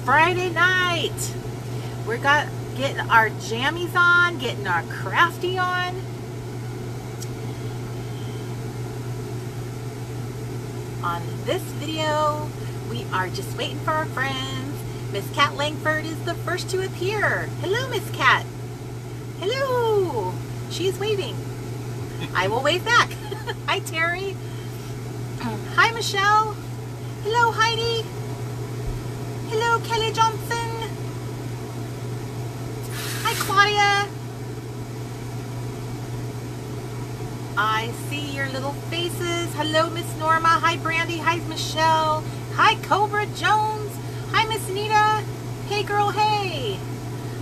Friday night. We got getting our jammies on, getting our crafty on. On this video, we are just waiting for our friends. Miss Cat Langford is the first to appear. Hello, Miss Cat. Hello. She's waving. I will wave back. Hi, Terry. Hi, Michelle. Hello, Heidi. Hello, Kelly Johnson. Hi, Claudia. I see your little faces. Hello, Miss Norma. Hi, Brandy. Hi, Michelle. Hi, Cobra Jones. Hi, Miss Nita. Hey, girl, hey.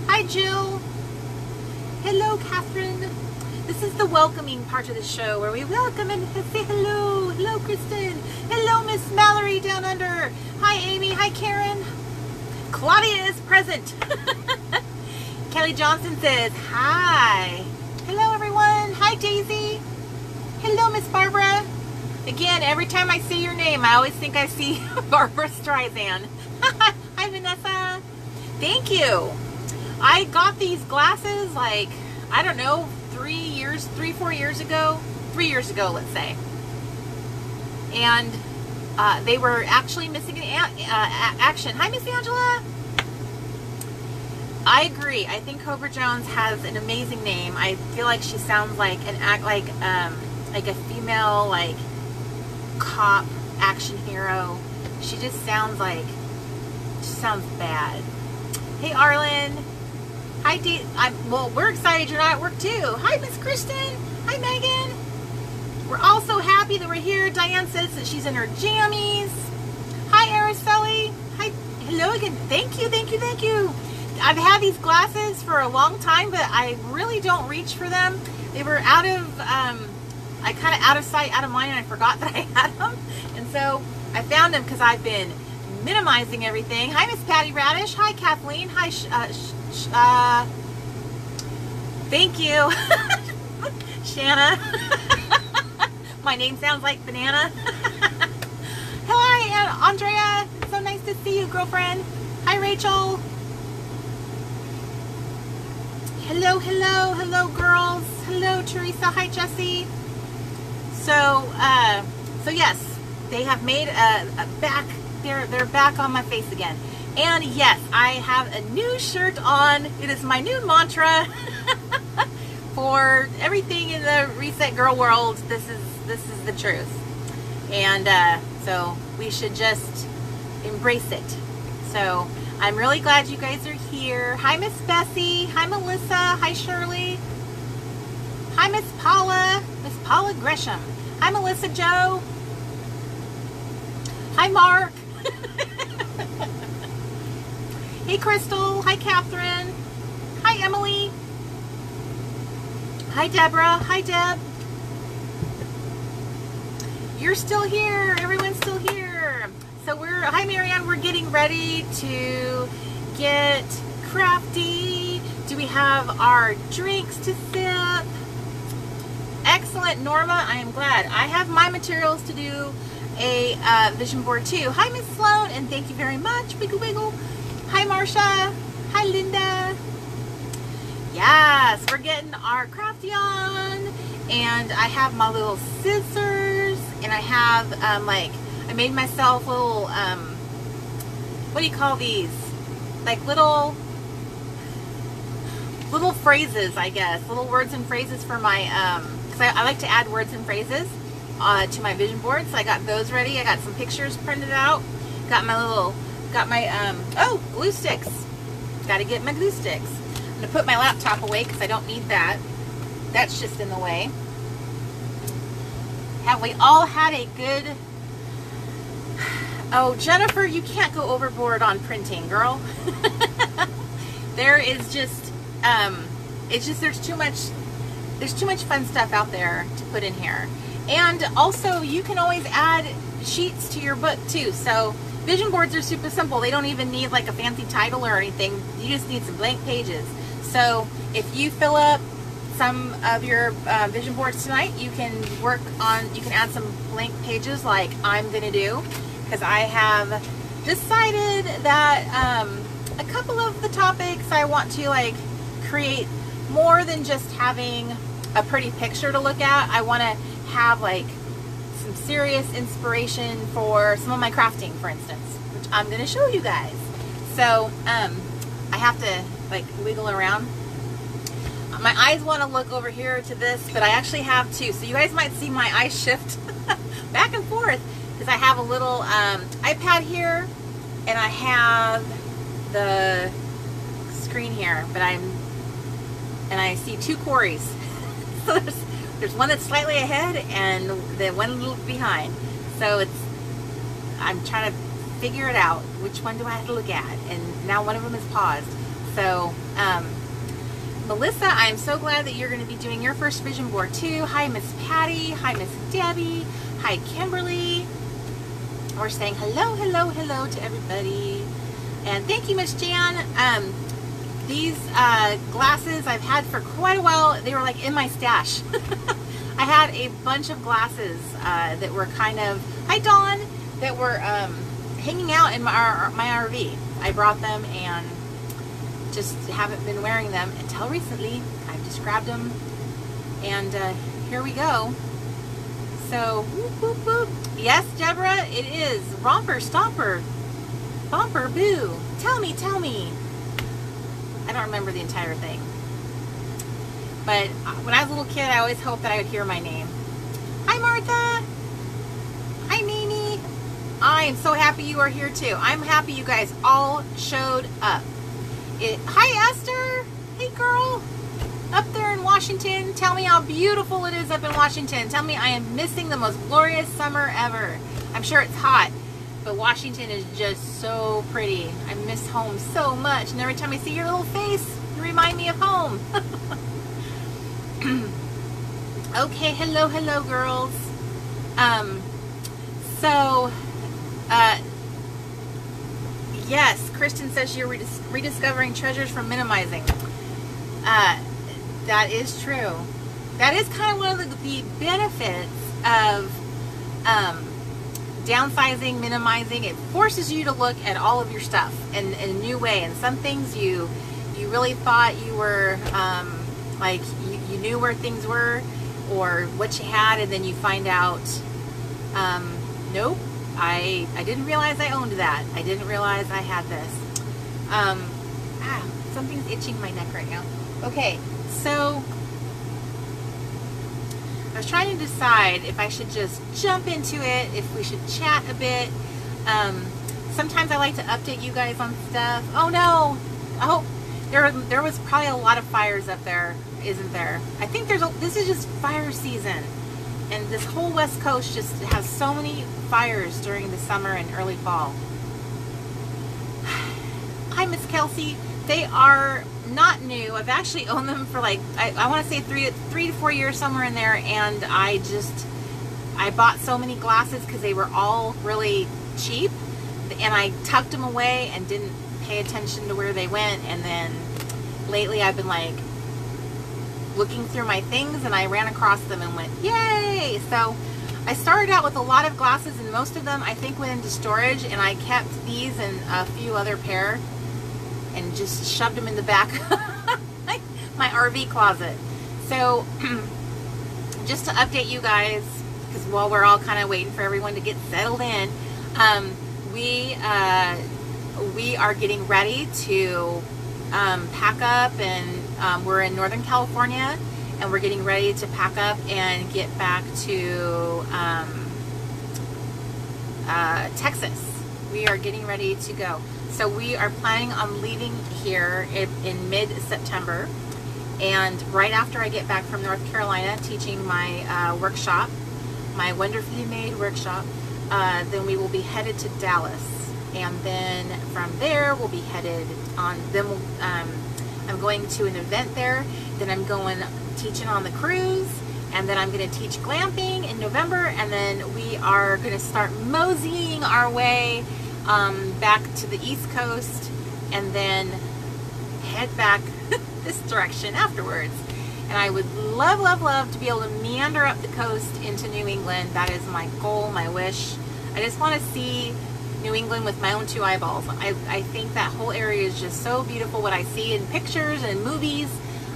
Hi, Jill. Hello, Catherine. This is the welcoming part of the show where we welcome and say hello. Hello, Kristen. Hello, Miss Mallory down under. Hi, Amy. Hi, Karen. Claudia is present. Kelly Johnson says, hi. Hello, everyone. Hi, Daisy. Hello, Miss Barbara. Again, every time I see your name, I always think I see Barbara Streisand. Hi, Vanessa. Thank you. I got these glasses like, I don't know, 4 years ago. 3 years ago, let's say. And they were actually missing an action. Hi, Miss Angela. I agree. I think Cobra Jones has an amazing name. I feel like she sounds like a female like cop action hero. She just sounds like, bad. Hey, Arlen. Hi, well, we're excited you're not at work too. Hi, Miss Kristen. Hi, Megan. We're all so happy that we're here. Diane says that she's in her jammies. Hi, Araceli. Hi. Hello again. Thank you, thank you, thank you. I've had these glasses for a long time, but I really don't reach for them. They were out of, out of sight, out of mind, and I forgot that I had them. And so I found them because I've been minimizing everything. Hi, Miss Patty Radish. Hi, Kathleen. Hi, thank you. Shanna. My name sounds like banana. Hi, Andrea. So nice to see you, girlfriend. Hi, Rachel. Hello, hello, hello, girls. Hello, Teresa. Hi, Jessie. So yes, they have made a back. They're back on my face again. And yes, I have a new shirt on. It is my new mantra for everything in the Reset Girl world. This is the truth. And so we should just embrace it. So I'm really glad you guys are here. Hi, Miss Bessie. Hi, Melissa. Hi, Shirley. Hi, Miss Paula Gresham. Hi, Melissa Joe. Hi, Mark. Hey, Crystal. Hi, Catherine. Hi, Emily. Hi, Deborah. Hi, Deb. You're still here. Everyone's still here. So hi, Marianne. We're getting ready to get crafty. Do we have our drinks to sip? Excellent, Norma. I am glad. I have my materials to do a vision board too. Hi, Miss Sloan, and thank you very much. Wiggle, wiggle. Hi, Marcia. Hi, Linda. Yes, we're getting our crafty on, and I have my little scissors, and I have I made myself little what do you call these? Like little phrases, I guess. Little words and phrases for my because I like to add words and phrases to my vision board. So I got those ready. I got some pictures printed out. Got my oh, glue sticks. Got to get my glue sticks. I'm gonna put my laptop away because I don't need that. That's just in the way. Have we all had a good? Oh, Jennifer, you can't go overboard on printing, girl. There is just it's just there's too much fun stuff out there to put in here. And also, you can always add sheets to your book too. So vision boards are super simple. They don't even need like a fancy title or anything. You just need some blank pages. So if you fill up some of your vision boards tonight, you can add some blank pages like I'm gonna do, because I have decided that a couple of the topics I want to like create more than just having a pretty picture to look at. I want to have like some serious inspiration for some of my crafting, for instance, which I'm going to show you guys. So I have to like wiggle around. My eyes want to look over here to this, but I actually have two, so you guys might see my eyes shift back and forth because I have a little iPad here and I have the screen here, but I see two Corys. So there's one that's slightly ahead and the one a little behind. So I'm trying to figure it out. Which one do I have to look at? And now one of them is paused. So Melissa, I'm so glad that you're going to be doing your first vision board too. Hi, Miss Patty. Hi, Miss Debbie. Hi, Kimberly. We're saying hello, hello, hello to everybody. And thank you, Miss Jan. These glasses I've had for quite a while. They were like in my stash. I had a bunch of glasses that were kind of, hi Dawn, that were hanging out in my RV. I brought them and just haven't been wearing them until recently. I've just grabbed them and here we go. So, whoop, whoop, whoop. Yes, Deborah, it is Romper Stomper Bumper Boo. Tell me, tell me. I don't remember the entire thing. But when I was a little kid, I always hoped that I would hear my name. Hi, Martha. Hi, Mimi. I am so happy you are here too. I'm happy you guys all showed up. Hi, Esther. Hey, girl. Up there in Washington. Tell me how beautiful it is up in Washington. Tell me I am missing the most glorious summer ever. I'm sure it's hot, but Washington is just so pretty. I miss home so much. And every time I see your little face, you remind me of home. Okay, hello, hello, girls. Yes, Kristen says you're rediscovering treasures from minimizing. That is true. That is kind of one of the benefits of downsizing, minimizing. It forces you to look at all of your stuff in a new way. And some things you really thought you were, like you knew where things were or what you had, and then you find out, nope, I didn't realize I owned that. I didn't realize I had this. Something's itching my neck right now. Okay, so I was trying to decide if I should just jump into it, if we should chat a bit. Sometimes I like to update you guys on stuff. Oh no! I hope there was probably a lot of fires up there, isn't there? I think this is just fire season. And this whole West Coast just has so many fires during the summer and early fall. Hi, Miss Kelsey. They are not new. I've actually owned them for like, I want to say three to 4 years, somewhere in there. And I bought so many glasses because they were all really cheap. And I tucked them away and didn't pay attention to where they went. And then lately I've been like looking through my things and I ran across them and went, yay! So I started out with a lot of glasses and most of them I think went into storage, and I kept these and a few other pair and just shoved them in the back of my RV closet. So just to update you guys, because while we're all kind of waiting for everyone to get settled in, we are getting ready to pack up, and we're in Northern California, and we're getting ready to pack up and get back to Texas. We are getting ready to go. So we are planning on leaving here in mid-September, and right after I get back from North Carolina teaching my workshop, my Wonderfully Made workshop, then we will be headed to Dallas, and then from there we'll be headed on, then I'm going to an event there, then I'm going teaching on the cruise, and then I'm going to teach glamping in November, and then we are going to start moseying our way back to the East Coast, and then head back this direction afterwards. And I would love, love, love to be able to meander up the coast into New England. That is my goal, my wish. I just want to see New England with my own two eyeballs. I think that whole area is just so beautiful. What I see in pictures and movies,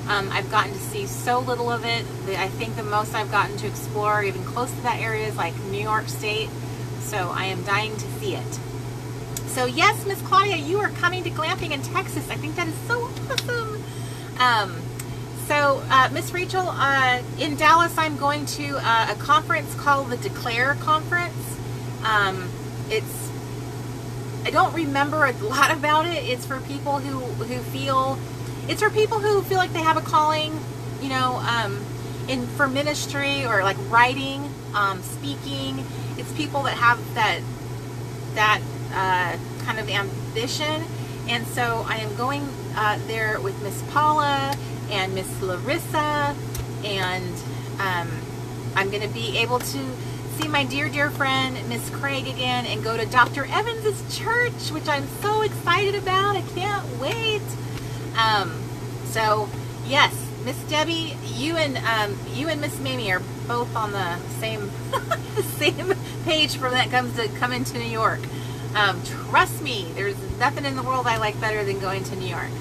I've gotten to see so little of it. I think the most I've gotten to explore, even close to that area, is like New York State. So I am dying to see it. So yes, Miss Claudia, you are coming to glamping in Texas. I think that is so awesome. Miss Rachel, in Dallas, I'm going to a conference called the Declare Conference. I don't remember a lot about it. It's for people who feel like they have a calling, you know, for ministry or like writing, speaking. It's people that have that kind of ambition. And so I am going there with Miss Paula and Miss Larissa, and I'm going to be able to see my dear friend Miss Craig again and go to Dr. Evans's church, which I'm so excited about. I can't wait. So yes, Miss Debbie, you and Miss Mamie are both on the same same page for when it comes to coming to New York. Trust me, there's nothing in the world I like better than going to New York.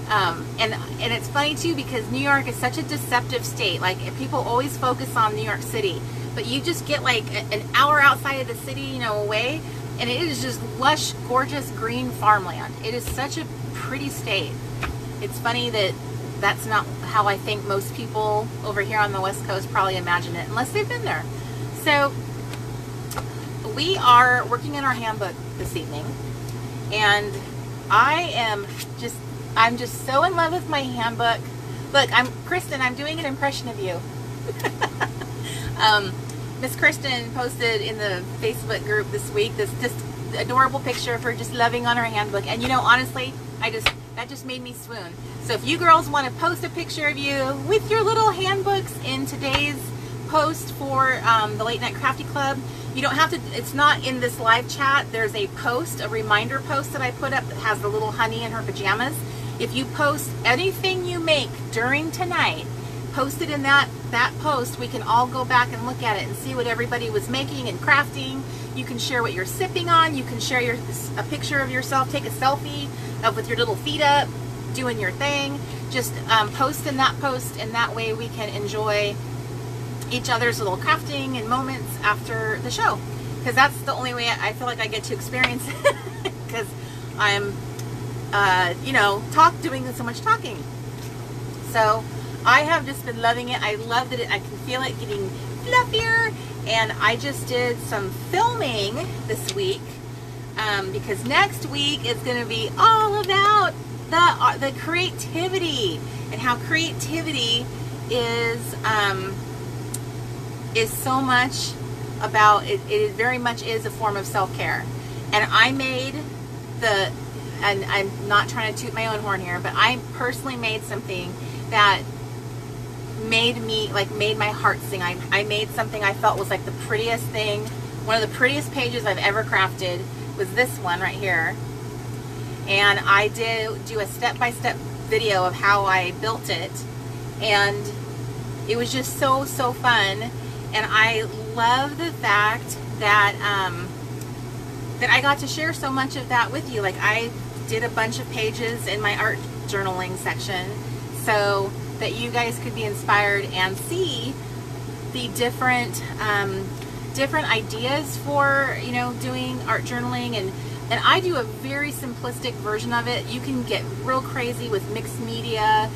And it's funny too, because New York is such a deceptive state. Like, people always focus on New York City, but you just get like an hour outside of the city, you know, away, and it is just lush, gorgeous green farmland. It is such a pretty state. It's funny that that's not how I think most people over here on the West Coast probably imagine it, unless they've been there. So we are working in our handbook this evening, and I'm just so in love with my handbook. Look, Kristen, I'm doing an impression of you. Miss Kristen posted in the Facebook group this week this just adorable picture of her just loving on her handbook. And you know, honestly, that just made me swoon. So if you girls want to post a picture of you with your little handbooks in today's post for the Late Night Crafty Club, you don't have to, it's not in this live chat. There's a post, a reminder post that I put up that has the little honey in her pajamas. If you post anything you make during tonight, post it in that post. We can all go back and look at it and see what everybody was making and crafting. You can share what you're sipping on. You can share a picture of yourself. Take a selfie with your little feet up, doing your thing. Just post in that post, and that way we can enjoy each other's little crafting and moments after the show. Because that's the only way I feel like I get to experience it. Because I'm you know, doing so much talking. So I have just been loving it. I love that I can feel it getting fluffier. And I just did some filming this week, because next week is going to be all about the creativity, and how creativity is so much about it. It very much is a form of self-care. And I made and I'm not trying to toot my own horn here, but I personally made something that made my heart sing. I made something I felt was like the prettiest thing. One of the prettiest pages I've ever crafted was this one right here. And I did do a step-by-step video of how I built it. And it was just so fun. And I love the fact that that I got to share so much of that with you. Like, I did a bunch of pages in my art journaling section so that you guys could be inspired and see the different ideas for, you know, doing art journaling. And I do a very simplistic version of it. You can get real crazy with mixed media,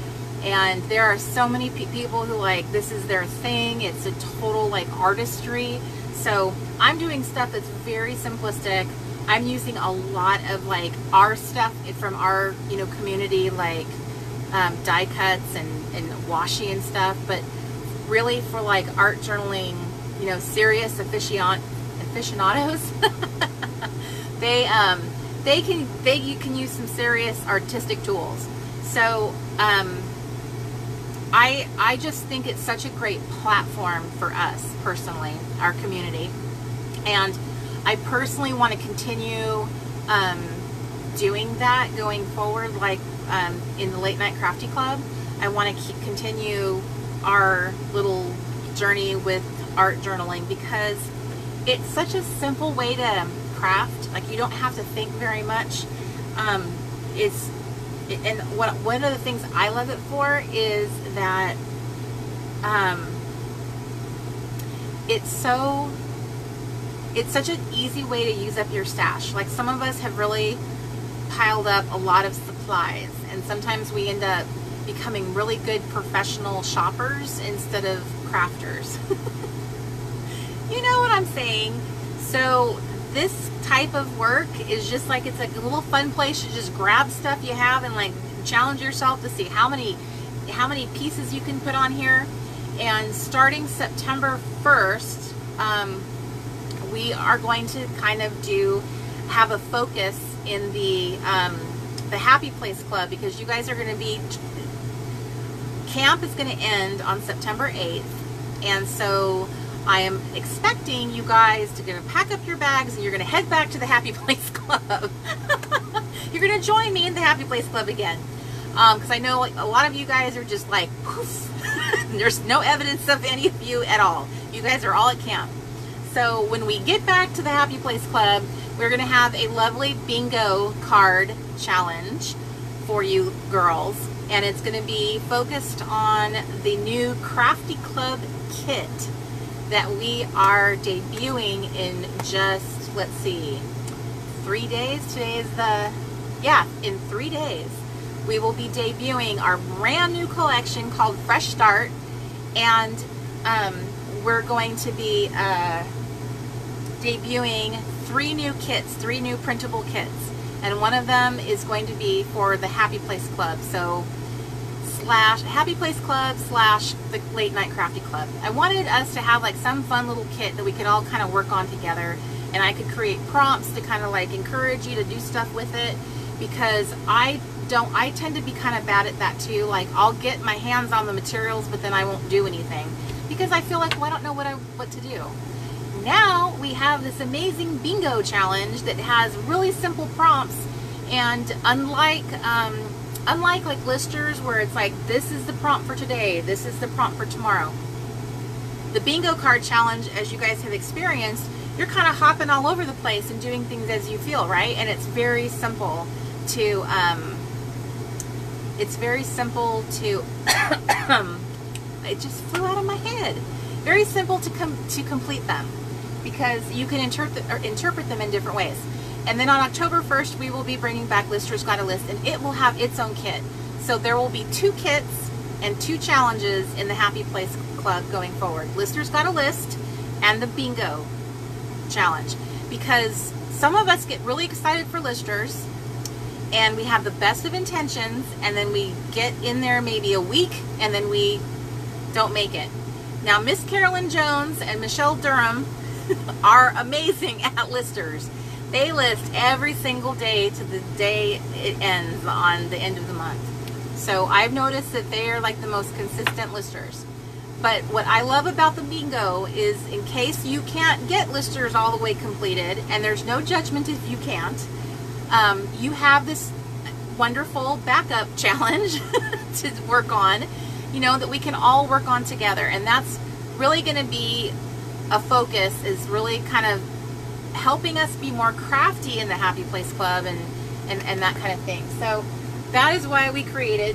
and there are so many people who, like, this is their thing. It's a total like artistry. So I'm doing stuff that's very simplistic. I'm using a lot of like our stuff from our, you know, community, like die cuts and washi and stuff, but really for like art journaling, you know, serious aficionados, you can use some serious artistic tools. So I just think it's such a great platform for us personally, our community, and I personally want to continue doing that going forward. Like in the Late Night Crafty Club, I want to continue our little journey with art journaling, because it's such a simple way to craft. Like, you don't have to think very much. And one of the things I love it for is that it's such an easy way to use up your stash. Like, some of us have really piled up a lot of supplies, and sometimes we end up becoming really good professional shoppers instead of crafters. You know what I'm saying? So this type of work is just like, it's like a little fun place to just grab stuff you have and like challenge yourself to see how many pieces you can put on here. And starting September 1st, we are going to kind of have a focus in the Happy Place Club, because you guys are going to be, camp is going to end on September 8th, and so I am expecting you guys to pack up your bags and you're going to head back to the Happy Place Club. You're going to join me in the Happy Place Club again, because I know a lot of you guys are just like, poof. There's no evidence of any of you at all. You guys are all at camp. So when we get back to the Happy Place Club, we're going to have a lovely bingo card challenge for you girls, and it's going to be focused on the new Crafty Club kit that we are debuting in just, let's see, 3 days. Today is in 3 days we will be debuting our brand new collection called Fresh Start, and we're going to be debuting 3 new kits, 3 new printable kits, and one of them is going to be for the Happy Place Club. So Happy Place Club / the Late Night Crafty Club. I wanted us to have like some fun little kit that we could all kind of work on together, and I could create prompts to kind of like encourage you to do stuff with it, because I tend to be kind of bad at that too. Like, I'll get my hands on the materials, but then I won't do anything because I feel like, well, I don't know what to do. Now we have this amazing bingo challenge that has really simple prompts, and unlike like listers where it's like, this is the prompt for today, this is the prompt for tomorrow, the bingo card challenge, as you guys have experienced, you're kind of hopping all over the place and doing things as you feel, right? And it's very simple to it just flew out of my head. Very simple to complete them, because you can interpret them in different ways. And then on October 1st, we will be bringing back Lister's Got a List, and it will have its own kit. So there will be 2 kits and 2 challenges in the Happy Place Club going forward. Lister's Got a List and the bingo challenge, because some of us get really excited for listers and we have the best of intentions, and then we get in there maybe a week and then we don't make it. Now, Miss Carolyn Jones and Michelle Durham are amazing at listers. They list every single day to the day it ends on the end of the month. So I've noticed that they are like the most consistent listers. But what I love about the bingo is, in case you can't get listers all the way completed, and there's no judgment if you can't, you have this wonderful backup challenge to work on, you know, that we can all work on together. And that's really going to be a focus, is really kind of helping us be more crafty in the Happy Place Club and that kind of thing. So that is why we created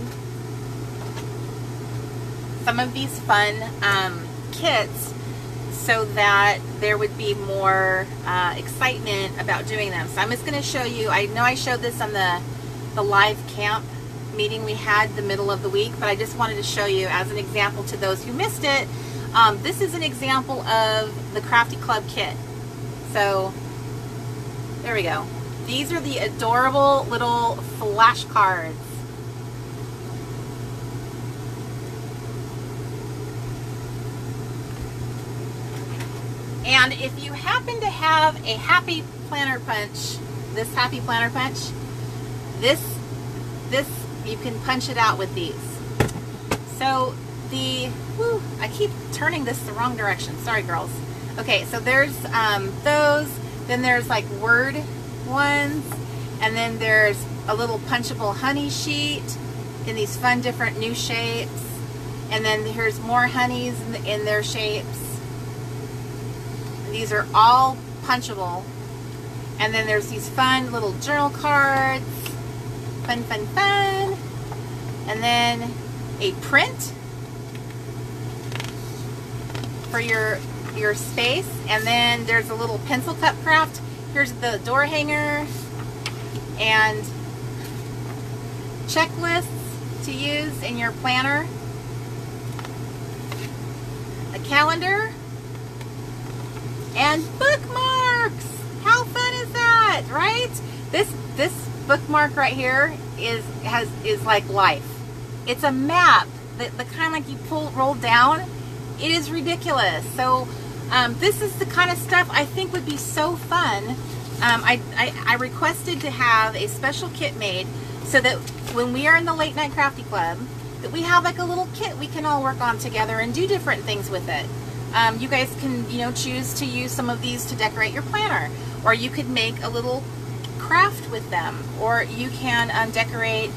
some of these fun kits, so that there would be more excitement about doing them. So I'm just going to show you, I know I showed this on the live camp meeting we had the middle of the week, but I just wanted to show you as an example to those who missed it. This is an example of the Crafty Club kit. So there we go. These are the adorable little flashcards. And if you happen to have a Happy Planner Punch, this Happy Planner Punch, this you can punch it out with these. So I keep turning this the wrong direction. Sorry, girls. Okay, so there's those, then there's like word ones, and then there's a little punchable honey sheet in these fun different new shapes, and then here's more honeys in their shapes. These are all punchable, And then there's these fun little journal cards. Fun, fun, fun. And then a print for your space. And then there's a little pencil cup craft. Here's the door hanger and checklists to use in your planner. A calendar and bookmarks. How fun is that, right? This bookmark right here is like life. It's a map, the kind like you roll down. It is ridiculous. So this is the kind of stuff I think would be so fun. I requested to have a special kit made so that when we are in the Late Night Crafty Club, that we have like a little kit we can all work on together and do different things with it. You guys can, you know, choose to use some of these to decorate your planner, or you could make a little craft with them, or you can decorate,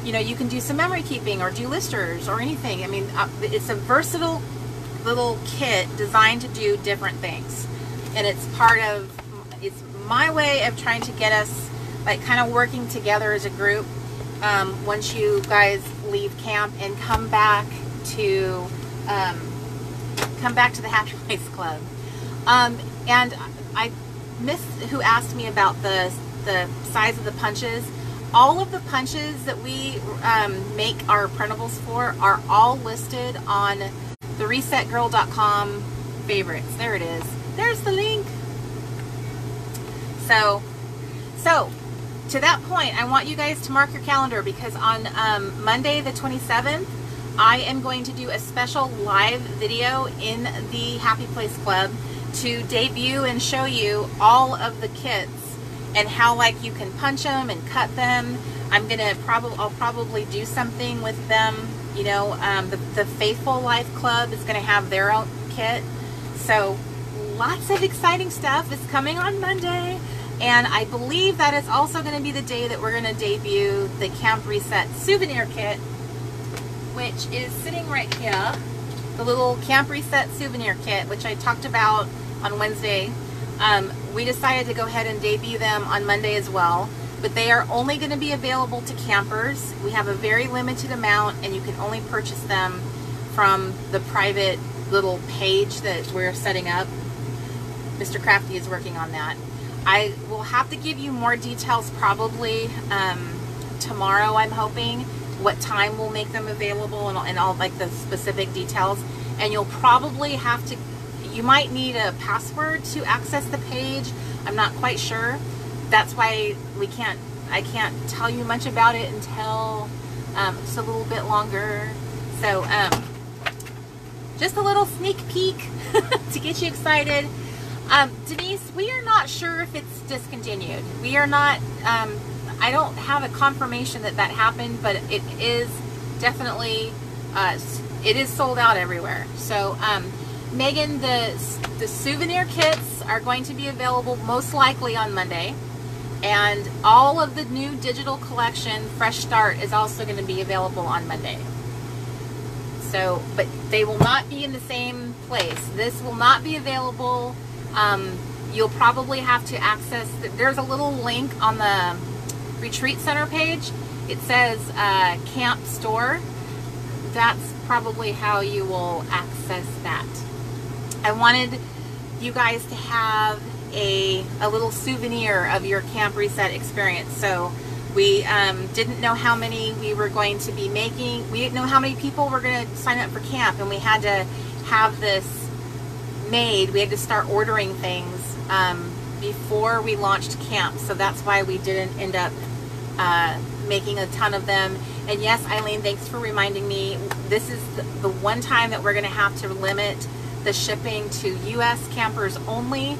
you know, you can do some memory keeping or do listers or anything. I mean, it's a versatile little kit designed to do different things, and it's my way of trying to get us like kind of working together as a group once you guys leave camp and come back to the Happy Place Club. And I missed who asked me about the size of the punches. All of the punches that we make our printables for are all listed on the resetgirl.com favorites. There it is. There's the link. So to that point, I want you guys to mark your calendar, because on Monday the 27th, I am going to do a special live video in the Happy Place Club to debut and show you all of the kits and how like you can punch them and cut them. I'll probably do something with them. You know, the Faithful Life Club is going to have their own kit. So lots of exciting stuff is coming on Monday. And I believe that is also going to be the day that we're going to debut the Camp Reset souvenir kit, which is sitting right here. The little Camp Reset souvenir kit, which I talked about on Wednesday. We decided to go ahead and debut them on Monday as well, but they are only going to be available to campers. We have a very limited amount, and you can only purchase them from the private little page that we're setting up. Mr. Crafty is working on that. I will have to give you more details probably tomorrow, I'm hoping, what time we'll make them available and all like the specific details. And you'll probably have to, you might need a password to access the page. I'm not quite sure. That's why I can't tell you much about it until it's a little bit longer. So just a little sneak peek to get you excited. Denise, we are not sure if it's discontinued. We are not, I don't have a confirmation that that happened, but it is definitely, it is sold out everywhere. So, Megan, the souvenir kits are going to be available most likely on Monday. And all of the new digital collection, Fresh Start, is also going to be available on Monday. So, but they will not be in the same place. This will not be available. You'll probably have to access, there's a little link on the Retreat Center page. It says Camp Store. That's probably how you will access that. I wanted you guys to have a little souvenir of your Camp Reset experience. So we didn't know how many we were going to be making. We didn't know how many people were going to sign up for camp, and we had to have this made. We had to start ordering things before we launched camp, so that's why we didn't end up making a ton of them. And yes, Eileen, thanks for reminding me. This is the one time that we're going to have to limit the shipping to U.S. campers only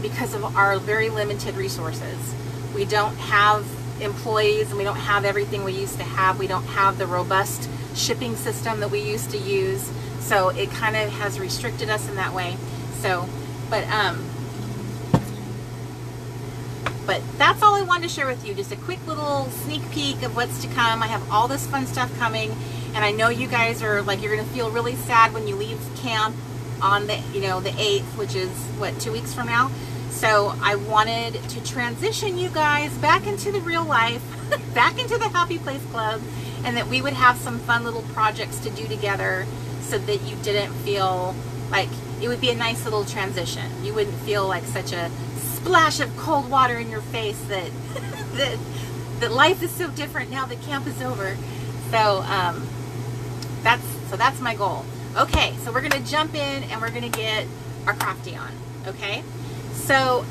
because of our very limited resources. We don't have employees, and we don't have everything we used to have. We don't have the robust shipping system that we used to use. So it kind of has restricted us in that way. So, but that's all I wanted to share with you. Just a quick little sneak peek of what's to come. I have all this fun stuff coming, and I know you guys are like, you're going to feel really sad when you leave camp on the, you know, the 8th, which is what, 2 weeks from now. So I wanted to transition you guys back into the real life, back into the Happy Place Club, and that we would have some fun little projects to do together so that you didn't feel like it would be a nice little transition. You wouldn't feel like such a splash of cold water in your face that that life is so different now that camp is over. So that's my goal. Okay, so we're gonna jump in and we're gonna get our crafty on. Okay, so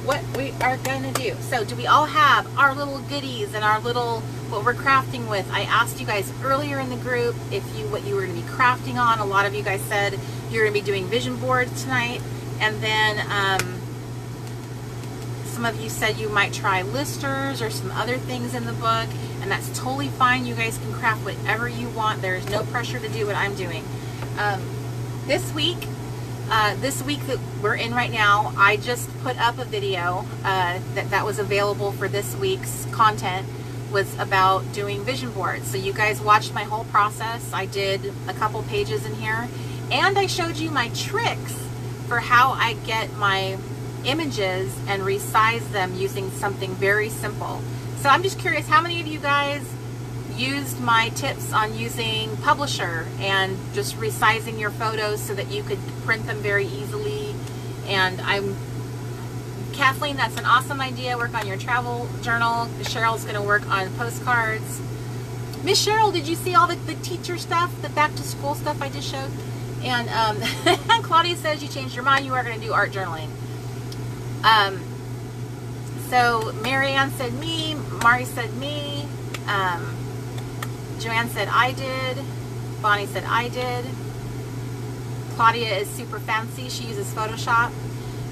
what we are gonna do. So do we all have our little goodies and our little what we're crafting with? I asked you guys earlier in the group what you were gonna be crafting on. A lot of you guys said you're gonna be doing vision boards tonight, and then some of you said you might try listers or some other things in the book, and that's totally fine. You guys can craft whatever you want. There is no pressure to do what I'm doing. This week that we're in right now, I just put up a video that was available for this week's content, was about doing vision boards. So you guys watched my whole process. I did a couple pages in here, and I showed you my tricks for how I get my images and resize them using something very simple. So I'm just curious, how many of you guys used my tips on using Publisher and just resizing your photos so that you could print them very easily? And Kathleen, that's an awesome idea. Work on your travel journal. Cheryl's going to work on postcards. Miss Cheryl, did you see all the teacher stuff, the back to school stuff I just showed? And Claudia says you changed your mind. You are going to do art journaling. So Marianne said me. Mari said me. Joanne said I did. Bonnie said I did. Claudia is super fancy. She uses Photoshop.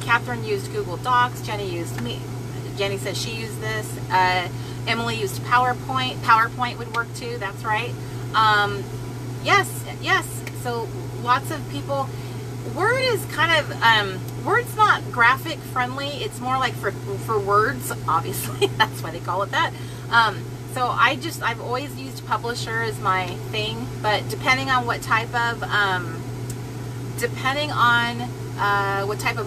Catherine used Google Docs. Jenny used me. Jenny said she used this. Emily used PowerPoint. PowerPoint would work too. That's right. Yes. So lots of people. Word is kind of Word's not graphic friendly. It's more like for words. Obviously, that's why they call it that. So I've always used Publisher as my thing, but depending on what type of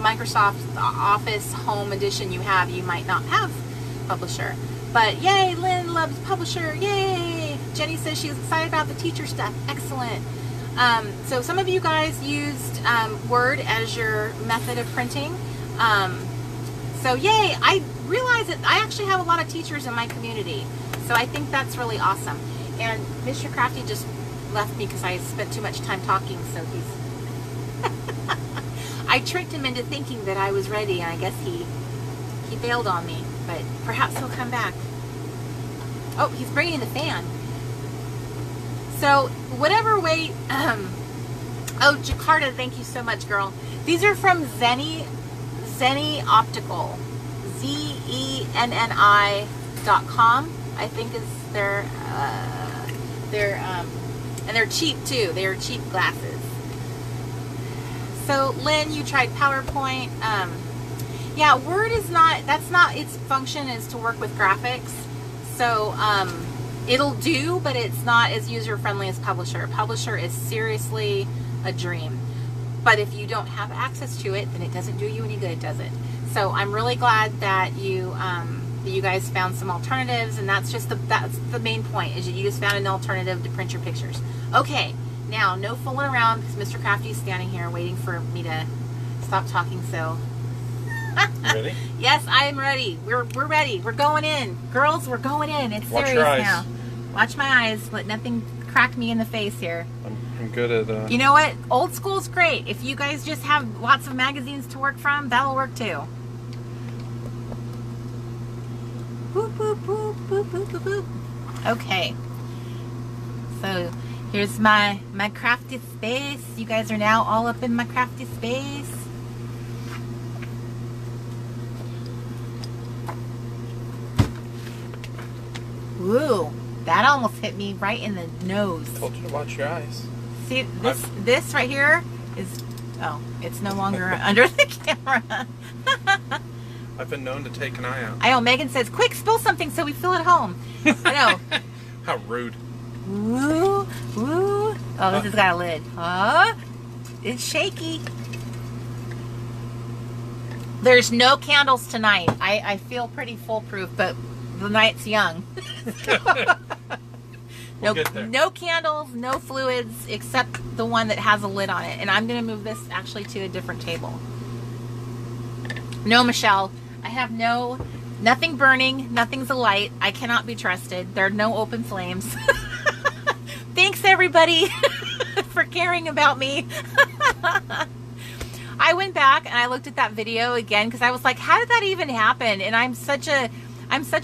Microsoft Office Home Edition you have, you might not have Publisher. But yay, Lynn loves Publisher. Yay! Jenny says she's excited about the teacher stuff. Excellent. So some of you guys used Word as your method of printing. So yay! I realize that I actually have a lot of teachers in my community. So I think that's really awesome. And Mr. Crafty just left me because I spent too much time talking, so he's... I tricked him into thinking that I was ready, and I guess he bailed on me. But perhaps he'll come back. Oh, he's bringing the fan. So whatever way... oh, Jakarta, thank you so much, girl. These are from Zenni Optical. ZENNI.com. I think is their and they're cheap too. They're cheap glasses. So Lynn, you tried PowerPoint. Yeah, Word is not. That's not its function is to work with graphics. So it'll do, but it's not as user friendly as Publisher. Publisher is seriously a dream. But if you don't have access to it, then it doesn't do you any good, does it? So I'm really glad that you guys found some alternatives, and that's the main point, is you just found an alternative to print your pictures. Okay, now no fooling around because Mr. Crafty is standing here waiting for me to stop talking. So ready? Yes, I am ready. We're ready. We're going in, girls. We're going in. It's Watch serious your eyes. now. Watch my eyes. Let nothing crack me in the face here. I'm good at. You know what? Old school's great. If you guys just have lots of magazines to work from, that'll work too. Boop, boop, boop, boop, boop, boop, boop. Okay. So here's my crafty space. You guys are now all up in my crafty space. Woo! That almost hit me right in the nose. Told you to watch your eyes. See, this right here is... Oh, it's no longer under the camera. I've been known to take an eye out. I know, Megan says, quick, spill something so we feel at home. I know. How rude. Woo, woo. Oh, this has got a lid. It's shaky. There's no candles tonight. I feel pretty foolproof, but the night's young. We'll get there. No candles, no fluids, except the one that has a lid on it. And I'm going to move this actually to a different table. No, Michelle, I have nothing burning, nothing's alight. I cannot be trusted. There are no open flames. Thanks, everybody, for caring about me. I went back and I looked at that video again because I was like, how did that even happen? And I'm such a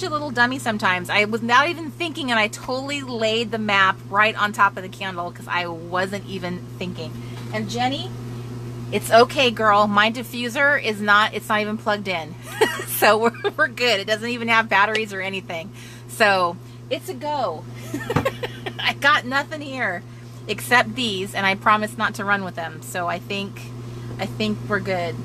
little dummy sometimes. I was not even thinking, and I totally laid the map right on top of the candle because I wasn't even thinking. And Jenny, it's okay, girl. My diffuser it's not even plugged in. So we're good. It doesn't even have batteries or anything. So it's a go. I got nothing here except these, and I promised not to run with them. So I think we're good.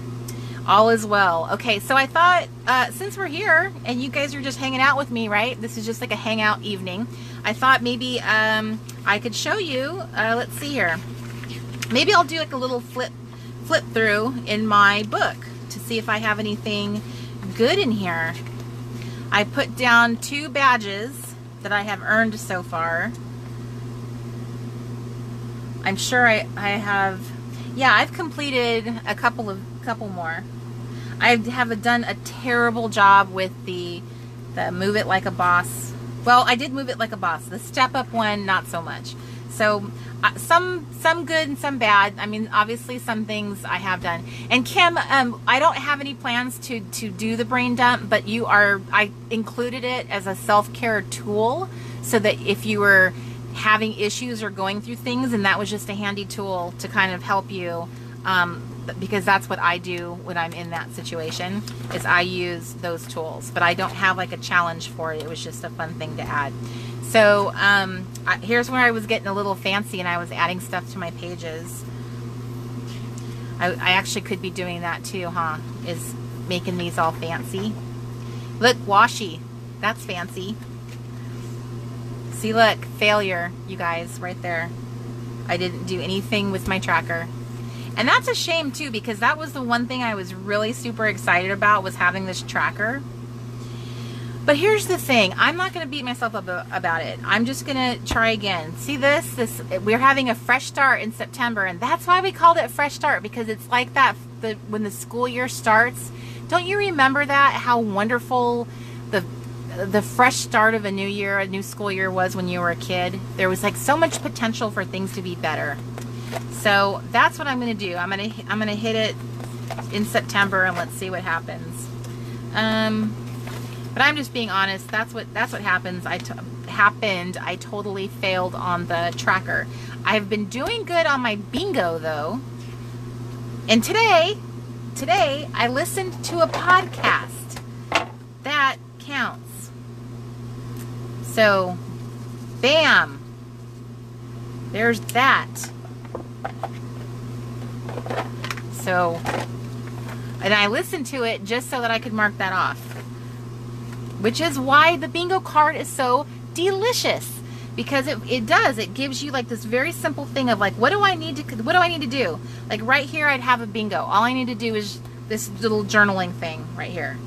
All is well. Okay, so I thought since we're here and you guys are just hanging out with me, right? This is just like a hangout evening. I thought maybe I could show you. Let's see here. Maybe I'll do like a little flip through in my book to see if I have anything good in here. I put down 2 badges that I have earned so far. I'm sure I have. Yeah, I've completed a couple more. I have done a terrible job with the move it like a boss. Well, I did move it like a boss. The step up one, not so much. So some good and some bad. I mean, obviously some things I have done. And Kim, I don't have any plans to do the brain dump, but I included it as a self-care tool so that if you were having issues or going through things, and that was just a handy tool to kind of help you, because that's what I do when I'm in that situation, is I use those tools. But I don't have like a challenge for it. It was just a fun thing to add. So here's where I was getting a little fancy and I was adding stuff to my pages. I actually could be doing that too, huh? Is making these all fancy. Look, washi. That's fancy. See, look, failure, you guys, right there. I didn't do anything with my tracker. And that's a shame too, because that was the one thing I was really super excited about, was having this tracker. But here's the thing, I'm not going to beat myself up about it. I'm just going to try again. See this, we're having a fresh start in September, and that's why we called it Fresh Start, because it's like that when the school year starts. Don't you remember that, how wonderful the fresh start of a new year, a new school year was when you were a kid? There was like so much potential for things to be better. So that's what I'm going to do. I'm going to hit it in September and let's see what happens. But I'm just being honest. That's what happens. I totally failed on the tracker. I've been doing good on my bingo though. And today I listened to a podcast. That counts. So, bam. There's that. So, and I listened to it just so that I could mark that off. Which is why the bingo card is so delicious. Because it gives you like this very simple thing of like, what do I need to do? Like right here I'd have a bingo. All I need to do is this little journaling thing right here.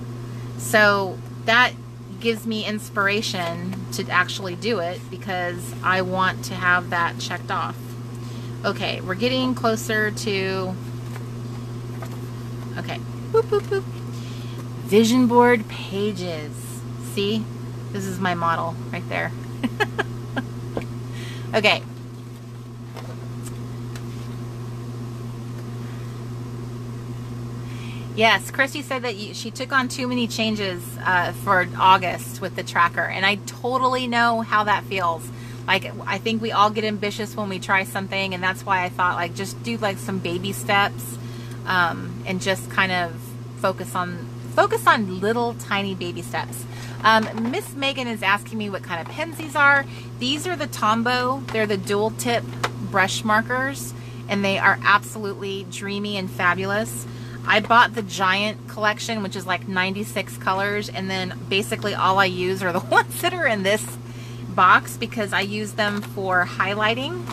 So that gives me inspiration to actually do it because I want to have that checked off. Okay, we're getting closer to, okay, boop, boop, boop. Vision board pages. See, this is my model right there. Okay. Yes, Christy said that she took on too many changes for August with the tracker, and I totally know how that feels. Like, I think we all get ambitious when we try something, and that's why I thought, like, just do like some baby steps, and just kind of focus on little tiny baby steps. Miss Megan is asking me what kind of pens these are. These are the Tombow. They're the dual tip brush markers, and they are absolutely dreamy and fabulous. I bought the giant collection, which is like 96 colors, and then basically all I use are the ones that are in this box because I use them for highlighting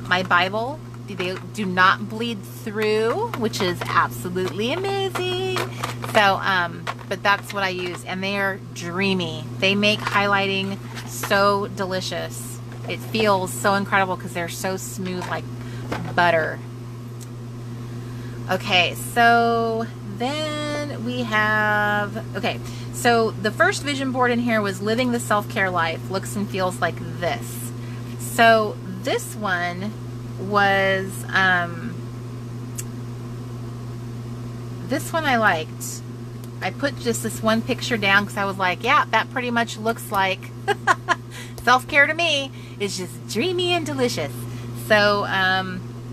my Bible They do not bleed through, which is absolutely amazing. So, but that's what I use, and they are dreamy. They make highlighting so delicious. It feels so incredible because they're so smooth like butter. Okay, so then we have, okay, so the first vision board in here was Living the Self-Care Life. Looks and feels like this. So this one was, this one I liked. I put just this one picture down because I was like, yeah, that pretty much looks like self-care to me. It's just dreamy and delicious. So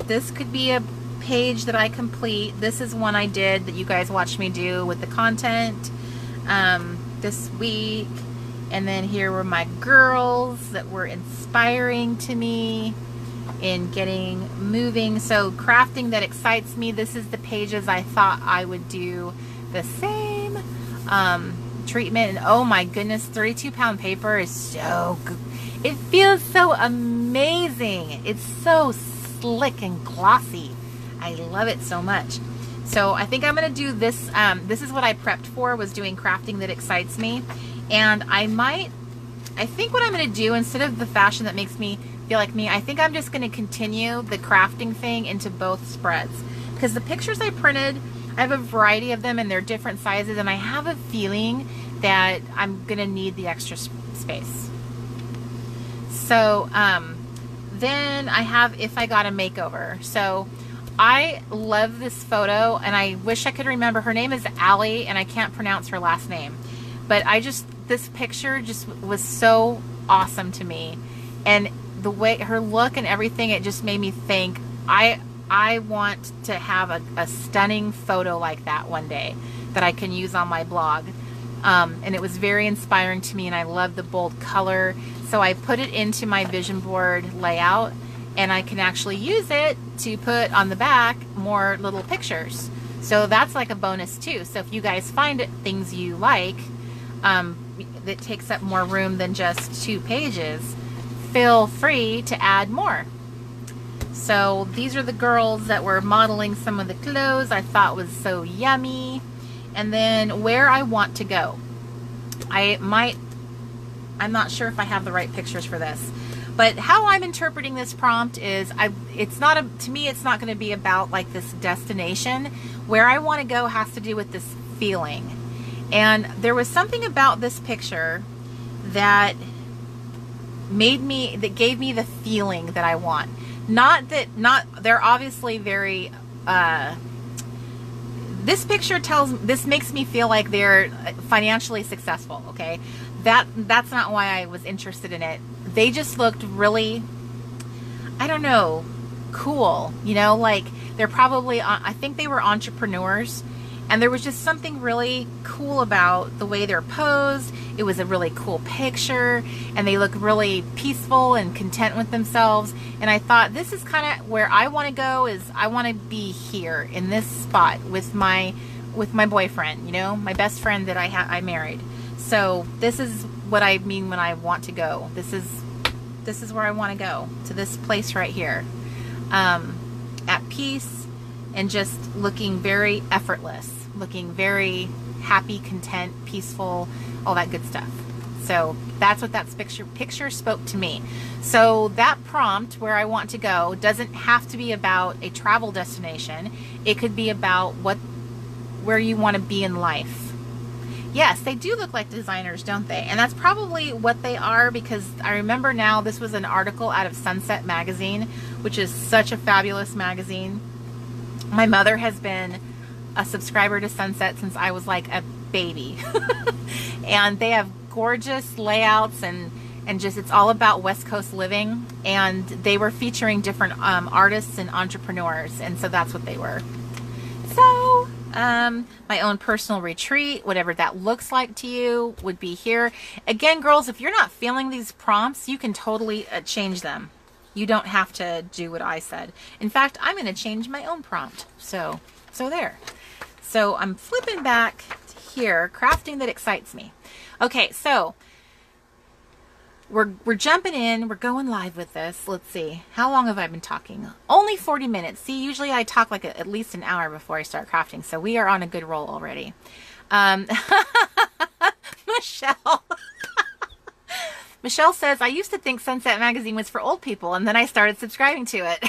this could be a page that I complete. This is one I did that you guys watched me do with the content this week. And then here were my girls that were inspiring to me in getting moving. So crafting that excites me. This is the pages I thought I would do the same. Treatment, and oh my goodness, 32-pound paper is so good. It feels so amazing. It's so slick and glossy. I love it so much. So I think I'm going to do this. This is what I prepped for, was doing crafting that excites me. And I think what I'm going to do, instead of the fashion that makes me feel like me, I think I'm just going to continue the crafting thing into both spreads. Because the pictures I printed, I have a variety of them and they're different sizes, and I have a feeling that I'm going to need the extra space. So then I have If I Got a Makeover. So I love this photo, and I wish I could remember. Her name is Allie, and I can't pronounce her last name. But this picture just was so awesome to me. And the way, her look and everything, it just made me think, I want to have a stunning photo like that one day that I can use on my blog. And it was very inspiring to me, and I love the bold color. So I put it into my vision board layout, and I can actually use it to put on the back more little pictures. So that's like a bonus too. So if you guys find things you like that takes up more room than just 2 pages, feel free to add more. So these are the girls that were modeling some of the clothes I thought was so yummy. And then where I want to go. I'm not sure if I have the right pictures for this, but how I'm interpreting this prompt is, to me it's not going to be about like this destination. Where I want to go has to do with this feeling. And there was something about this picture that gave me the feeling that I want. They're obviously very, this makes me feel like they're financially successful, okay? That's not why I was interested in it. They just looked really, I don't know, cool, you know, like they're probably, I think they were entrepreneurs, and there was just something really cool about the way they're posed. It was a really cool picture, and they look really peaceful and content with themselves. And I thought, this is kind of where I want to go, is I want to be here in this spot with my boyfriend, you know, my best friend that I married. So this is what I mean when I want to go. This is where I want to go, to this place right here, at peace and just looking very effortless, looking very happy, content, peaceful, all that good stuff. So that's what that picture spoke to me. So that prompt, where I want to go, doesn't have to be about a travel destination. It could be about where you want to be in life. Yes, they do look like designers, don't they? And that's probably what they are, because I remember now, this was an article out of Sunset magazine, which is such a fabulous magazine. My mother has been a subscriber to Sunset since I was like a baby. And they have gorgeous layouts, and just, it's all about West Coast living. And they were featuring different artists and entrepreneurs, and so that's what they were. So my own personal retreat, whatever that looks like to you, would be here. Again, girls, if you're not feeling these prompts, you can totally change them. You don't have to do what I said. In fact, I'm going to change my own prompt. So there. So I'm flipping back to here, crafting that excites me. Okay, so we're jumping in. We're going live with this. Let's see. How long have I been talking? Only 40 minutes. See, usually I talk like at least an hour before I start crafting. So we are on a good roll already. Michelle. Michelle says, I used to think Sunset Magazine was for old people, and then I started subscribing to it.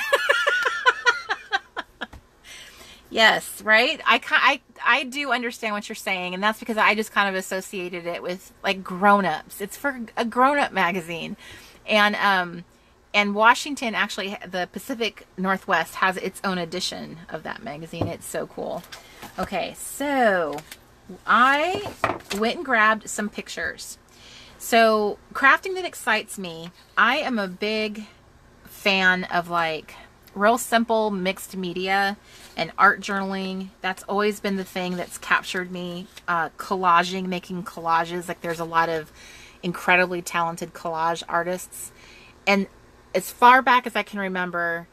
Yes, right? I do understand what you're saying, and that's because I just kind of associated it with like grown-ups. It's for a grown-up magazine. And Washington, actually, the Pacific Northwest has its own edition of that magazine. It's so cool. Okay, so I went and grabbed some pictures. So crafting that excites me, I am a big fan of like real simple mixed media and art journaling. That's always been the thing that's captured me. Collaging, making collages. Like there's a lot of incredibly talented collage artists. And as far back as I can remember,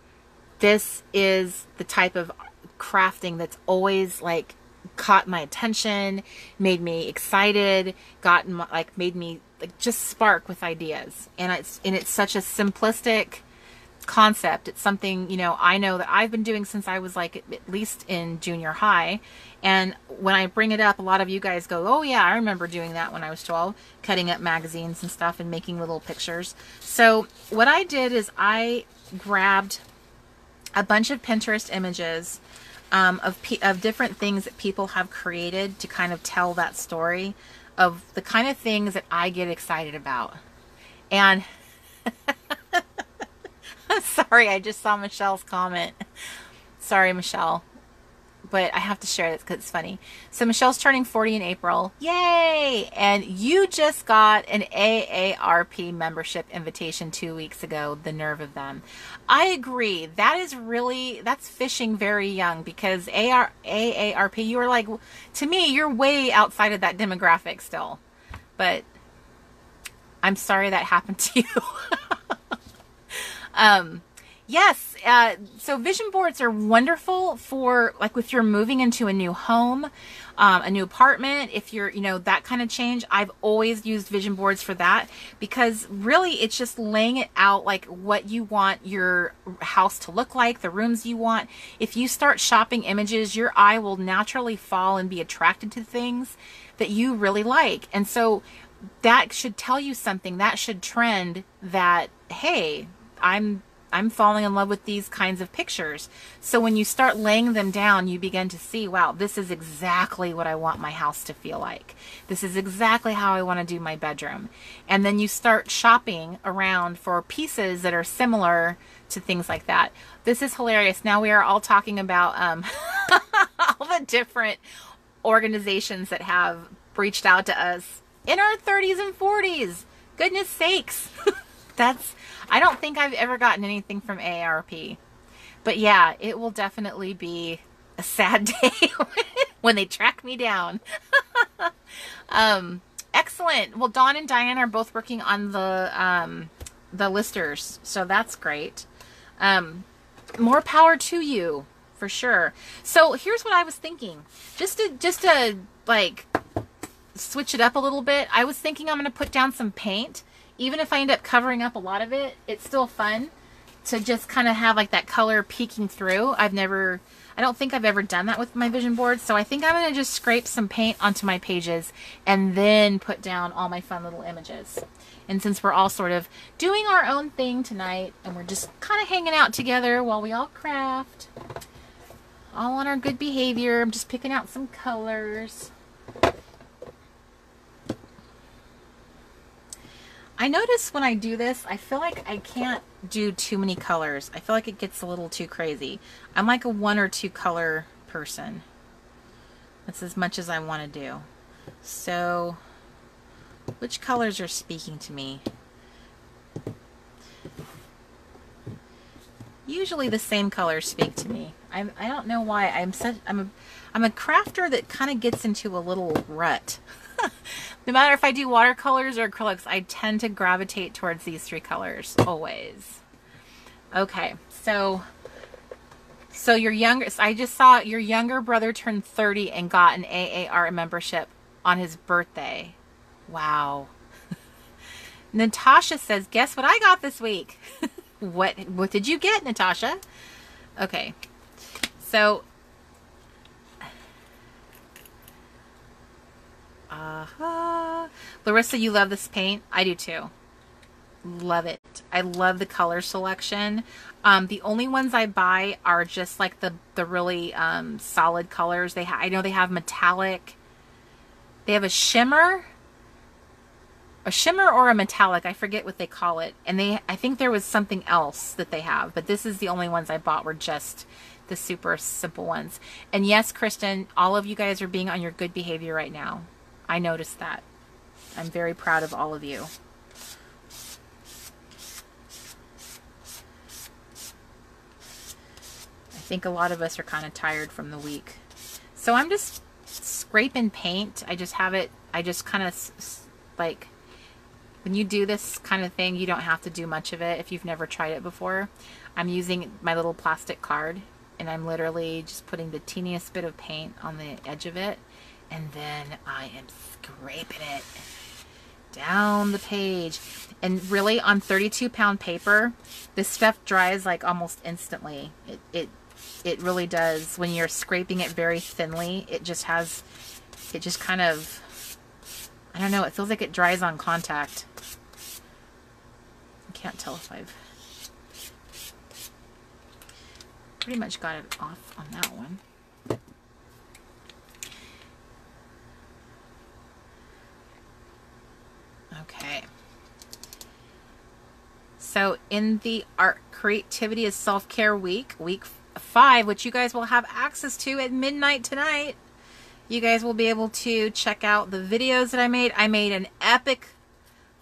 this is the type of crafting that's always like caught my attention, made me excited, made me like just spark with ideas. And it's such a simplistic concept. It's something, you know that I've been doing since I was like at least in junior high. And when I bring it up, a lot of you guys go, oh yeah, I remember doing that when I was 12, cutting up magazines and stuff and making little pictures. So what I did is I grabbed a bunch of Pinterest images of different things that people have created to kind of tell that story of the kind of things that I get excited about. And I'm sorry, I just saw Michelle's comment. Sorry, Michelle. But I have to share this because it's funny. So Michelle's turning 40 in April. Yay! And you just got an AARP membership invitation 2 weeks ago. The nerve of them. I agree. That's fishing very young, because AARP, you are like, to me, you're way outside of that demographic still. But I'm sorry that happened to you. Yes, so vision boards are wonderful for like if you're moving into a new home, a new apartment, if you're, that kind of change. I've always used vision boards for that, because really it's just laying it out like what you want your house to look like, the rooms you want. If you start shopping images, your eye will naturally fall and be attracted to things that you really like. And so that should tell you something. That should trend that, hey, I'm falling in love with these kinds of pictures. So when you start laying them down, you begin to see, wow, this is exactly what I want my house to feel like. This is exactly how I want to do my bedroom. And then you start shopping around for pieces that are similar to things like that. This is hilarious. Now we are all talking about all the different organizations that have reached out to us in our 30s and 40s. Goodness sakes. I don't think I've ever gotten anything from AARP. But yeah, it will definitely be a sad day when they track me down. Excellent. Well, Dawn and Diane are both working on the listers, so that's great. More power to you, for sure. So here's what I was thinking. Just to like switch it up a little bit, I was thinking I'm going to put down some paint. Even if I end up covering up a lot of it, it's still fun to just kind of have like that color peeking through. I don't think I've ever done that with my vision board. So I think I'm going to just scrape some paint onto my pages and then put down all my fun little images. And since we're all sort of doing our own thing tonight, and we're just kind of hanging out together while we all craft, all on our good behavior, I'm just picking out some colors. I notice when I do this, I feel like I can't do too many colors. I feel like it gets a little too crazy. I'm like a 1 or 2 color person. That's as much as I want to do. So, which colors are speaking to me? Usually the same colors speak to me. I don't know why. I'm a crafter that kind of gets into a little rut. No matter if I do watercolors or acrylics, I tend to gravitate towards these 3 colors, always. Okay, so your younger, I just saw your younger brother turned 30 and got an AAR membership on his birthday. Wow. Natasha says, guess what I got this week? What did you get, Natasha? Okay. So, Larissa, you love this paint? I do too. Love it. I love the color selection. The only ones I buy are just like the really solid colors. I know they have metallic. They have a shimmer or a metallic. I forget what they call it. And I think there was something else that they have, but this is the only ones I bought were just the super simple ones. And yes, Kristen, all of you guys are being on your good behavior right now. I noticed that. I'm very proud of all of you. I think a lot of us are kind of tired from the week. So I'm just scraping paint. I just have it, I just kind of like, when you do this kind of thing, you don't have to do much of it if you've never tried it before. I'm using my little plastic card and I'm literally just putting the teeniest bit of paint on the edge of it, and then I am scraping it down the page. And really, on 32-pound paper, this stuff dries like almost instantly. It really does. When you're scraping it very thinly, it just kind of, I don't know, it feels like it dries on contact. I can't tell if I've pretty much got it off on that one. Okay. So in the Art Creativity is Self-Care week 5, which you guys will have access to at midnight tonight, you guys will be able to check out the videos that I made. I made an epic,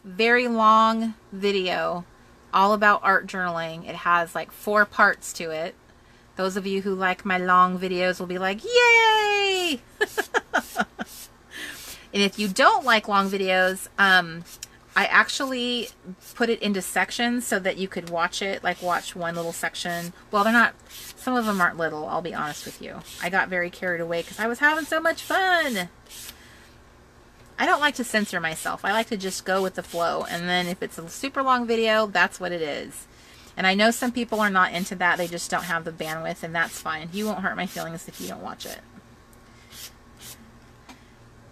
very long video all about art journaling. It has like 4 parts to it. Those of you who like my long videos will be like, yay! And if you don't like long videos, I actually put it into sections so that you could watch it, like watch one little section. Well, they're not, some of them aren't little, I'll be honest with you. I got very carried away because I was having so much fun. I don't like to censor myself. I like to just go with the flow. And then if it's a super long video, that's what it is. And I know some people are not into that. They just don't have the bandwidth, and that's fine. You won't hurt my feelings if you don't watch it.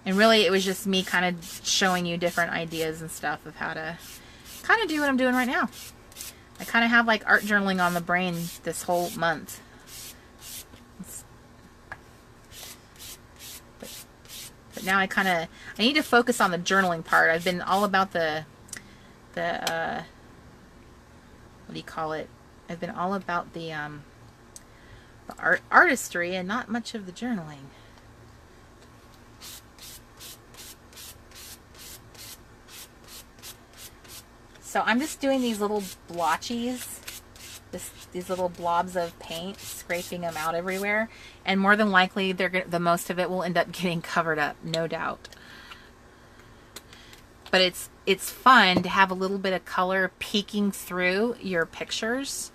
And really, it was just me kind of showing you different ideas and stuff of how to kind of do what I'm doing right now. I kind of have like art journaling on the brain this whole month. But now I need to focus on the journaling part. I've been all about the what do you call it? I've been all about the artistry and not much of the journaling. So I'm just doing these little blotchies, these little blobs of paint, scraping them out everywhere, and more than likely the most of it will end up getting covered up, no doubt. But it's fun to have a little bit of color peeking through your pictures.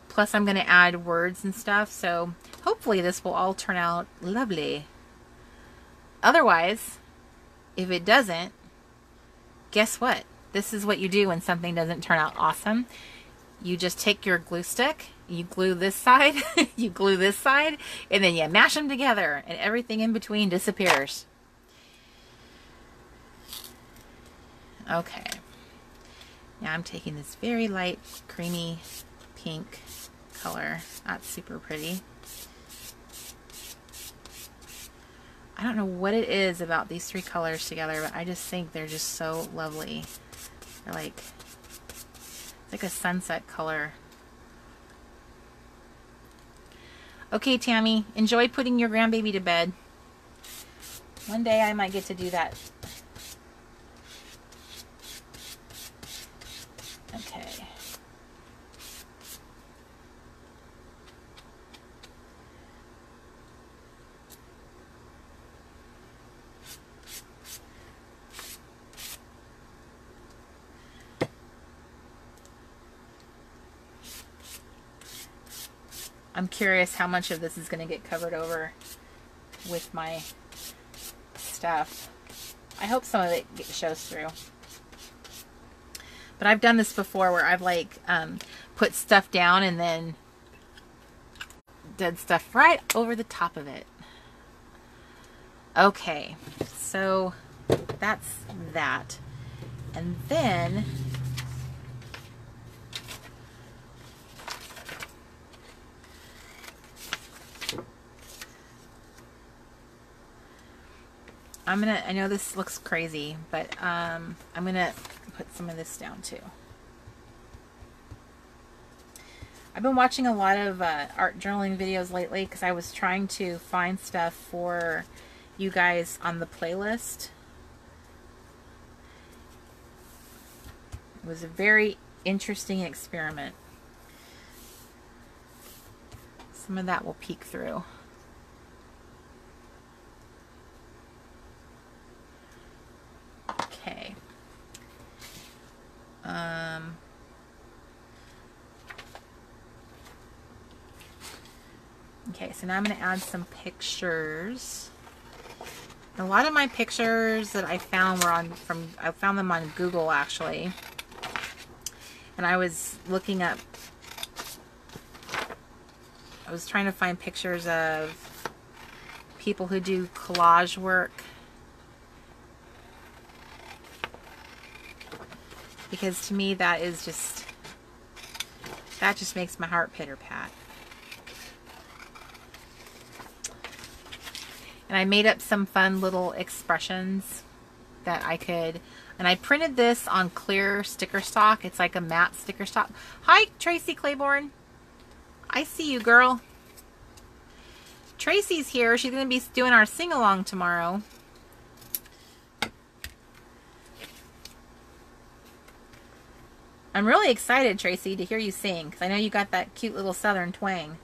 Plus I'm going to add words and stuff, so hopefully this will all turn out lovely. Otherwise, if it doesn't, guess what? This is what you do when something doesn't turn out awesome. You just take your glue stick, you glue this side, you glue this side, and then you mash them together, and everything in between disappears. Okay. Now I'm taking this very light, creamy pink color. That's super pretty. I don't know what it is about these 3 colors together, but I just think they're just so lovely. They're like, it's like a sunset color. Okay, Tammy, enjoy putting your grandbaby to bed. One day I might get to do that. Okay. I'm curious how much of this is going to get covered over with my stuff. I hope some of it shows through. But I've done this before where I've like put stuff down and then did stuff right over the top of it. Okay, so that's that. And then I know this looks crazy, but I'm gonna put some of this down too. I've been watching a lot of art journaling videos lately because I was trying to find stuff for you guys on the playlist. It was a very interesting experiment. Some of that will peek through. Okay. Okay, so now I'm going to add some pictures. A lot of my pictures that I found were I found them on Google actually. And I was looking up, I was trying to find pictures of people who do collage work. Because to me that just makes my heart pitter-pat. And I made up some fun little expressions that I could, and I printed this on clear sticker stock. It's like a matte sticker stock. Hi, Tracy Claiborne. I see you, girl. Tracy's here. She's going to be doing our sing-along tomorrow. I'm really excited, Tracy, to hear you sing, because I know you got that cute little southern twang.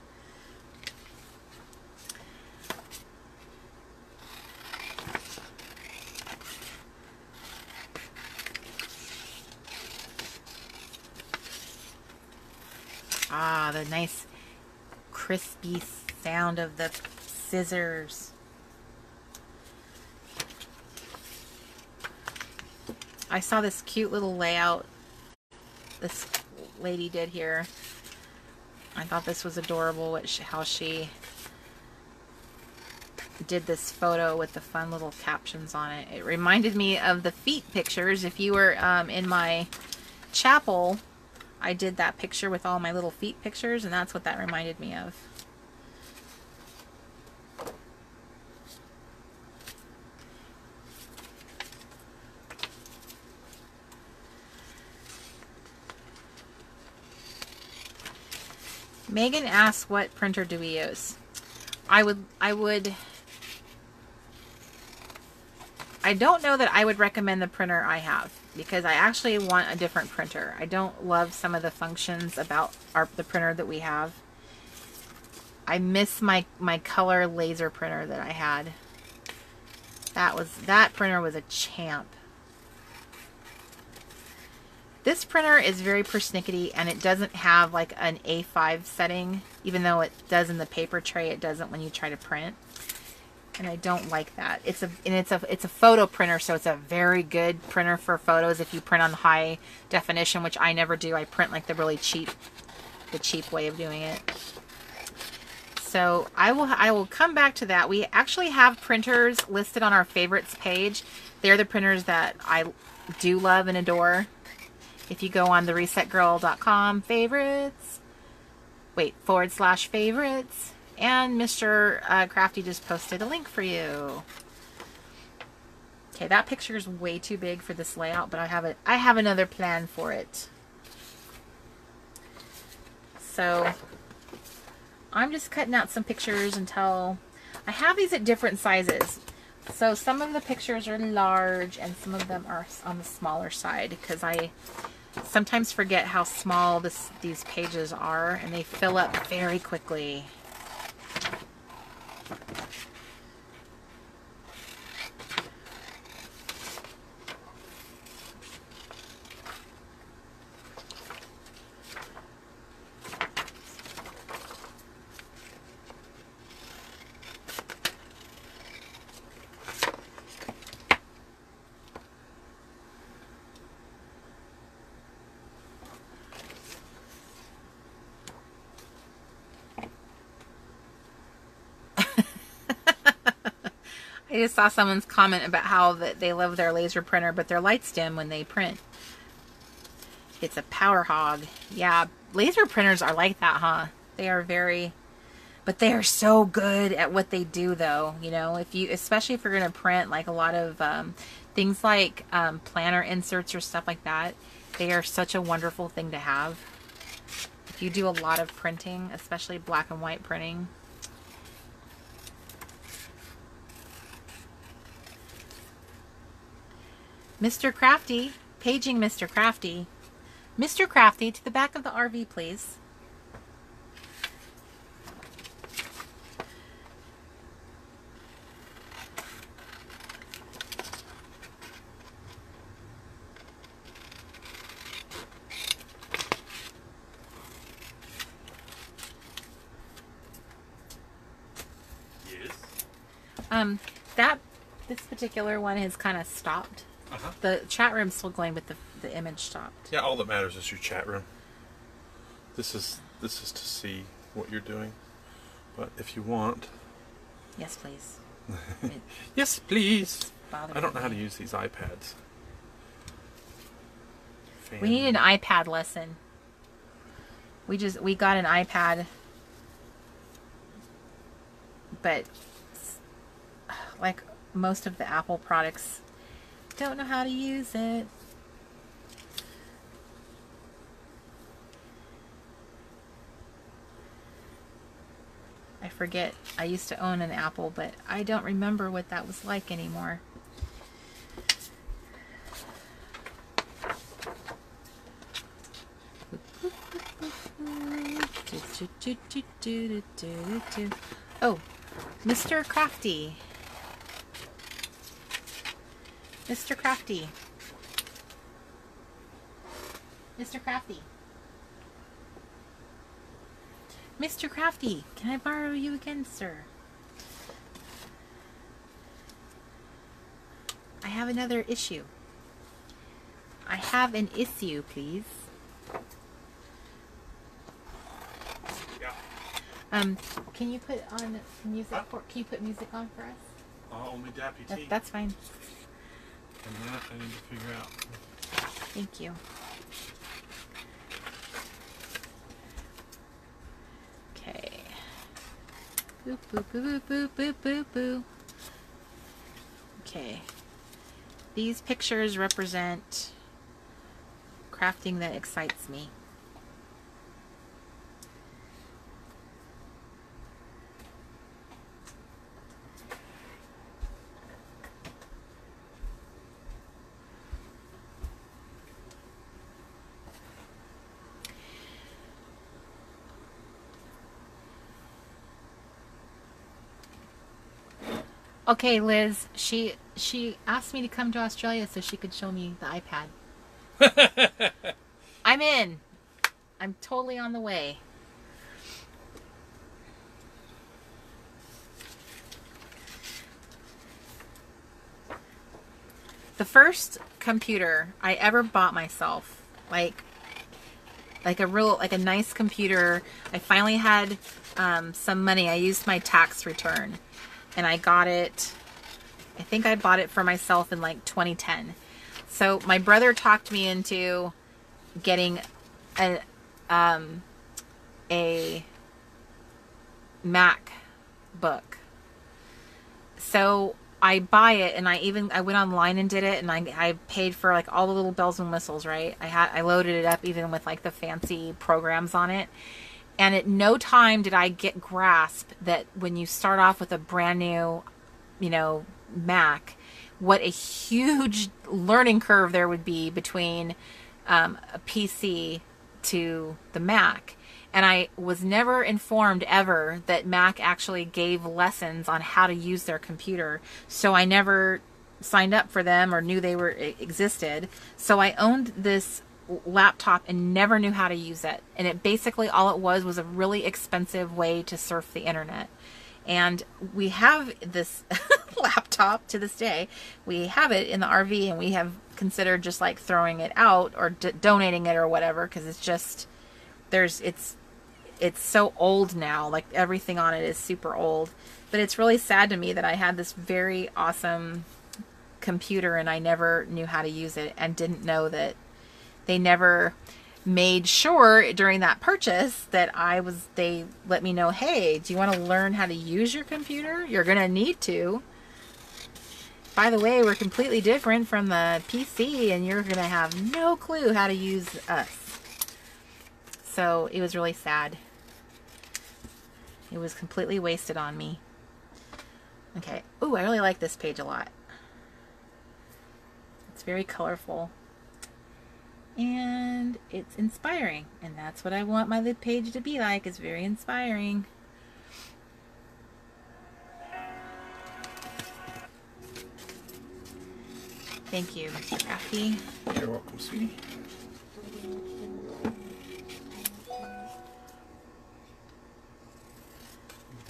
Ah, the nice crispy sound of the scissors. I saw this cute little layout this lady did here. I thought this was adorable, how she did this photo with the fun little captions on it. It reminded me of the feet pictures. If you were in my chapel, I did that picture with all my little feet pictures, and that's what that reminded me of. Megan asks, what printer do we use? I don't know that I would recommend the printer I have, because I actually want a different printer. I don't love some of the functions about the printer that we have. I miss my color laser printer that I had. That printer was a champ. This printer is very persnickety, and it doesn't have like an A5 setting, even though it does in the paper tray. It doesn't when you try to print. And I don't like that. It's a photo printer, so it's a very good printer for photos if you print on high definition, which I never do. I print like the cheap way of doing it. So I will come back to that. We actually have printers listed on our favorites page. They're the printers that I do love and adore. If you go on the resetgirl.com favorites, /favorites. And Mr. Crafty just posted a link for you. Okay, that picture is way too big for this layout, but I have another plan for it. So I'm just cutting out some pictures until I have these at different sizes. So some of the pictures are large and some of them are on the smaller side, because I sometimes forget how small these pages are, and they fill up very quickly. I just saw someone's comment about how that they love their laser printer, but their lights dim when they print. It's a power hog. Yeah, laser printers are like that, huh? They are very, but they are so good at what they do, though. You know, if you, especially if you're going to print like a lot of things like planner inserts or stuff like that, they are such a wonderful thing to have. If you do a lot of printing, especially black and white printing. Mr. Crafty, paging Mr. Crafty. Mr. Crafty, to the back of the RV, please. Yes. This particular one has kind of stopped. Uh-huh. The chat room's still going, but the image stopped. Yeah, all that matters is your chat room. This is to see what you're doing. But if you want... Yes, please. Yes, please. I don't know how to use these iPads. We need an iPad lesson. We got an iPad, but like most of the Apple products, don't know how to use it. I forget. I used to own an Apple, but I don't remember what that was like anymore. Oh, Mr. Crafty. Mr. Crafty. Mr. Crafty. Mr. Crafty, can I borrow you again, sir? I have another issue. I have an issue, please. Can you put on music? Can you put music on for us? Only Dappy T. That's fine. And that I need to figure out. Thank you. Okay. Boop, boop, boop, boop, boop, boop, boop. Okay. These pictures represent crafting that excites me. Okay, Liz, she asked me to come to Australia so she could show me the iPad. I'm in. I'm totally on the way. The first computer I ever bought myself, like a nice computer. I finally had some money. I used my tax return. And I got it, I think I bought it for myself in like 2010. So my brother talked me into getting a MacBook. So I buy it, and I went online and did it, and I paid for like all the little bells and whistles, right? I loaded it up even with like the fancy programs on it. And at no time did I grasp that when you start off with a brand new, Mac, what a huge learning curve there would be between a PC to the Mac. And I was never informed ever that Mac actually gave lessons on how to use their computer. So I never signed up for them or knew they existed. So I owned this laptop and never knew how to use it, and it basically all it was a really expensive way to surf the internet. And we have this laptop to this day. We have it in the RV, and we have considered just like throwing it out or donating it or whatever, because it's just it's so old now. Like everything on it is super old. But it's really sad to me that I had this very awesome computer and I never knew how to use it, and didn't know that they never made sure during that purchase that they let me know, hey, do you want to learn how to use your computer? You're going to need to. By the way, we're completely different from the PC and you're going to have no clue how to use us. So it was really sad. It was completely wasted on me. Okay. Ooh, I really like this page a lot. It's very colorful. And it's inspiring. And that's what I want my lid page to be like. It's very inspiring. Thank you, Mr. Crafty. You're welcome, sweetie.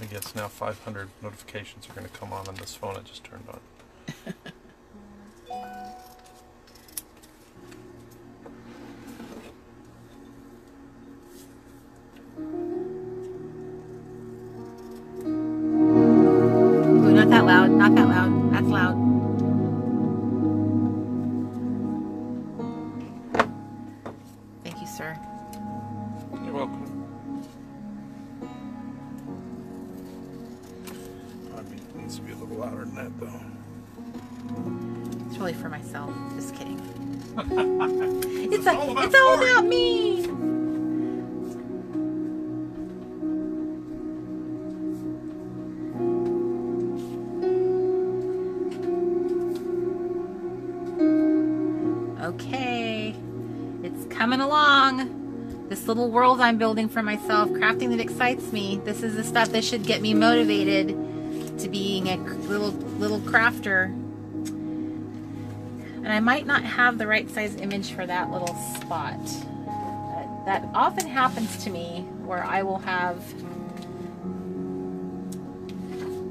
I guess now 500 notifications are going to come on this phone I just turned on. Ooh, not that loud, not that loud. That's loud. Thank you, sir. You're welcome. Probably needs to be a little louder than that, though. It's really for myself. Just kidding. It's all about me. Okay, it's coming along. This little world I'm building for myself, crafting that excites me. This is the stuff that should get me motivated to being a little crafter. And I might not have the right size image for that little spot. That often happens to me where I will have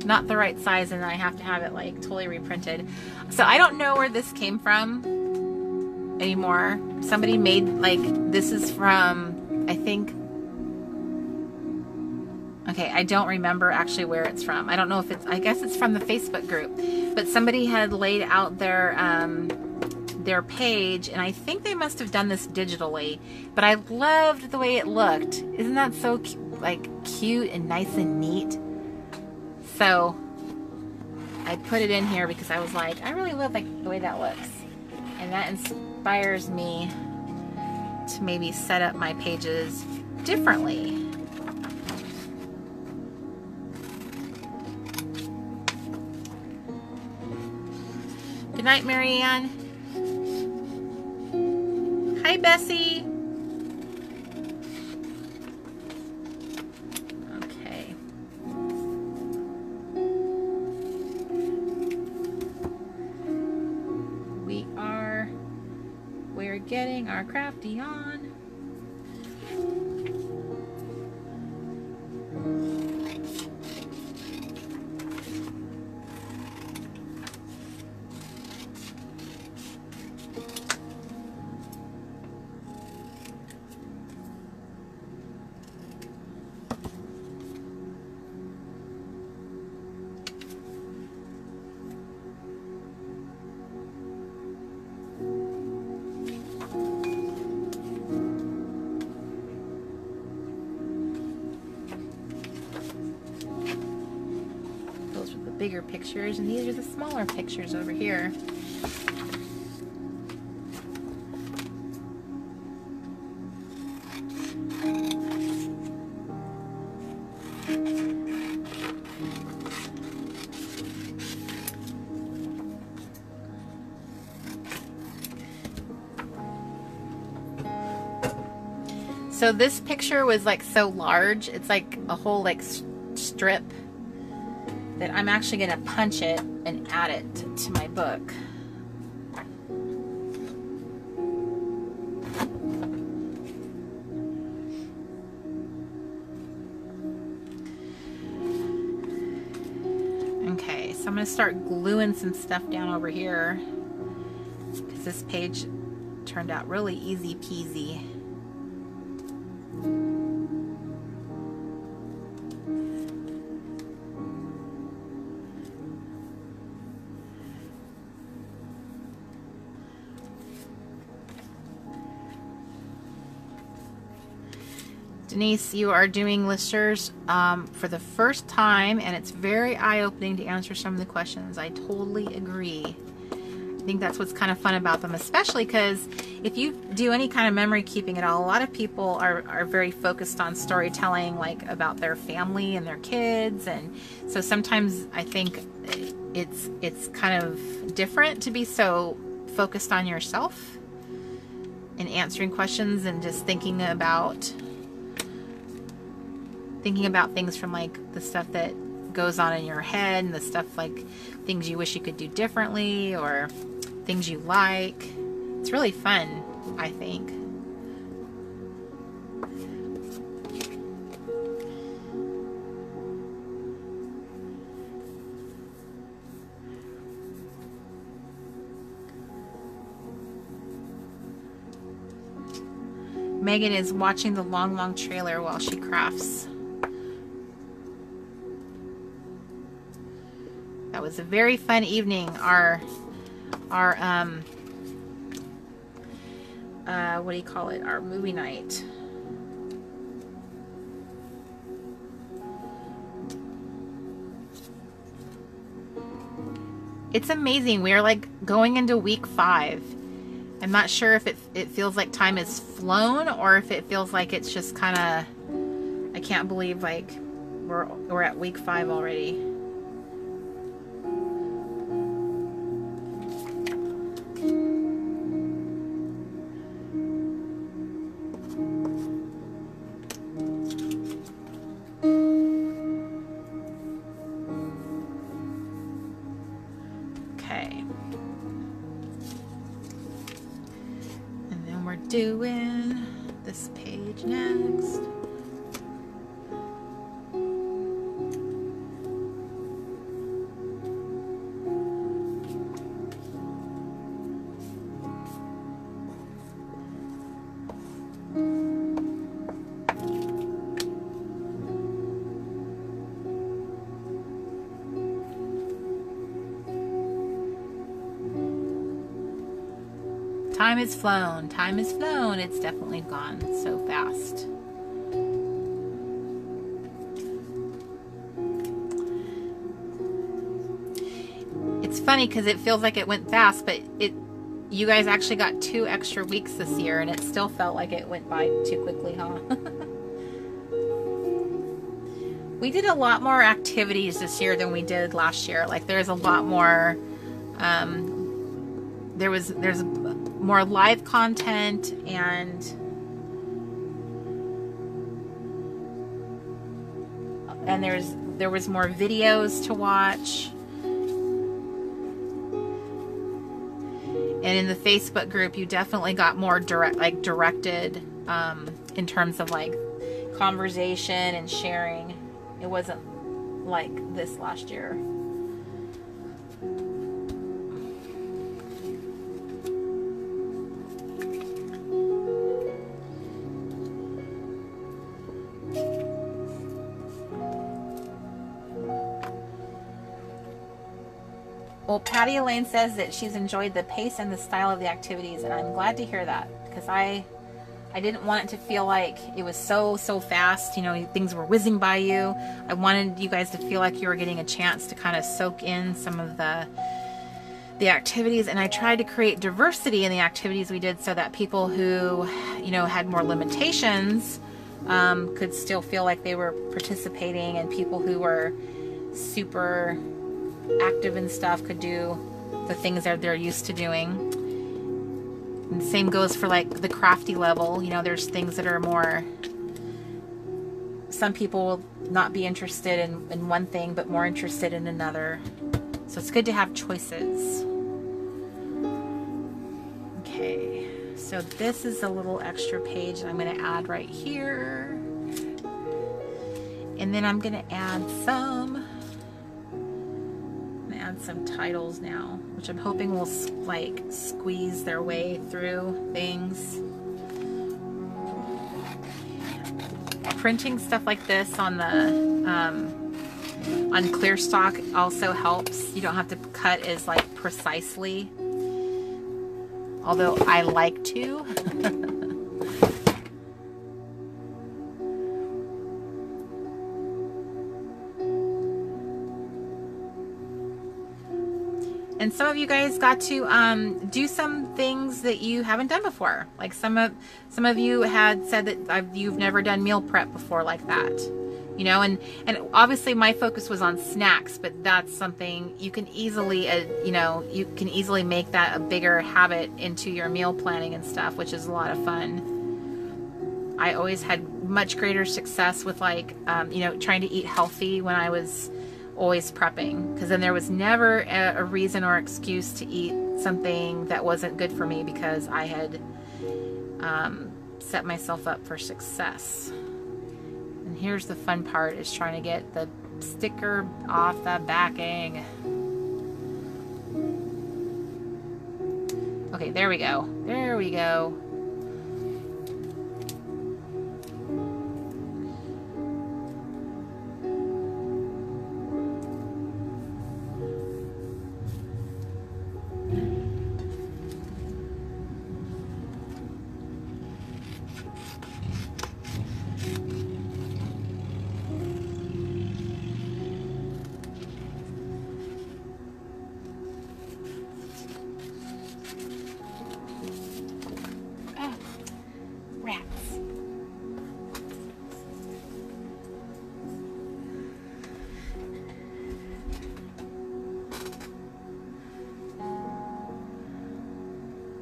not the right size and I have to have it like totally reprinted. So I don't know where this came from anymore. Somebody made, like, this is from, I think, okay, I don't remember actually where it's from. I don't know if it's, I guess it's from the Facebook group, but somebody had laid out their page, and I think they must have done this digitally, but I loved the way it looked. Isn't that so cute and nice and neat? So I put it in here because I was like, I really love the way that looks, and that inspires me to maybe set up my pages differently. Good night, Marianne. Hi, Bessie. Okay. We're getting our crafty on. Bigger pictures, and these are the smaller pictures over here. So this picture was like so large, it's like a whole like strip, that I'm actually going to punch it and add it to my book. Okay, so I'm going to start gluing some stuff down over here because this page turned out really easy peasy. Denise, you are doing listers for the first time, and it's very eye-opening to answer some of the questions. I totally agree. I think that's what's kind of fun about them, especially because if you do any kind of memory keeping at all, a lot of people are very focused on storytelling, like about their family and their kids, and so sometimes I think it's kind of different to be so focused on yourself and answering questions and just thinking about things from like the stuff that goes on in your head and the stuff like things you wish you could do differently or things you like. It's really fun, I think. Megan is watching the long trailer while she crafts. That was a very fun evening. Our what do you call it? Our movie night. It's amazing. We are like going into week 5. I'm not sure if it feels like time has flown or if it feels like it's just kind of, I can't believe like we're at week 5 already. Doing this page next. Time has flown. Time has flown. It's definitely gone so fast. It's funny because it feels like it went fast, but you guys actually got 2 extra weeks this year, and it still felt like it went by too quickly, huh? We did a lot more activities this year than we did last year. Like there's a lot more. There's more live content and there was more videos to watch. And in the Facebook group, you definitely got more directed in terms of like conversation and sharing. It wasn't like this last year. Well, Patty Elaine says that she's enjoyed the pace and the style of the activities, and I'm glad to hear that because I didn't want it to feel like it was so fast, you know, things were whizzing by you. I wanted you guys to feel like you were getting a chance to kind of soak in some of the activities, and I tried to create diversity in the activities we did so that people who, you know, had more limitations could still feel like they were participating, and people who were super active and stuff could do the things that they're used to doing. And the same goes for like the crafty level. You know, there's things that are more, some people will not be interested in one thing but more interested in another, so it's good to have choices. Okay, so this is a little extra page that I'm going to add right here, and then I'm going to add some titles now, which I'm hoping will like squeeze their way through things. Printing stuff like this on the on clear stock also helps. You don't have to cut as like precisely, although I like to. And some of you guys got to do some things that you haven't done before. Like some of you had said that you've never done meal prep before like that. You know, and obviously my focus was on snacks, but that's something you can easily, you know, you can easily make that a bigger habit into your meal planning and stuff, which is a lot of fun. I always had much greater success with like, you know, trying to eat healthy when I was always prepping, because then there was never a reason or excuse to eat something that wasn't good for me because I had set myself up for success. And here's the fun part, is trying to get the sticker off the backing. Okay, there we go. There we go.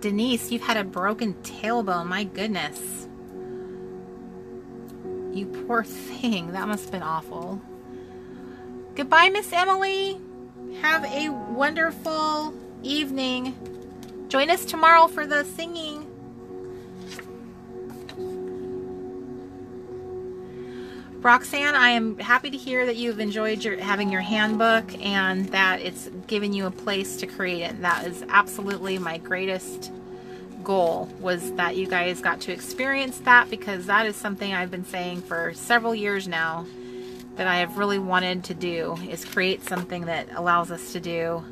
Denise, you've had a broken tailbone. My goodness. You poor thing. That must have been awful. Goodbye, Miss Emily. Have a wonderful evening. Join us tomorrow for the singing. Roxanne, I am happy to hear that you've enjoyed having your handbook and that it's given you a place to create it. That is absolutely my greatest goal, was that you guys got to experience that, because that is something I've been saying for several years now that I have really wanted to do, is create something that allows us to do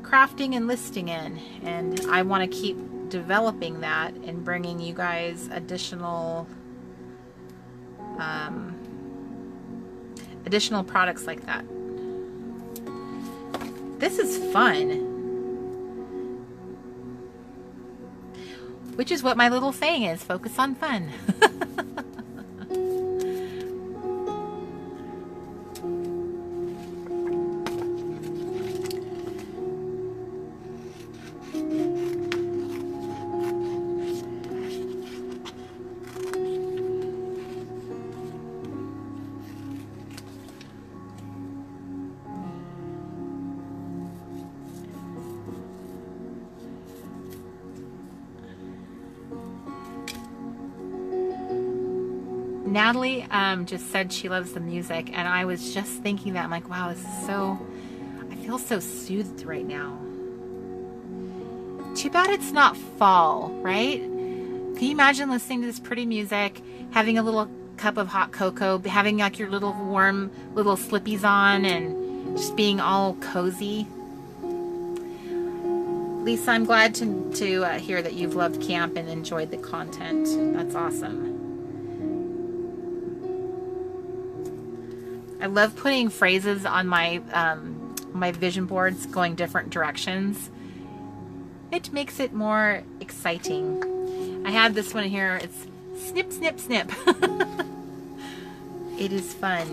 crafting and listing in. And I want to keep developing that and bringing you guys additional products like that. This is fun. Which is what my little saying is, focus on fun. Natalie just said she loves the music, and I was just thinking that. I'm like, wow, this is so, I feel so soothed right now. Too bad it's not fall, right? Can you imagine listening to this pretty music, having a little cup of hot cocoa, having like your little warm little slippies on, and just being all cozy? Lisa, I'm glad to hear that you've loved camp and enjoyed the content. That's awesome. I love putting phrases on my my vision boards going different directions. It makes it more exciting. I had this one here. It's snip, snip, snip. It is fun.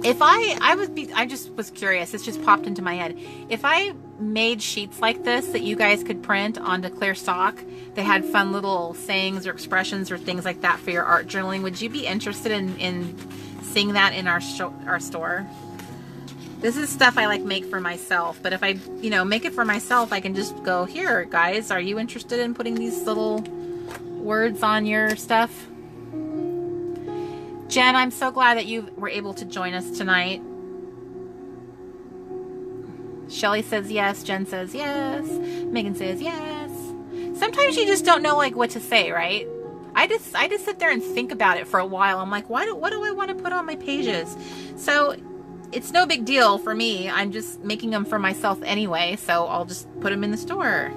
If I just was curious. This just popped into my head. If I made sheets like this that you guys could print onto clear stock, that had fun little sayings or expressions or things like that for your art journaling, would you be interested in seeing that in our store? This is stuff I like make for myself, but if I, you know, make it for myself, I can just go, here, guys, are you interested in putting these little words on your stuff? Jen, I'm so glad that you were able to join us tonight. Shelly says yes. Jen says yes. Megan says yes. Sometimes you just don't know like what to say, right? I just sit there and think about it for a while. I'm like, what do I want to put on my pages? So it's no big deal for me. I'm just making them for myself anyway, so I'll just put them in the store.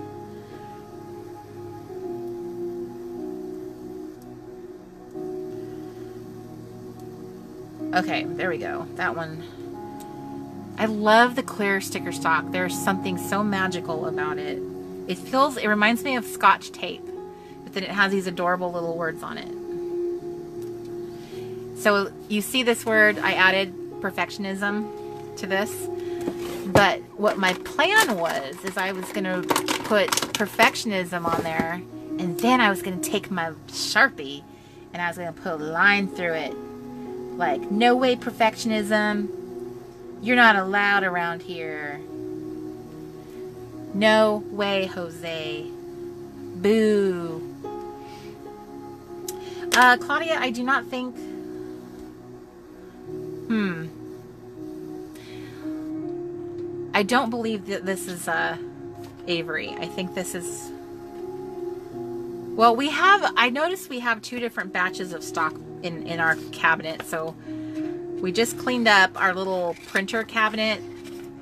Okay, there we go. That one. I love the clear sticker stock. There's something so magical about it. It reminds me of Scotch tape, but then it has these adorable little words on it. So you see this word, I added perfectionism to this, but what my plan was is I was going to put perfectionism on there, and then I was going to take my Sharpie and I was going to put a line through it, like, no way perfectionism, you're not allowed around here. No way, Jose. Boo. Claudia, I do not think... I don't believe that this is Avery. I think this is... Well, I noticed we have 2 different batches of stock in our cabinet. So we just cleaned up our little printer cabinet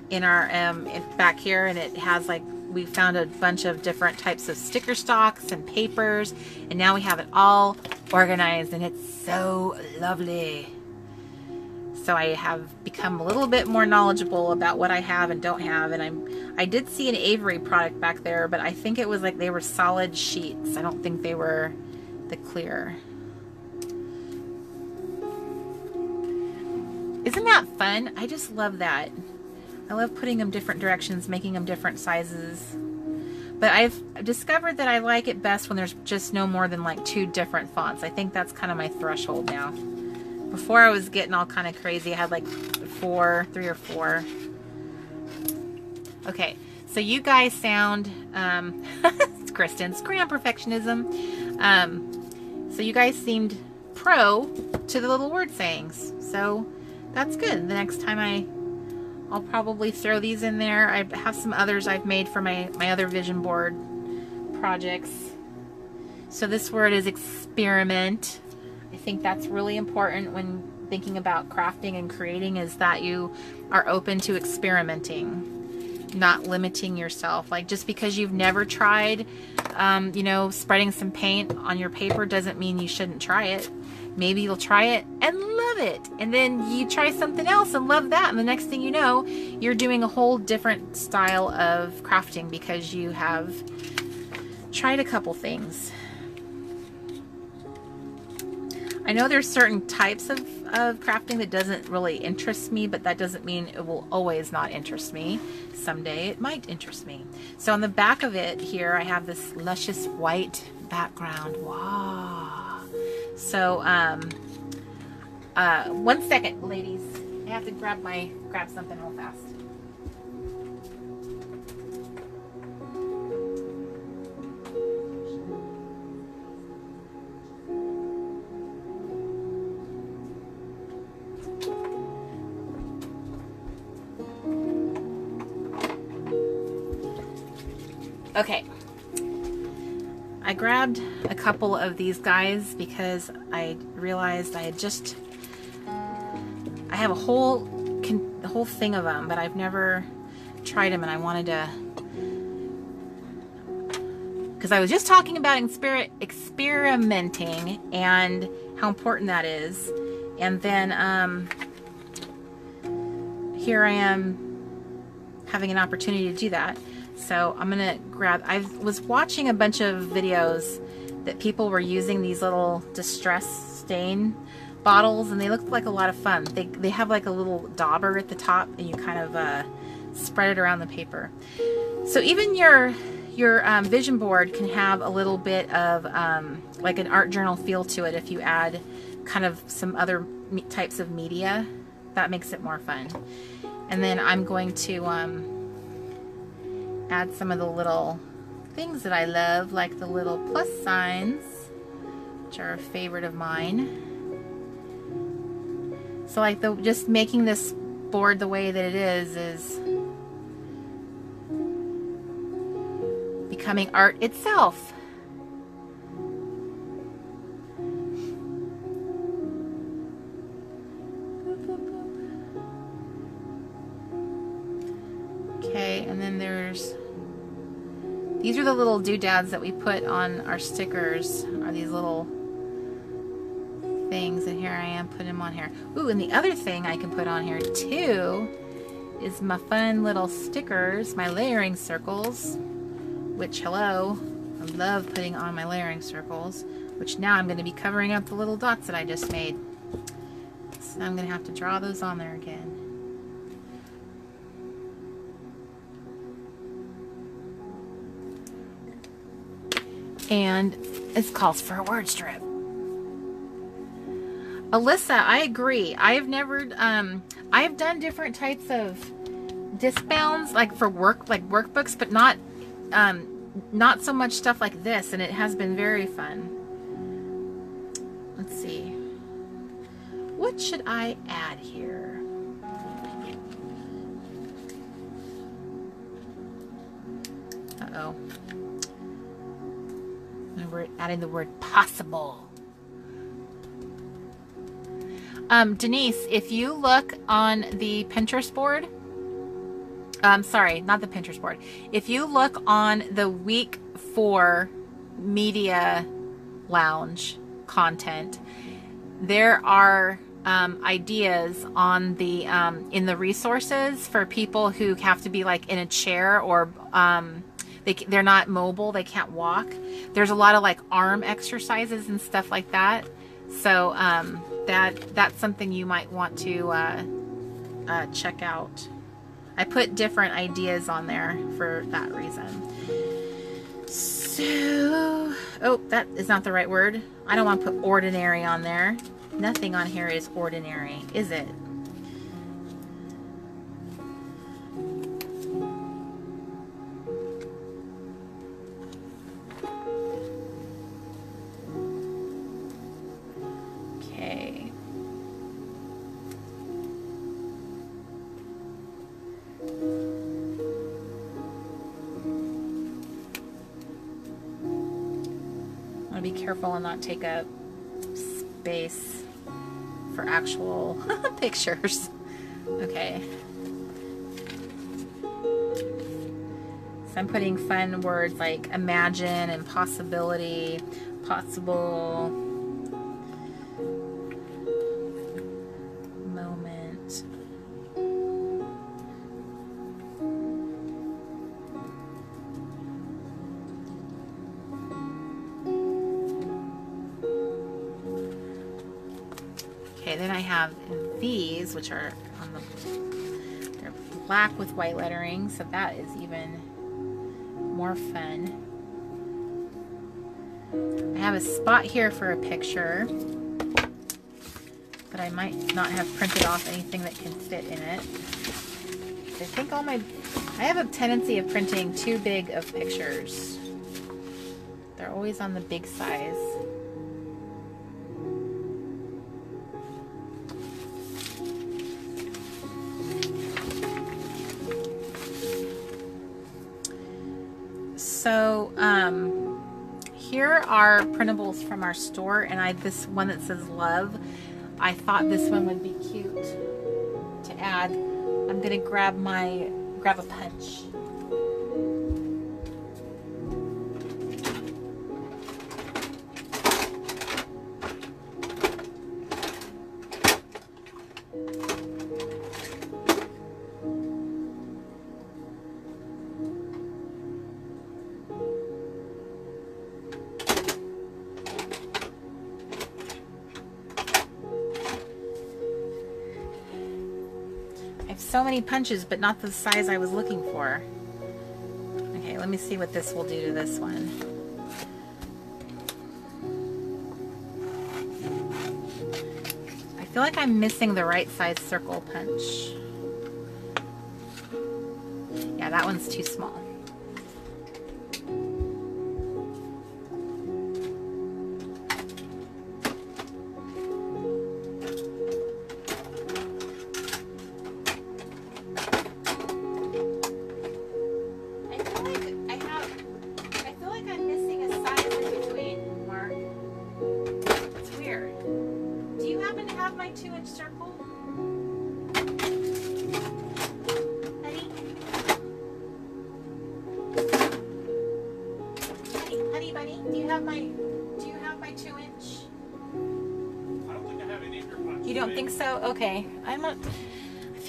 in our back here, and it has, like, we found a bunch of different types of sticker stocks and papers, and now we have it all organized, and it's so lovely. So I have become a little bit more knowledgeable about what I have and don't have, and I did see an Avery product back there, but I think it was like they were solid sheets. I don't think they were the clear. Isn't that fun? I just love that. I love putting them different directions, making them different sizes. But I've discovered that I like it best when there's just no more than like 2 different fonts. I think that's kind of my threshold now. Before I was getting all kind of crazy. I had like 3 or 4. Okay, so you guys sound, it's Kristen, scram perfectionism. So you guys seemed pro to the little word sayings. So that's good. The next time I'll probably throw these in there. I have some others I've made for my other vision board projects. So this word is experiment. I think that's really important when thinking about crafting and creating, is that you are open to experimenting, not limiting yourself. Like, just because you've never tried, you know, spreading some paint on your paper doesn't mean you shouldn't try it. Maybe you'll try it and love it, and then you try something else and love that, and the next thing you know, you're doing a whole different style of crafting because you have tried a couple things. I know there's certain types of crafting that doesn't really interest me, but that doesn't mean it will always not interest me. Someday it might interest me. So on the back of it here, I have this luscious white background. Wow. So, 1 second, ladies. I have to grab something real fast. Okay. I grabbed a couple of these guys because I realized I have a whole thing of them, but I've never tried them, and I wanted to, because I was just talking about experimenting and how important that is, and then here I am having an opportunity to do that. So I'm gonna grab, I was watching a bunch of videos that people were using these little distress stain bottles, and they looked like a lot of fun. They have like a little dauber at the top, and you kind of spread it around the paper. So even your vision board can have a little bit of like an art journal feel to it if you add kind of some other types of media. That makes it more fun. And then I'm going to add some of the little things that I love, like the little plus signs, which are a favorite of mine. So like just making this board the way that it is becoming art itself. Okay, and then these are the little doodads that we put on our stickers, are these little things, and here I am putting them on here. Ooh, and the other thing I can put on here too is my fun little stickers, my layering circles, which, hello, I love putting on my layering circles, which now I'm going to be covering up the little dots that I just made. So I'm going to have to draw those on there again. And it calls for a word strip. Alyssa, I agree. I've never, I've done different types of disc bounds, like for workbooks, but not so much stuff like this, and it has been very fun. Let's see. What should I add here? Uh-oh. And we're adding the word possible. Denise, if you look on the Pinterest board, sorry, not the Pinterest board. If you look on the week 4 media lounge content, there are ideas on the in the resources for people who have to be like in a chair, or they're not mobile, they can't walk. There's a lot of like arm exercises and stuff like that. So that's something you might want to check out. I put different ideas on there for that reason. So, oh, that is not the right word. I don't want to put ordinary on there. Nothing on here is ordinary, is it? Okay. I want to be careful and not take up space for actual pictures. Okay. So I'm putting fun words like imagine and possibility, possible, moment. Okay, then I have these, which are on the, they're black with white lettering, so that is even more fun. I have a spot here for a picture, but I might not have printed off anything that can fit in it. I think I have a tendency of printing too big of pictures. They're always on the big size. So here are printables from our store, and this one that says love, I thought this one would be cute to add. I'm gonna grab a punch. So many punches, but not the size I was looking for. Okay, let me see what this will do to this one. I feel like I'm missing the right size circle punch. Yeah, that one's too small.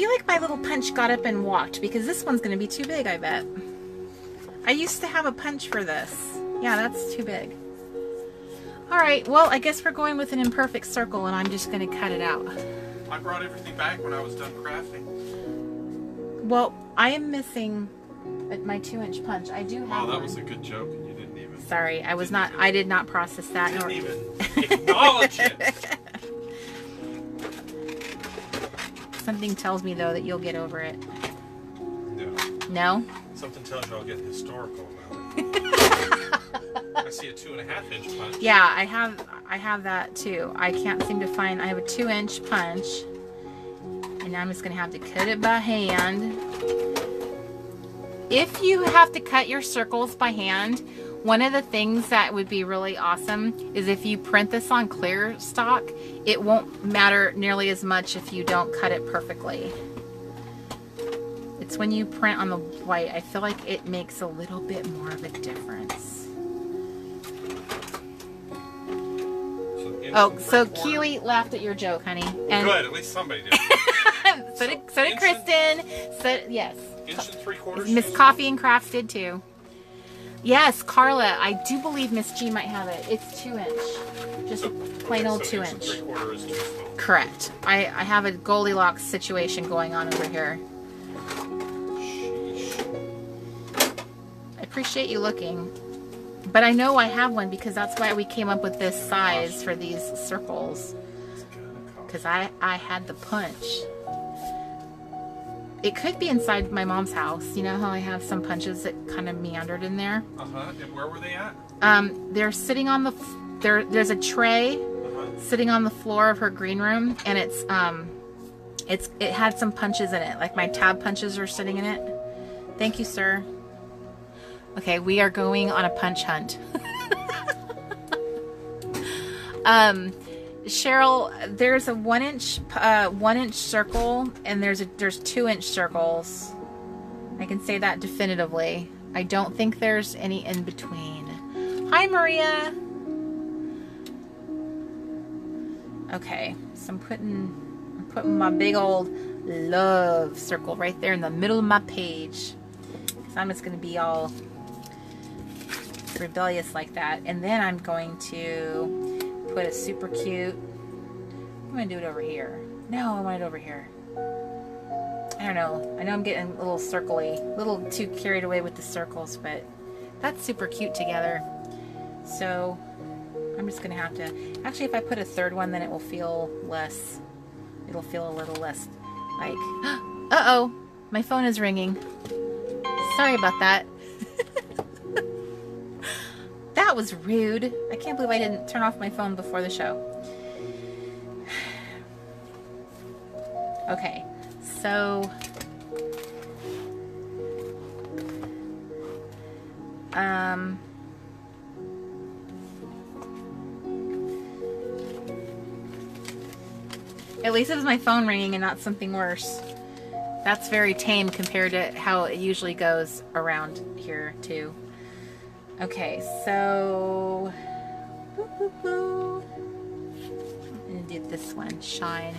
feel like my little punch got up and walked because this one's going to be too big, I bet. I used to have a punch for this. Yeah, that's too big. Alright, well, I guess we're going with an imperfect circle and I'm just going to cut it out. I brought everything back when I was done crafting. Well, I am missing my 2-inch punch. I do have Wow, that one. was a good joke and you didn't even... Sorry, I did not process that. Didn't even acknowledge it. Something tells me, though, that you'll get over it. No. No? Something tells you I'll get historical about it. I see a 2.5-inch punch. Yeah, I have that too. I can't seem to find. I have a 2-inch punch, and now I'm just gonna have to cut it by hand. If you have to cut your circles by hand, one of the things that would be really awesome is if you print this on clear stock. It won't matter nearly as much if you don't cut it perfectly. It's when you print on the white, I feel like it makes a little bit more of a difference. So Keely laughed at your joke, honey. And good, at least somebody did. so did Kristen. So yes. 1.75 inches. Miss Coffee and Crafts did too. Yes, Carla, I do believe Miss G might have it. It's 2-inch. Just a plain old 2-inch. 1.75 is too small. Correct. I have a Goldilocks situation going on over here. Sheesh. I appreciate you looking. But I know I have one because that's why we came up with this size for these circles. Because I had the punch. It could be inside my mom's house. You know how I have some punches that kind of meandered in there? Uh-huh. And where were they at? They're sitting on the... There's a tray sitting on the floor of her green room. And it had some punches in it. Like my tab punches are sitting in it. Thank you, sir. Okay, we are going on a punch hunt. Cheryl, there's a 1-inch circle, and there's 2-inch circles. I can say that definitively. I don't think there's any in between. Hi, Maria. Okay, so I'm putting my big old love circle right there in the middle of my page. So I'm just going to be all rebellious like that, and then I'm going to put a super cute. I'm going to do it over here. No, I want it over here. I don't know. I know I'm getting a little circly, a little too carried away with the circles, but that's super cute together. So I'm just going to have to, actually if I put a third one, then it will feel less, it'll feel a little less like, uh-oh, my phone is ringing. Sorry about that. That was rude. I can't believe I didn't turn off my phone before the show. Okay, so at least it was my phone ringing and not something worse. That's very tame compared to how it usually goes around here too. Okay, so I'm gonna do this one, Shine.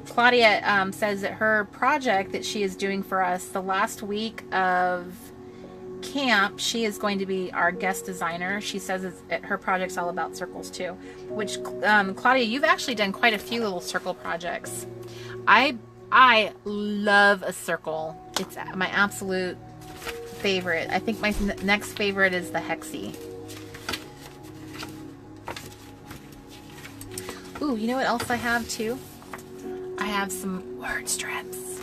Claudia says that her project that she is doing for us the last week of camp, she is going to be our guest designer. She says her project's all about circles too, which Claudia, you've actually done quite a few little circle projects. I love a circle. It's my absolute favorite. I think my next favorite is the hexie. Ooh, you know what else I have too? I have some word strips.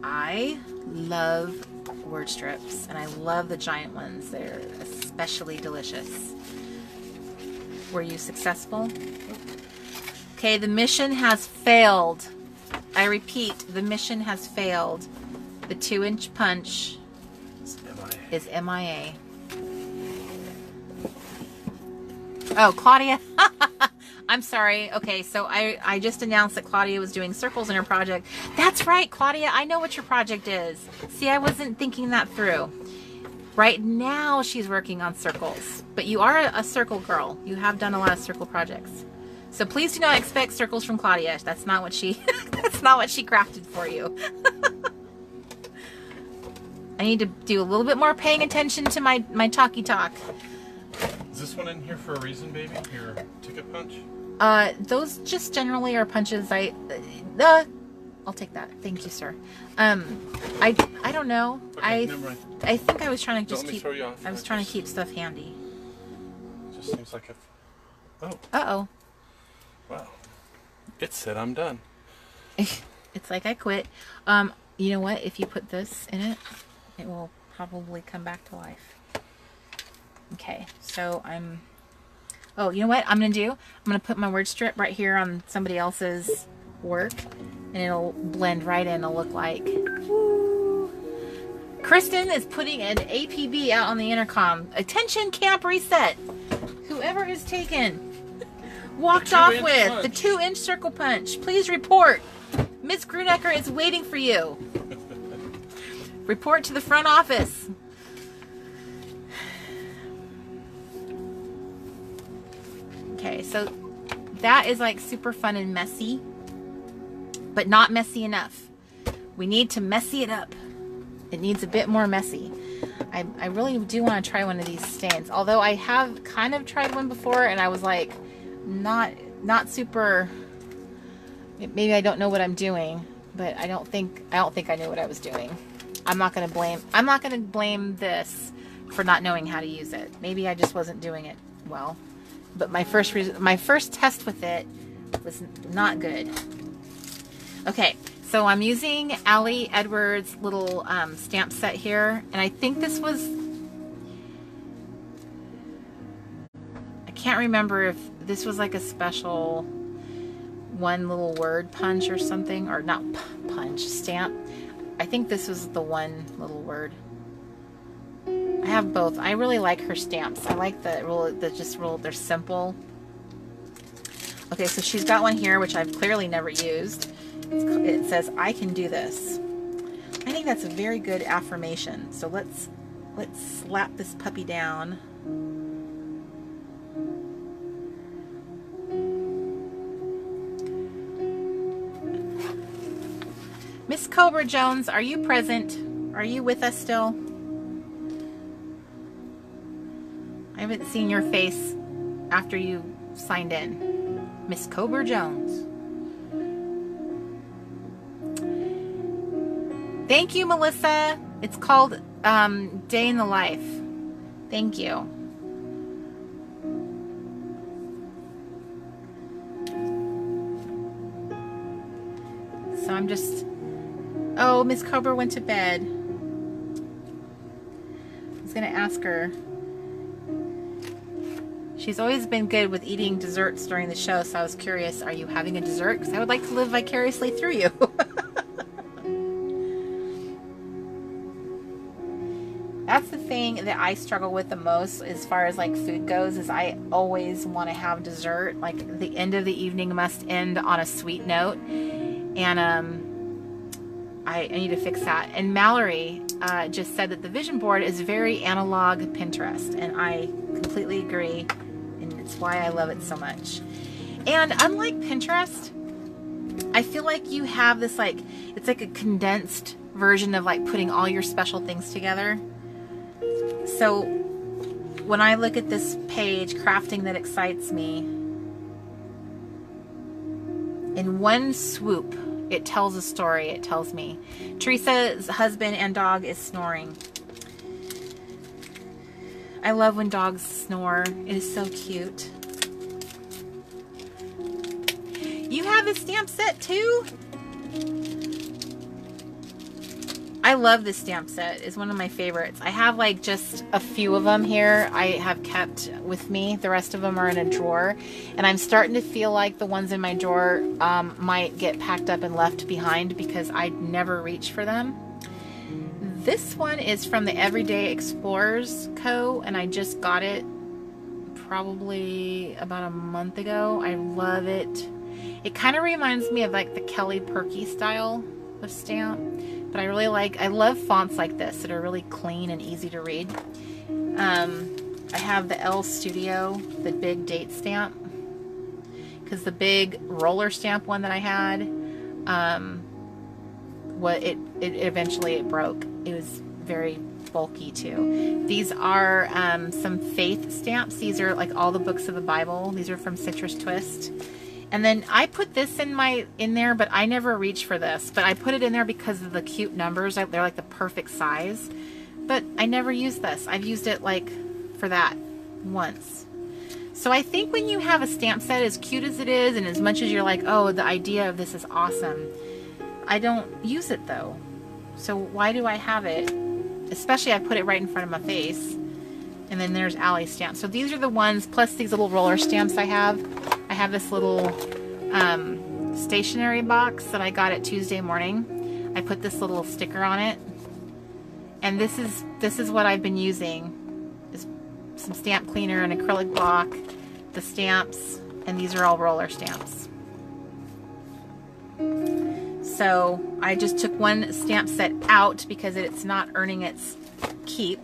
I love word strips, and I love the giant ones. They're especially delicious. Were you successful? Okay, the mission has failed. I repeat, the mission has failed. The 2-inch punch is MIA. Oh, Claudia. I'm sorry. Okay, so I just announced that Claudia was doing circles in her project. That's right, Claudia. I know what your project is. See, I wasn't thinking that through. Right now, she's working on circles. But you are a circle girl. You have done a lot of circle projects. So please do not expect circles from Claudia. That's not what she that's not what she crafted for you. I need to do a little bit more paying attention to my talkie talk. Is this one in here for a reason, baby? Your ticket punch? Those just generally are punches I'll take that. Thank you, sir. I don't know. Okay, never mind. I think I was trying to just Don't let me throw you off. I was trying to keep stuff handy. It just seems like oh. Uh-oh. Wow. It said I'm done. It's like I quit. You know what? If you put this in it, it will probably come back to life. Okay, so oh, you know what I'm going to do? I'm going to put my word strip right here on somebody else's work, and it'll blend right in. It'll look like... Woo. Kristen is putting an APB out on the intercom. Attention, camp reset. Whoever is taken, walked off with punch. The 2-inch circle punch. Please report. Miss Grunecker is waiting for you. Report to the front office. Okay, so that is like super fun and messy, but not messy enough. We need to messy it up. It needs a bit more messy. I really do want to try one of these stains, although I have kind of tried one before and I was like not super, maybe I don't know what I'm doing, but I don't think I knew what I was doing. I'm not going to blame this for not knowing how to use it. Maybe I just wasn't doing it well. But my first test with it was not good. Okay, so I'm using Allie Edwards' little stamp set here, and I think this was, I can't remember if this was like a special one little word punch or something, or not punch, stamp. I think this was the one little word. I have both. I really like her stamps. I like they're simple. Okay, so she's got one here, which I've clearly never used. It says, I can do this. I think that's a very good affirmation. So let's slap this puppy down. Miss Cobra Jones, are you present? Are you with us still? I haven't seen your face after you signed in. Miss Cobra Jones. Thank you, Melissa. It's called Day in the Life. Thank you. So I'm just... Oh, Miss Cobra went to bed. I was going to ask her. She's always been good with eating desserts during the show, so I was curious, are you having a dessert? Because I would like to live vicariously through you. That's the thing that I struggle with the most as far as like food goes, is I always want to have dessert. Like the end of the evening must end on a sweet note. And I need to fix that. And Mallory just said that the vision board is very analog Pinterest, and I completely agree, and it's why I love it so much. And unlike Pinterest, I feel like you have this like, it's like a condensed version of like putting all your special things together. So when I look at this page, Crafting That Excites Me, in one swoop, it tells a story. It tells me. Teresa's husband and dog is snoring. I love when dogs snore. It is so cute. You have this stamp set too? I love this stamp set. It's one of my favorites. I have like just a few of them here I have kept with me. The rest of them are in a drawer. And I'm starting to feel like the ones in my drawer might get packed up and left behind because I never reach for them. This one is from the Everyday Explorers Co. and I just got it probably about a month ago. I love it. It kind of reminds me of like the Kelly Perky style of stamp. But I love fonts like this that are really clean and easy to read. I have the L Studio, the big date stamp. because the big roller stamp one that I had, eventually it broke. It was very bulky too. These are some faith stamps. These are like all the books of the Bible. These are from Citrus Twist. And then I put this in there, but I never reach for this. But I put it in there because of the cute numbers. They're like the perfect size. But I never use this. I've used it like for that once. So I think when you have a stamp set, as cute as it is, and as much as you're like, oh, the idea of this is awesome, I don't use it though. So why do I have it? Especially I put it right in front of my face. And then there's Allie's stamp. So these are the ones, plus these little roller stamps I have. I have this little stationery box that I got at Tuesday morning. I put this little sticker on it. And this is what I've been using. Is some stamp cleaner, an acrylic block, the stamps, and these are all roller stamps. So I just took one stamp set out because it's not earning its keep.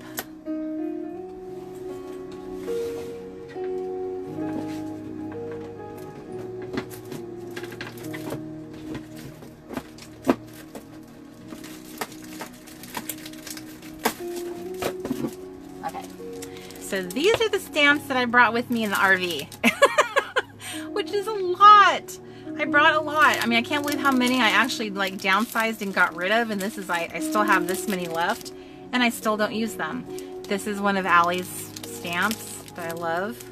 Okay, so these are the stamps that I brought with me in the RV, which is a lot. I brought a lot. I mean, I can't believe how many I actually like downsized and got rid of, and this is, I still have this many left, and I still don't use them. This is one of Allie's stamps that I love.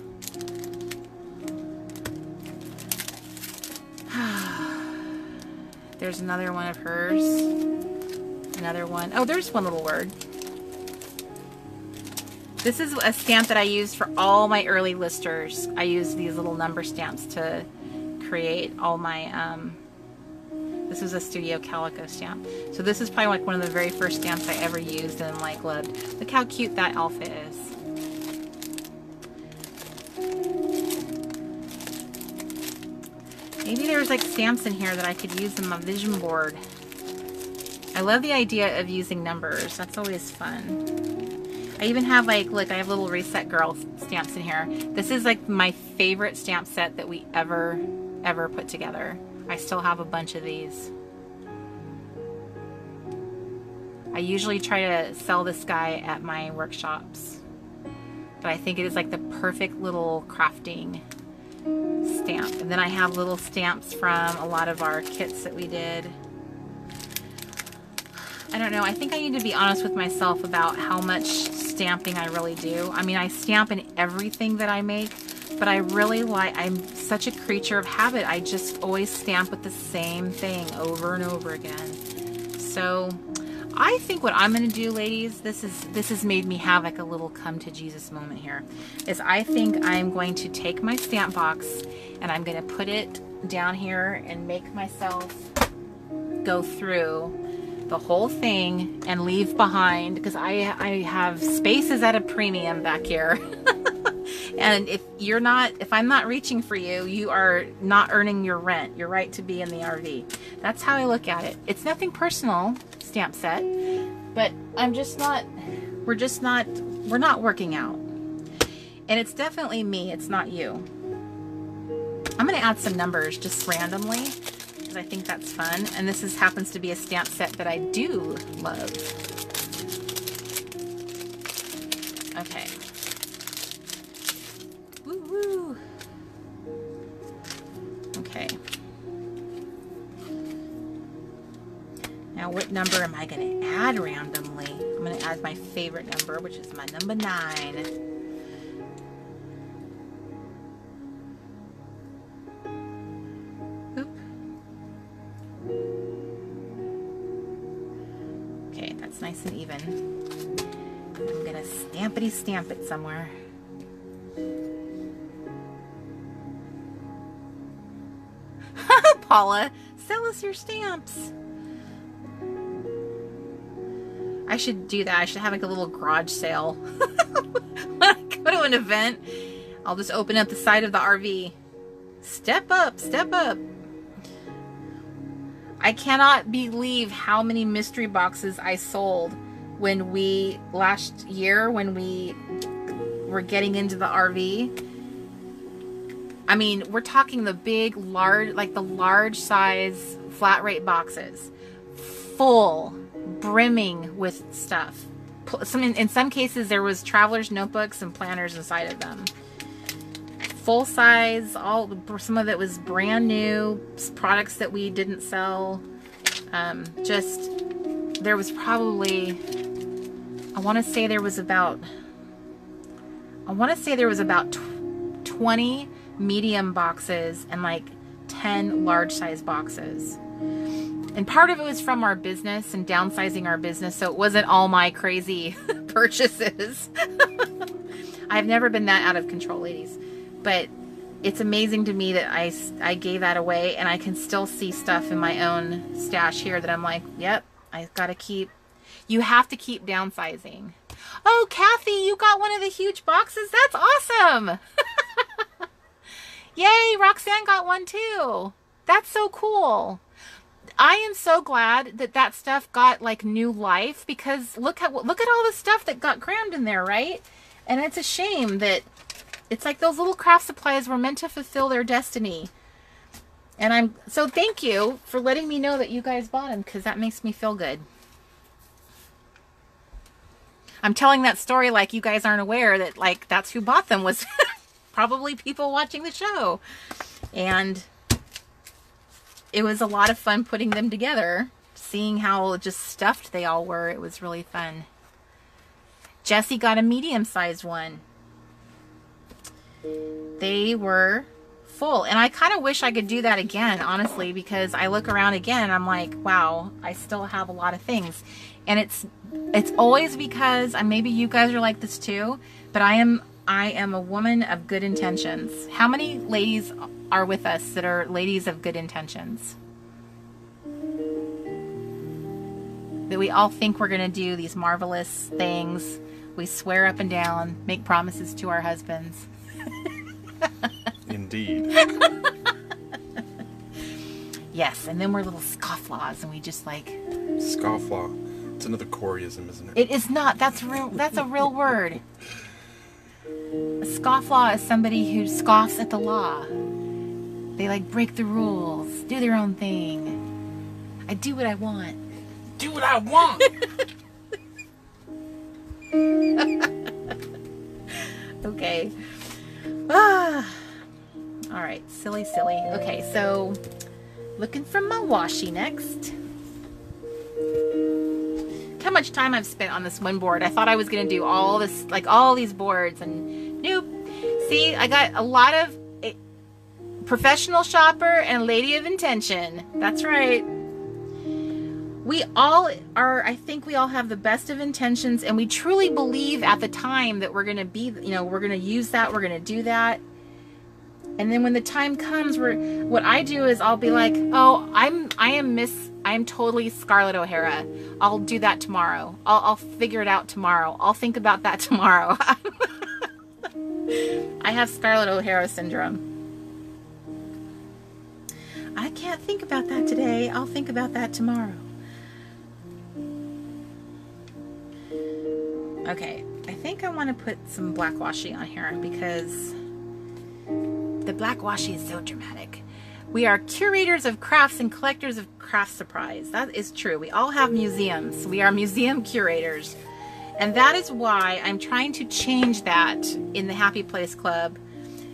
There's another one of hers. Another one. Oh, there's one little word. This is a stamp that I used for all my early listers. I used these little number stamps to create all my, this is a Studio Calico stamp. So this is probably like one of the very first stamps I ever used and like loved. Look how cute that outfit is. Maybe there's like stamps in here that I could use in my vision board. I love the idea of using numbers. That's always fun. I even have like, look, I have little Reset Girl stamps in here. This is like my favorite stamp set that we ever put together. I still have a bunch of these. I usually try to sell this guy at my workshops, but I think it is like the perfect little crafting stamp. And then I have little stamps from a lot of our kits that we did. I don't know, I think I need to be honest with myself about how much stamping I really do. I mean, I stamp in everything that I make, but I really like, I'm such a creature of habit. I just always stamp with the same thing over and over again. So I think what I'm going to do, ladies, this has made me have like a little come to Jesus moment here, is I think I'm going to take my stamp box and I'm going to put it down here and make myself go through the whole thing and leave behind, because I have spaces at a premium back here. And if I'm not reaching for you, you are not earning your rent, your right to be in the RV. That's how I look at it. It's nothing personal, stamp set, but we're not working out. And it's definitely me, it's not you. I'm gonna add some numbers just randomly, because I think that's fun. And this happens to be a stamp set that I do love. Okay. Woo woo. Okay. Now what number am I going to add randomly? I'm going to add my favorite number, which is my number 9. Okay, that's nice and even. I'm gonna stampity stamp it somewhere. Paula, sell us your stamps. I should do that. I should have like a little garage sale. When I go to an event, I'll just open up the side of the RV. Step up, step up. I cannot believe how many mystery boxes I sold when last year when we were getting into the RV. I mean, we're talking the big, large, like the large size flat rate boxes, full, brimming with stuff. In some cases, there was traveler's notebooks and planners inside of them. Full size, some of it was brand new, products that we didn't sell. There was probably, I want to say there was about 20 medium boxes and like 10 large size boxes. And part of it was from our business and downsizing our business, so it wasn't all my crazy purchases. I've never been that out of control, ladies. But it's amazing to me that I gave that away, and I can still see stuff in my own stash here that I'm like, yep, I've got to keep. You have to keep downsizing. Oh, Kathy, you got one of the huge boxes? That's awesome. Yay, Roxanne got one too. That's so cool. I am so glad that that stuff got like new life, because look at all the stuff that got crammed in there, right? And it's a shame that it's like those little craft supplies were meant to fulfill their destiny. And so thank you for letting me know that you guys bought them, because that makes me feel good. I'm telling that story like you guys aren't aware that like that's who bought them was probably people watching the show. And it was a lot of fun putting them together, seeing how just stuffed they all were. It was really fun. Jessie got a medium-sized one. They were full. And I kind of wish I could do that again, honestly, because I look around again and I'm like, wow, I still have a lot of things. And it's always because, and maybe you guys are like this too, but I am a woman of good intentions. How many ladies are with us that are ladies of good intentions? That we all think we're going to do these marvelous things. We swear up and down, make promises to our husbands. Indeed. Yes, and then we're little scofflaws, and we just like... Scofflaw. It's another Coreyism, isn't it? It is not. That's real. That's a real word. A scofflaw is somebody who scoffs at the law. They like break the rules, do their own thing. I do what I want. Do what I want! Okay. All right, silly. Okay, so looking for my washi next. How much time I've spent on this one board. I thought I was going to do all this, like all these boards, and nope. See, I got a lot of professional shopper and lady of intention. That's right. We all are, I think we all have the best of intentions, and we truly believe at the time that we're going to be, we're going to use that, we're going to do that. And then when the time comes, what I do is I'll be like, oh, I'm totally Scarlett O'Hara. I'll do that tomorrow. I'll figure it out tomorrow. I'll think about that tomorrow. I have Scarlett O'Hara syndrome. I can't think about that today. I'll think about that tomorrow. Okay, I think I want to put some black washi on here because the black washi is so dramatic. We are curators of crafts and collectors of craft supplies. That is true. We all have museums. We are museum curators. And that is why I'm trying to change that in the Happy Place Club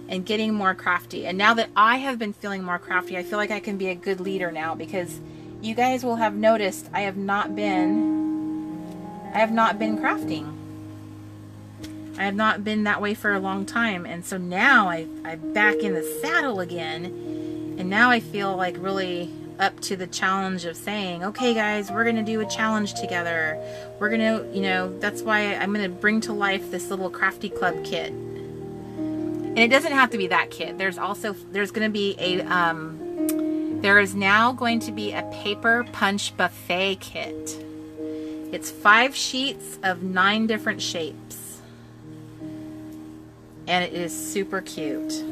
and getting more crafty. And now that I have been feeling more crafty, I feel like I can be a good leader now, because you guys will have noticed I have not been crafting. I have not been that way for a long time, and so now I'm back in the saddle again, and now I feel like really up to the challenge of saying, okay guys, we're gonna do a challenge together. We're gonna, that's why I'm gonna bring to life this little crafty club kit. And it doesn't have to be that kit. There is now going to be a paper punch buffet kit. It's 5 sheets of 9 different shapes. And it is super cute.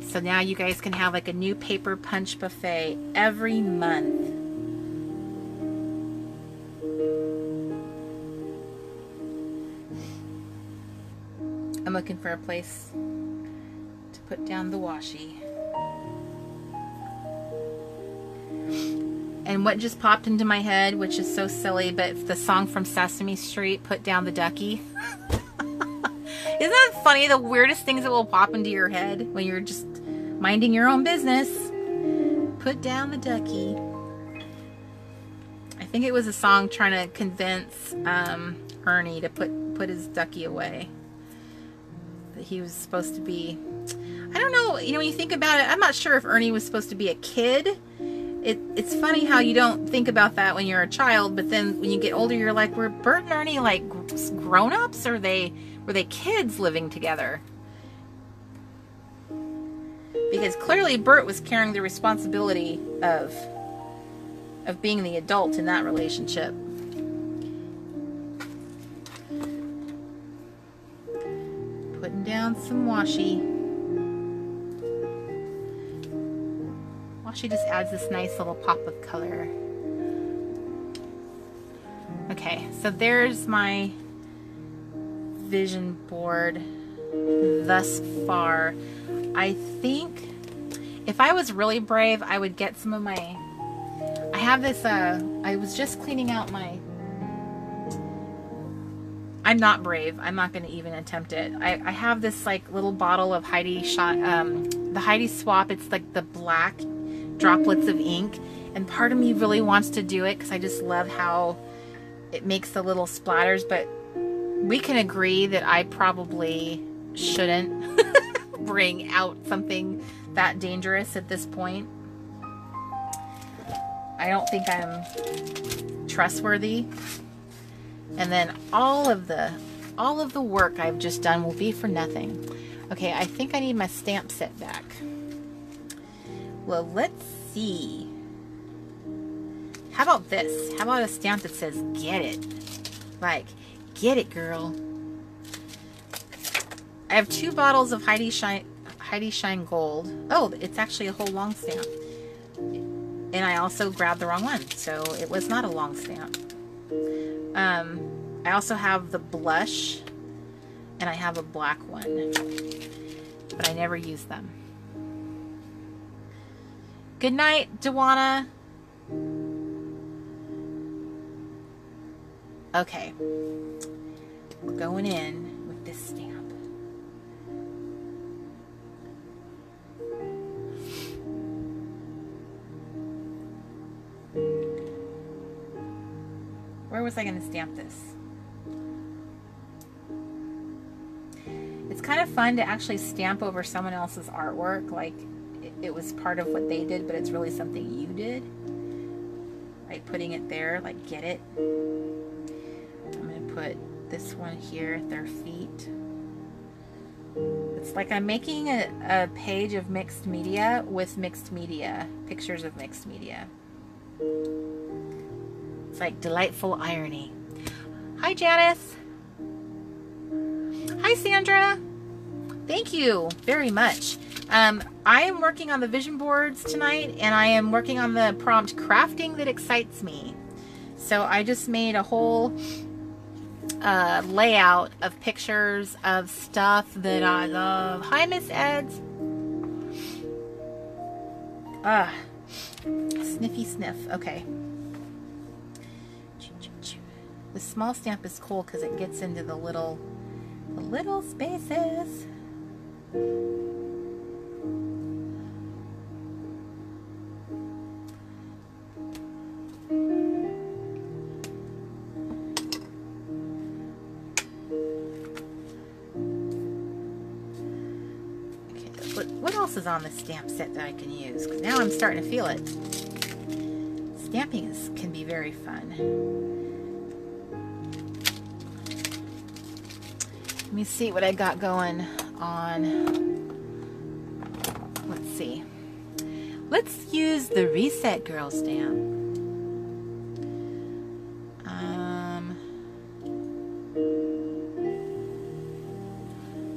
So now you guys can have like a new paper punch buffet every month. I'm looking for a place to put down the washi. And what just popped into my head, which is so silly, but the song from Sesame Street, Put Down the Ducky. Isn't that funny? The weirdest things that will pop into your head when you're just minding your own business. Put down the ducky. I think it was a song trying to convince Ernie to put his ducky away. That he was supposed to be... I don't know, you know, when you think about it, I'm not sure if Ernie was supposed to be a kid. It's funny how you don't think about that when you're a child, but then when you get older, you're like, were Bert and Ernie like grown-ups, or were they kids living together? Because clearly Bert was carrying the responsibility of being the adult in that relationship. Putting down some washi. Washi just adds this nice little pop of color. Okay, so there's my vision board thus far. I think if I was really brave, I would get some of my... I have this, I was just cleaning out my... I'm not brave. I'm not going to even attempt it. I have this like little bottle of Heidi the Heidi Swap. It's like the black droplets of ink, and part of me really wants to do it because I just love how it makes the little splatters, but we can agree that I probably shouldn't bring out something that dangerous at this point. I don't think I'm trustworthy, and then all of the work I've just done will be for nothing. Okay, I think I need my stamp set back. Well, let's see. How about this? How about a stamp that says, get it? Like, get it, girl. I have 2 bottles of Heidi Shine Gold. Oh, it's actually a whole long stamp. And I also grabbed the wrong one, so it was not a long stamp. I also have the blush, and I have a black one, but I never use them. Good night, Dewana. Okay. We're going in with this stamp. Where was I going to stamp this? It's kind of fun to actually stamp over someone else's artwork, like it was part of what they did, but it's really something you did. Like putting it there, like get it. I'm going to put this one here at their feet. It's like I'm making a page of mixed media with mixed media, pictures of mixed media. It's like delightful irony. Hi, Janice. Hi, Sandra. Thank you very much. I am working on the vision boards tonight, and I am working on the prompt crafting that excites me. So I just made a whole layout of pictures of stuff that I love. Hi, Miss Eds. Sniffy sniff. Okay. The small stamp is cool because it gets into the little spaces. What else is on the stamp set that I can use? Because now I'm starting to feel it. Stamping can be very fun. Let me see what I got going on. Let's see. Let's use the Reset Girl stamp.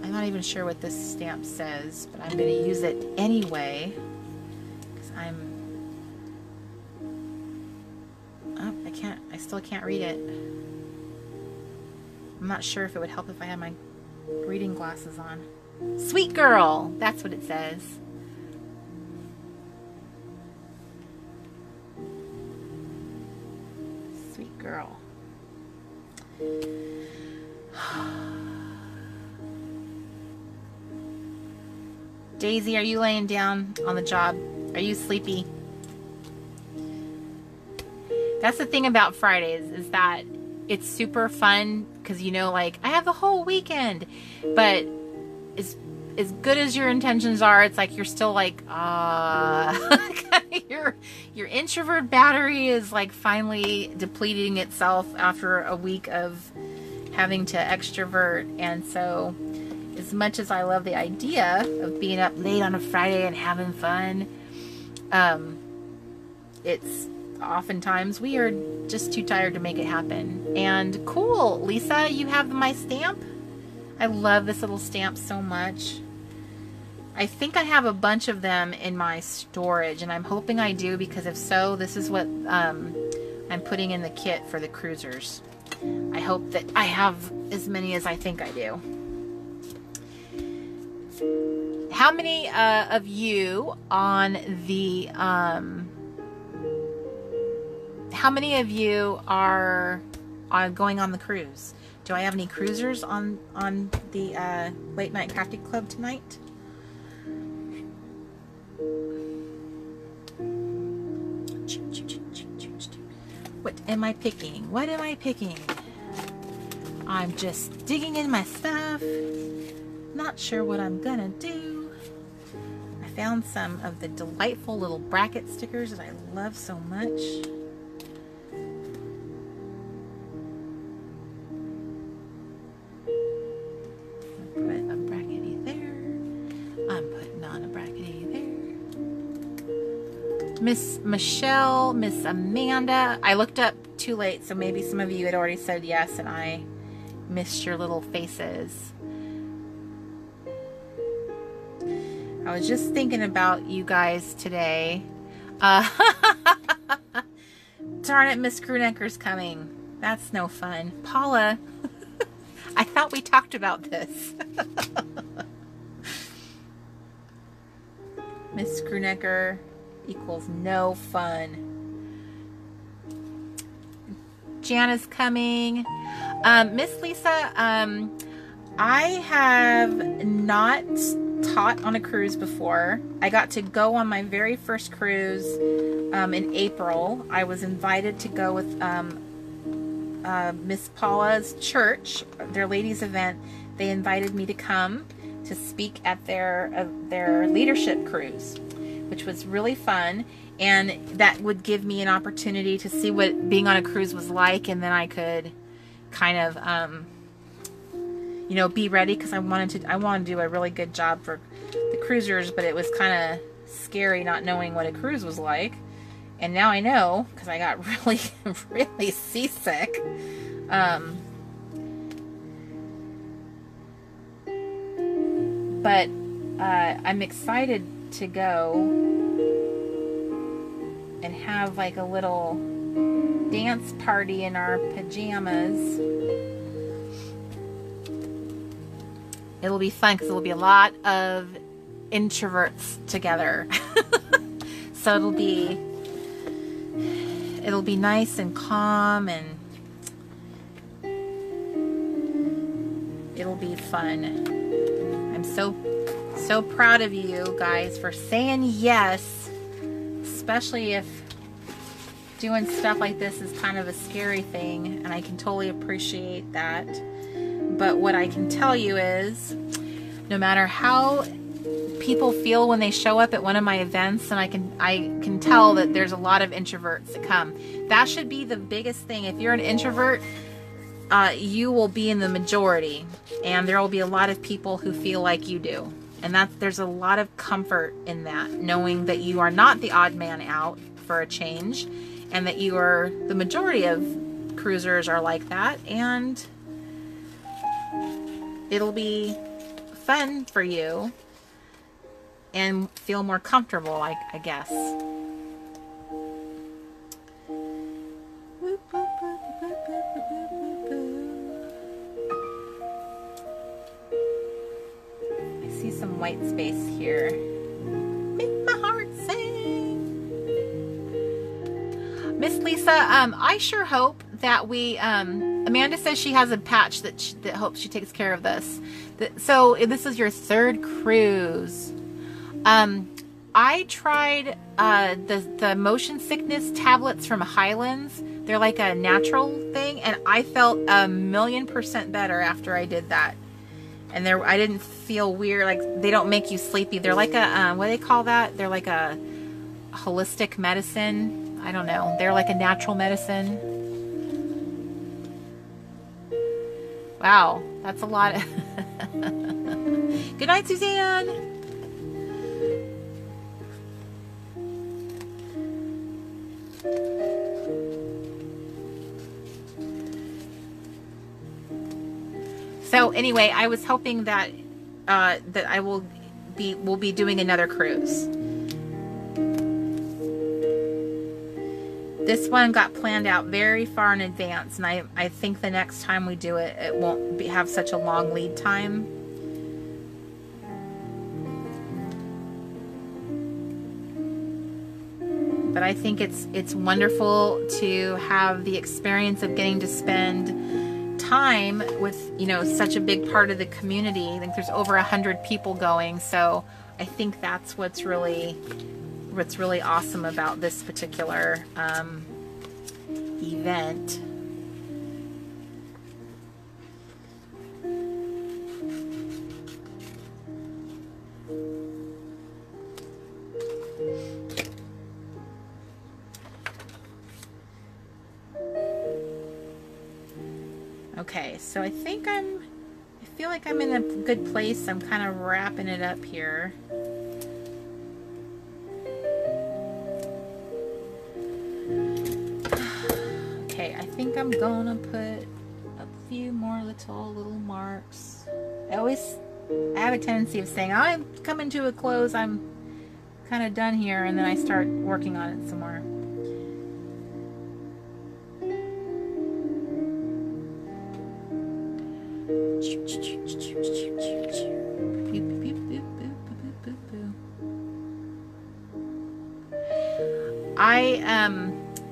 I'm not even sure what this stamp says, but I'm going to use it anyway because I still can't read it. I'm not sure if it would help if I had my reading glasses on. Sweet girl. That's what it says. Sweet girl. Daisy, are you laying down on the job? Are you sleepy? That's the thing about Fridays, is that it's super fun because, you know, like, I have the whole weekend. But as good as your intentions are, it's like you're still like, your introvert battery is like finally depleting itself after a week of having to extrovert. And so, as much as I love the idea of being up late on a Friday and having fun, it's oftentimes we are just too tired to make it happen. And cool, Lisa, you have my stamp? I love this little stamp so much. I think I have a bunch of them in my storage, and I'm hoping I do, because if so, this is what I'm putting in the kit for the cruisers. I hope that I have as many as I think I do. How many of you on the how many of you are going on the cruise? Do I have any cruisers on the Late Night Crafting Club tonight? What am I picking? What am I picking? I'm just digging in my stuff. Not sure what I'm gonna do. I found some of the delightful little bracket stickers that I love so much. Put a brackety there. I'm putting on a brackety there. Miss Michelle, Miss Amanda. I looked up too late, so maybe some of you had already said yes and I missed your little faces. I was just thinking about you guys today. Darn it, Miss Grunecker's coming. That's no fun. Paula, I thought we talked about this. Miss Grunecker equals no fun. Jana's coming. Miss Lisa, I have not taught on a cruise before. I got to go on my very first cruise in April. I was invited to go with Miss Paula's church, their ladies event. They invited me to come to speak at their leadership cruise, which was really fun, and that would give me an opportunity to see what being on a cruise was like, and then I could kind of you know, be ready, because I wanted to do a really good job for the cruisers, but it was kind of scary not knowing what a cruise was like. And now I know, because I got really, really seasick. But I'm excited to go and have like a little dance party in our pajamas. It'll be fun because it'll be a lot of introverts together. So it'll be nice and calm, and it'll be fun. I'm so proud of you guys for saying yes, especially if doing stuff like this is kind of a scary thing, and I can totally appreciate that. But what I can tell you is, no matter how people feel when they show up at one of my events, and I can tell that there's a lot of introverts that come. That should be the biggest thing. If you're an introvert, you will be in the majority, and there will be a lot of people who feel like you do. And there's a lot of comfort in that, knowing that you are not the odd man out for a change, and that you are the majority of cruisers are like that, and it'll be fun for you and feel more comfortable, I guess. I white space here. Make my heart sing. Miss Lisa, I sure hope that we, Amanda says she has a patch that hopes she takes care of this. So this is your third cruise. I tried the motion sickness tablets from Highlands. They're like a natural thing, and I felt 1,000,000% better after I did that. And I didn't feel weird. Like, they don't make you sleepy. They're like a what do they call that? They're like a holistic medicine. I don't know. They're like a natural medicine. Wow, that's a lot. Good night, Suzanne. So anyway, I was hoping that that I will be doing another cruise. This one got planned out very far in advance, and I think the next time we do it, it won't have such a long lead time. But I think it's wonderful to have the experience of getting to spend time with, you know, such a big part of the community. I think there's over 100 people going, so I think that's what's really awesome about this particular event. Okay, so I feel like I'm in a good place. I'm kind of wrapping it up here. Okay, I think I'm gonna put a few more little marks. I have a tendency of saying, I'm coming to a close, I'm kind of done here, and then I start working on it some more.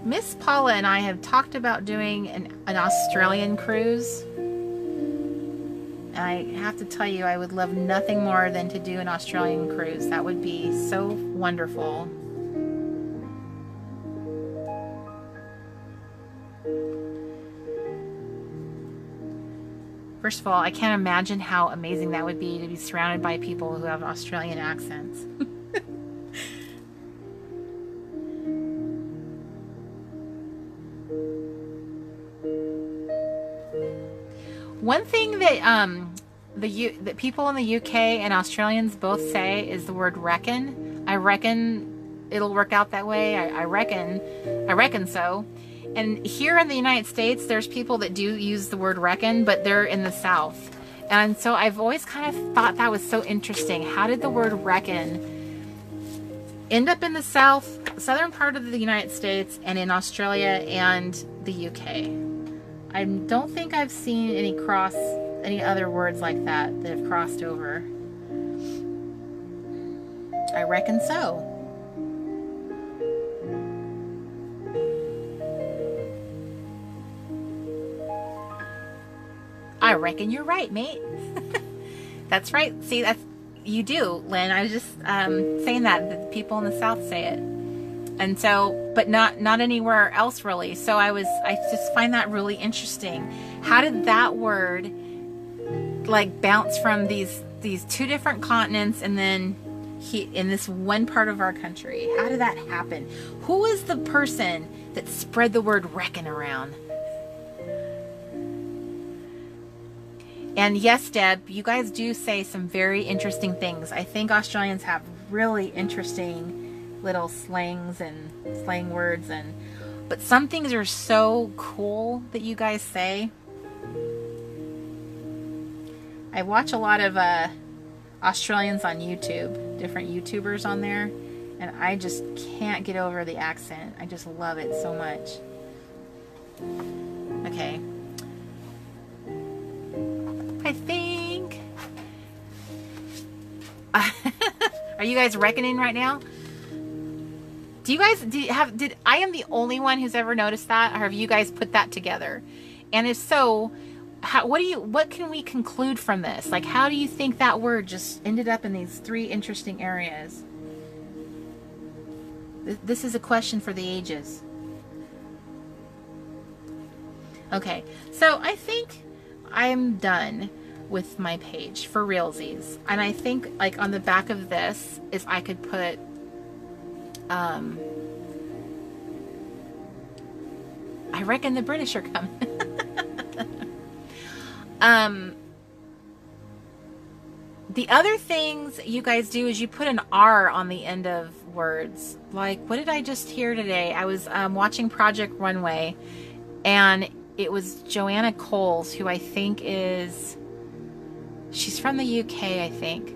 Miss Paula and I have talked about doing an Australian cruise. I have to tell you, I would love nothing more than to do an Australian cruise. That would be so wonderful. First of all, I can't imagine how amazing that would be to be surrounded by people who have Australian accents. One thing that that people in the UK and Australians both say is the word reckon. I reckon it'll work out that way. I reckon so. And here in the United States, there's people that do use the word reckon, but they're in the South. And so I've always kind of thought that was so interesting. How did the word reckon end up in the southern part of the United States and in Australia and the UK? I don't think I've seen any other words like that have crossed over. I reckon so. I reckon you're right, mate. That's right. See, you do, Lynn. I was just saying that the people in the South say it. And so, but not anywhere else really. So I just find that really interesting. How did that word like bounce from these two different continents and then in this one part of our country? How did that happen? Who is the person that spread the word reckon around? And yes, Deb, you guys do say some very interesting things. I think Australians have really interesting little slang words, but some things are so cool that you guys say. I watch a lot of Australians on YouTube, different YouTubers on there, and I just can't get over the accent. I just love it so much. Okay. Are you guys reckoning right now? Do you guys, I am the only one who's ever noticed that, or have you guys put that together? And if so, what can we conclude from this? Like, how do you think that word just ended up in these three interesting areas? This is a question for the ages. Okay, so I think I'm done with my page for realsies. And I think, like, on the back of this, if I could put, I reckon the British are coming. The other things you guys do is you put an R on the end of words. Like, what did I just hear today? I was watching Project Runway, and it was Joanna Coles, who I think is, she's from the UK, I think.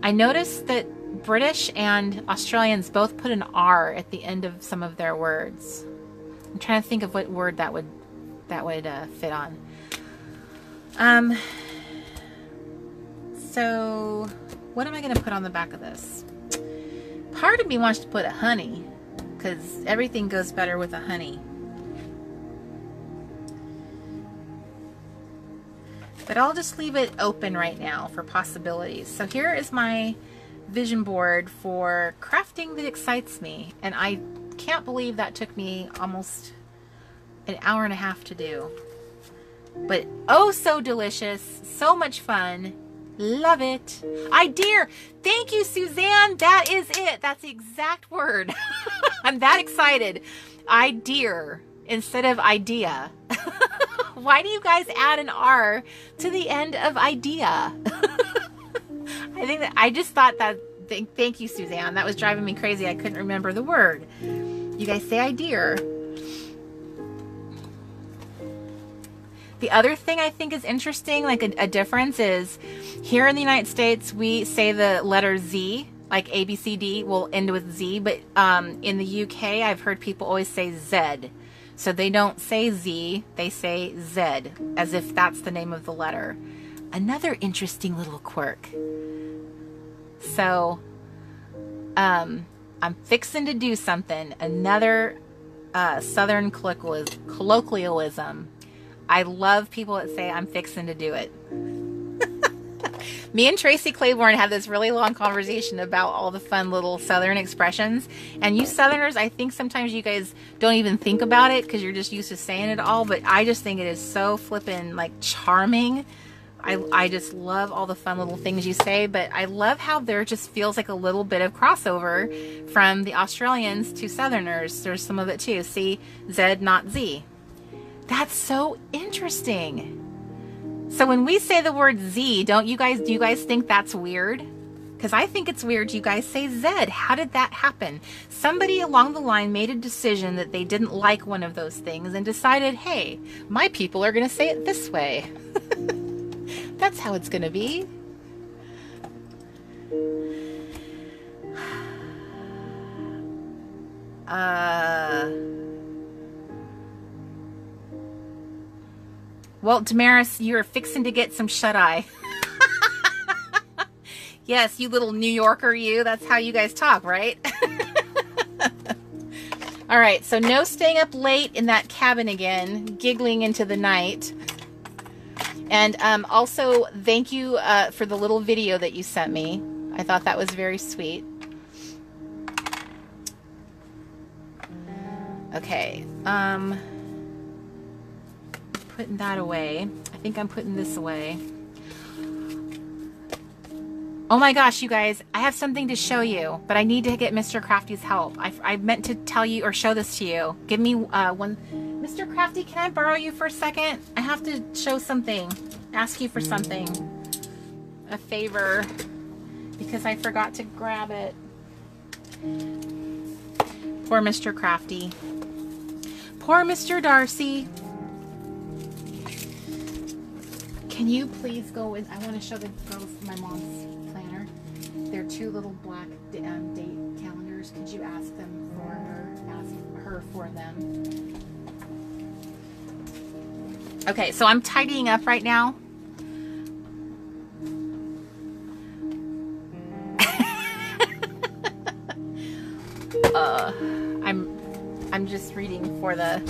I noticed that British and Australians both put an R at the end of some of their words. I'm trying to think of what word that would fit on. So what am I going to put on the back of this? Part of me wants to put a honey, because everything goes better with a honey. But I'll just leave it open right now for possibilities. So here is my vision board for crafting that excites me. And I can't believe that took me almost an hour and a half to do. But oh, so delicious. So much fun. Love it. Idea. Thank you, Suzanne. That is it. That's the exact word. I'm that excited. Idea instead of idea. Why do you guys add an R to the end of idea? I think that I just thought that. Thank you, Suzanne. That was driving me crazy. I couldn't remember the word. You guys say idea. The other thing I think is interesting, like a difference, is here in the United States, we say the letter Z, like A, B, C, D will end with Z, but in the UK, I've heard people always say Z. So they don't say Z, they say Z, as if that's the name of the letter. Another interesting little quirk. So, I'm fixing to do something. Another Southern colloquialism. I love people that say I'm fixing to do it. Me and Tracy Claiborne had this really long conversation about all the fun little Southern expressions. And you Southerners, I think sometimes you guys don't even think about it because you're just used to saying it all. But I just think it is so flippin' like charming. I just love all the fun little things you say. But I love how there just feels like a little bit of crossover from the Australians to Southerners. There's some of it too. See, Z, not Z. That's so interesting. So when we say the word Z, do you guys think that's weird? Because I think it's weird you guys say Z. How did that happen? Somebody along the line made a decision that they didn't like one of those things and decided, hey, my people are going to say it this way. That's how it's going to be. Well, Damaris, you're fixing to get some shut-eye. Yes, you little New Yorker, you. That's how you guys talk, right? All right, so no staying up late in that cabin again, giggling into the night. And also, thank you for the little video that you sent me. I thought that was very sweet. Okay, putting that away. I think I'm putting this away. Oh my gosh, you guys, I have something to show you, but I need to get Mr. Crafty's help. I meant to tell you or show this to you. Give me one. Mr. Crafty, can I borrow you for a second? I have to show something, ask you for something, a favor, because I forgot to grab it. Poor Mr. Crafty. Poor Mr. Darcy. Can you please go with, I want to show the girls my mom's planner. They're two little black date calendars. Could you ask them for her, ask her for them? Okay, so I'm tidying up right now. I'm just reading for the...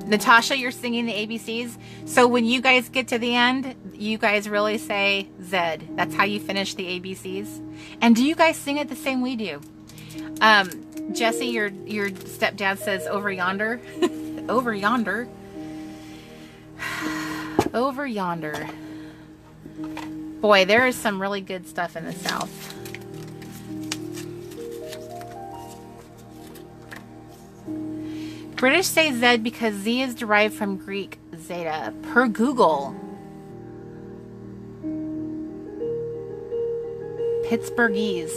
Natasha, you're singing the ABCs. So when you guys get to the end, you guys really say Zed. That's how you finish the ABCs. And do you guys sing it the same we do? Jesse, your stepdad says over yonder. Over yonder. Over yonder. Boy, there is some really good stuff in the South. British say Zed because Z is derived from Greek zeta, per Google. Pittsburghese.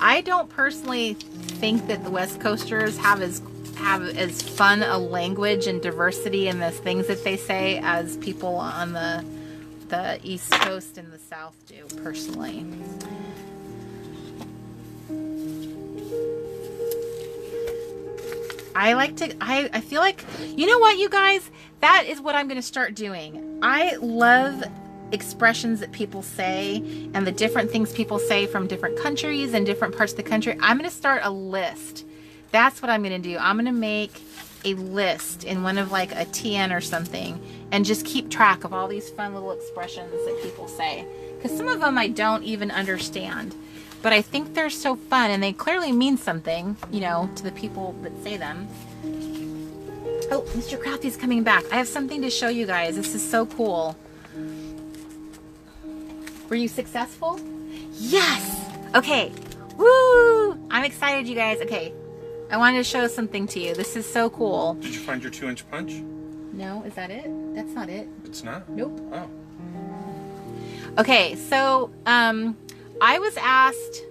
I don't personally think that the West Coasters have as fun a language and diversity in the things that they say as people on the East Coast and the South do, personally. I feel like, you know what, you guys? That is what I'm going to start doing. I love expressions that people say and the different things people say from different countries and different parts of the country. I'm going to start a list. That's what I'm going to do. I'm going to make a list in one of like a TN or something and just keep track of all these fun little expressions that people say. Because some of them I don't even understand. But I think they're so fun and they clearly mean something, you know, to the people that say them. Oh, Mr. Crafty's coming back. I have something to show you guys. This is so cool. Were you successful? Yes! Okay. Woo! I'm excited, you guys. Okay. I wanted to show something to you. This is so cool. Did you find your 2-inch punch? No, is that it? That's not it. It's not? Nope. Oh. Okay, so, I was asked,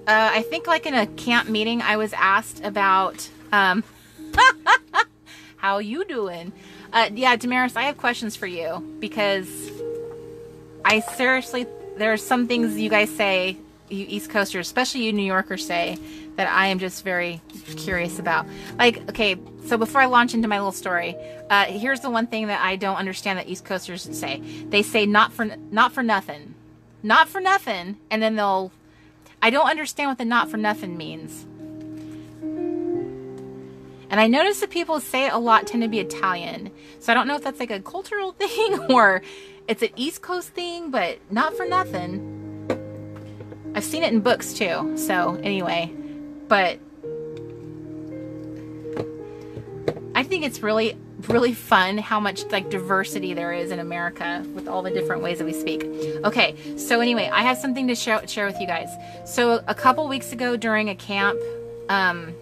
I think like in a camp meeting, I was asked about, how you doing? Yeah, Damaris, I have questions for you because I seriously, there are some things you guys say, you East Coasters, especially you New Yorkers say, that I am just very curious about. Like, okay, so before I launch into my little story, here's the one thing that I don't understand that East Coasters say. They say not for nothing. Not for nothing, and then they'll... I don't understand what the not for nothing means. And I notice that people say it a lot tend to be Italian. So I don't know if that's like a cultural thing or it's an East Coast thing, but not for nothing. I've seen it in books too, so anyway. But I think it's really fun how much like diversity there is in America with all the different ways that we speak. Okay, so anyway, I have something to share with you guys. So a couple weeks ago during a camp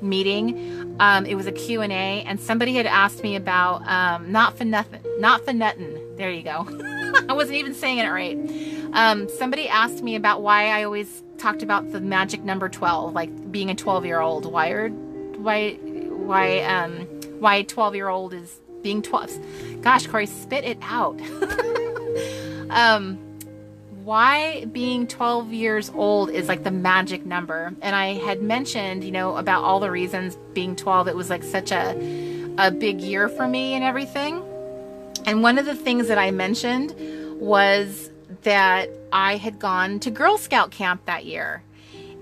meeting, it was a Q&A, and somebody had asked me about not for nothing. There you go. I wasn't even saying it right. Somebody asked me about why I always talked about the magic number 12, like being a 12-year-old. Why 12-year-old is being 12. Gosh, Corey, spit it out. Why being 12 years old is like the magic number. And I had mentioned, you know, about all the reasons being 12, it was like such a big year for me and everything. And one of the things that I mentioned was that I had gone to Girl Scout camp that year.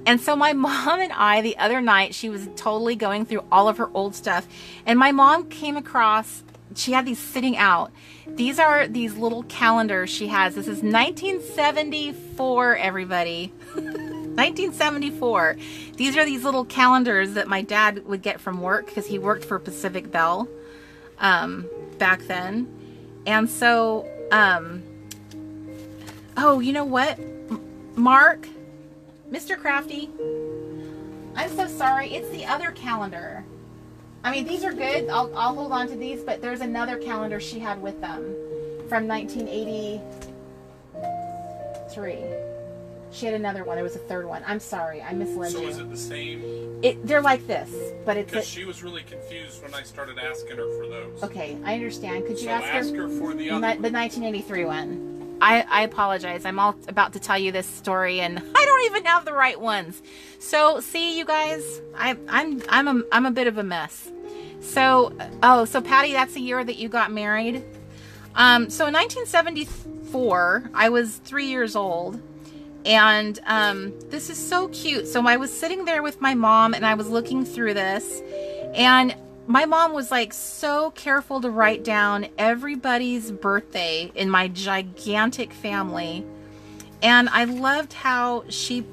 And so my mom and I, the other night, she was totally going through all of her old stuff. And my mom came across, she had these sitting out. These are these little calendars she has. This is 1974, everybody. 1974. These are these little calendars that my dad would get from work because he worked for Pacific Bell back then. And so, oh, you know what? Mark, Mr. Crafty, I'm so sorry. It's the other calendar. I mean, these are good. I'll hold on to these, but there's another calendar she had with them from 1983. She had another one. There was a third one. I'm sorry. I misled you. So is it the same? They're like this, but it's... Because she was really confused when I started asking her for those. Okay, I understand. Could you so ask her for the other the 1983 one? I apologize. I'm all about to tell you this story, and I don't even have the right ones. So, see, you guys, I'm a bit of a mess. So, so Patty, that's the year that you got married. So in 1974, I was 3 years old, And this is so cute. So I was sitting there with my mom and I was looking through this, and my mom was like so careful to write down everybody's birthday in my gigantic family. And I loved how she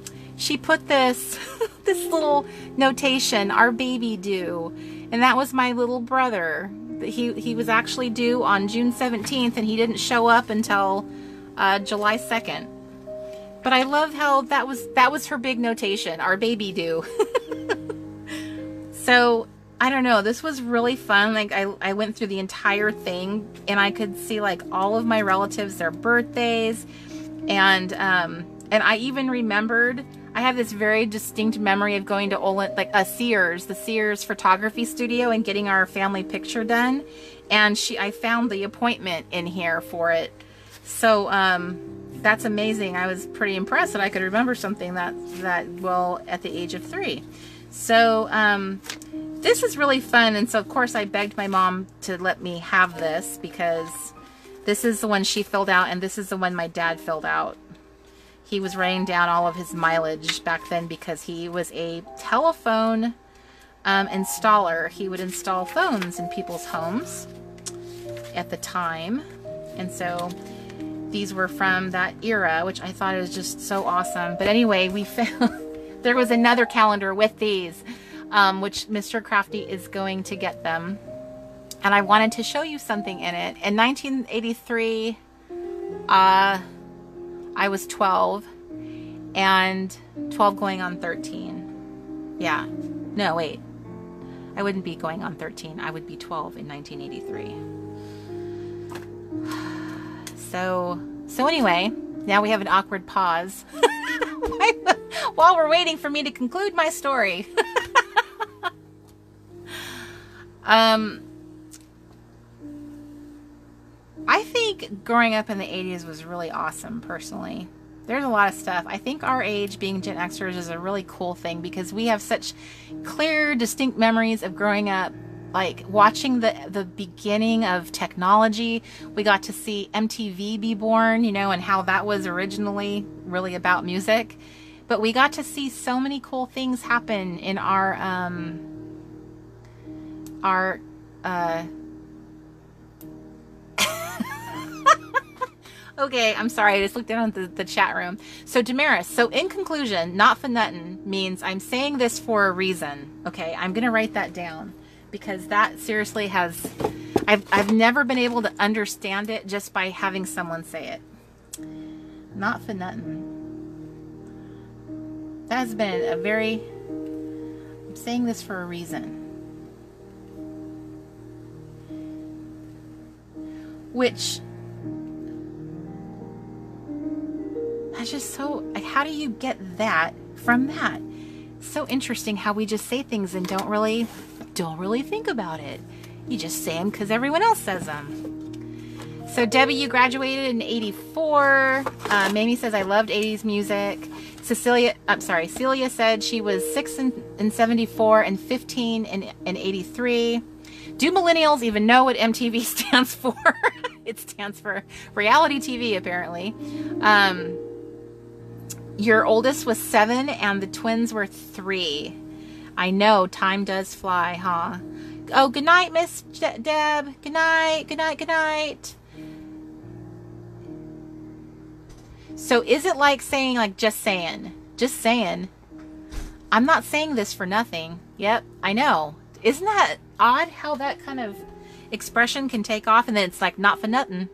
put this this little notation, our baby due. And that was my little brother. He was actually due on June 17th, and he didn't show up until July 2nd. But I love how that was her big notation, our baby due. So I don't know, this was really fun. Like I went through the entire thing, and I could see like all of my relatives, their birthdays, and I even remembered, I have this very distinct memory of going to the Sears photography studio, and getting our family picture done. And I found the appointment in here for it. So that's amazing. I was pretty impressed that I could remember something that well at the age of 3. So this is really fun. And so of course I begged my mom to let me have this, because this is the one she filled out, and this is the one my dad filled out. He was writing down all of his mileage back then, because he was a telephone installer. He would install phones in people's homes at the time. And so these were from that era, which I thought was just so awesome. But anyway, we found there was another calendar with these, which Mr. Crafty is going to get them. And I wanted to show you something in it. In 1983, I was 12, and 12 going on 13. Yeah. No, wait. I wouldn't be going on 13. I would be 12 in 1983. So anyway, now we have an awkward pause while we're waiting for me to conclude my story. I think growing up in the 80s was really awesome, personally. There's a lot of stuff. I think our age, being Gen Xers, is a really cool thing, because we have such clear, distinct memories of growing up, like watching the beginning of technology. We got to see MTV be born, you know, and how that was originally really about music. But we got to see so many cool things happen in our okay, I'm sorry, I just looked down at the chat room. So Damaris, so in conclusion, not for nothing means I'm saying this for a reason. Okay, I'm gonna write that down, because that seriously has, I've never been able to understand it just by having someone say it. Not for nothing. That has been a very, I'm saying this for a reason. Which, that's just so, like, how do you get that from that? So interesting how we just say things and don't really think about it. You just say them because everyone else says them. So Debbie, you graduated in 84. Mamie says, I loved 80s music. Celia said she was 6 in 74 and 15 in 83. Do millennials even know what MTV stands for? It stands for reality TV, apparently. Your oldest was 7 and the twins were 3. I know, time does fly, huh? Oh, good night, Miss Deb. Good night, good night, good night. So is it like saying, like, just saying? Just saying. I'm not saying this for nothing. Yep, I know. Isn't that odd how that kind of expression can take off, and then it's like, not for nothing.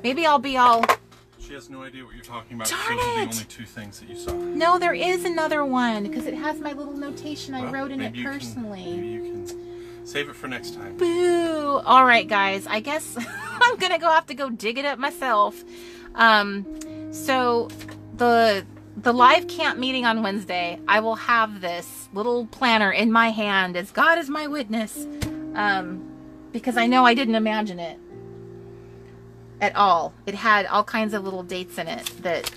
Maybe I'll be all... She has no idea what you're talking about. Darn Those are the it. only 2 things that you saw. No, there is another one, because it has my little notation I wrote in it personally. Maybe you can save it for next time. Boo! Alright, guys. I guess I'm gonna have to go dig it up myself. So the live camp meeting on Wednesday, I will have this little planner in my hand, as God is my witness, because I know I didn't imagine it at all. It had all kinds of little dates in it that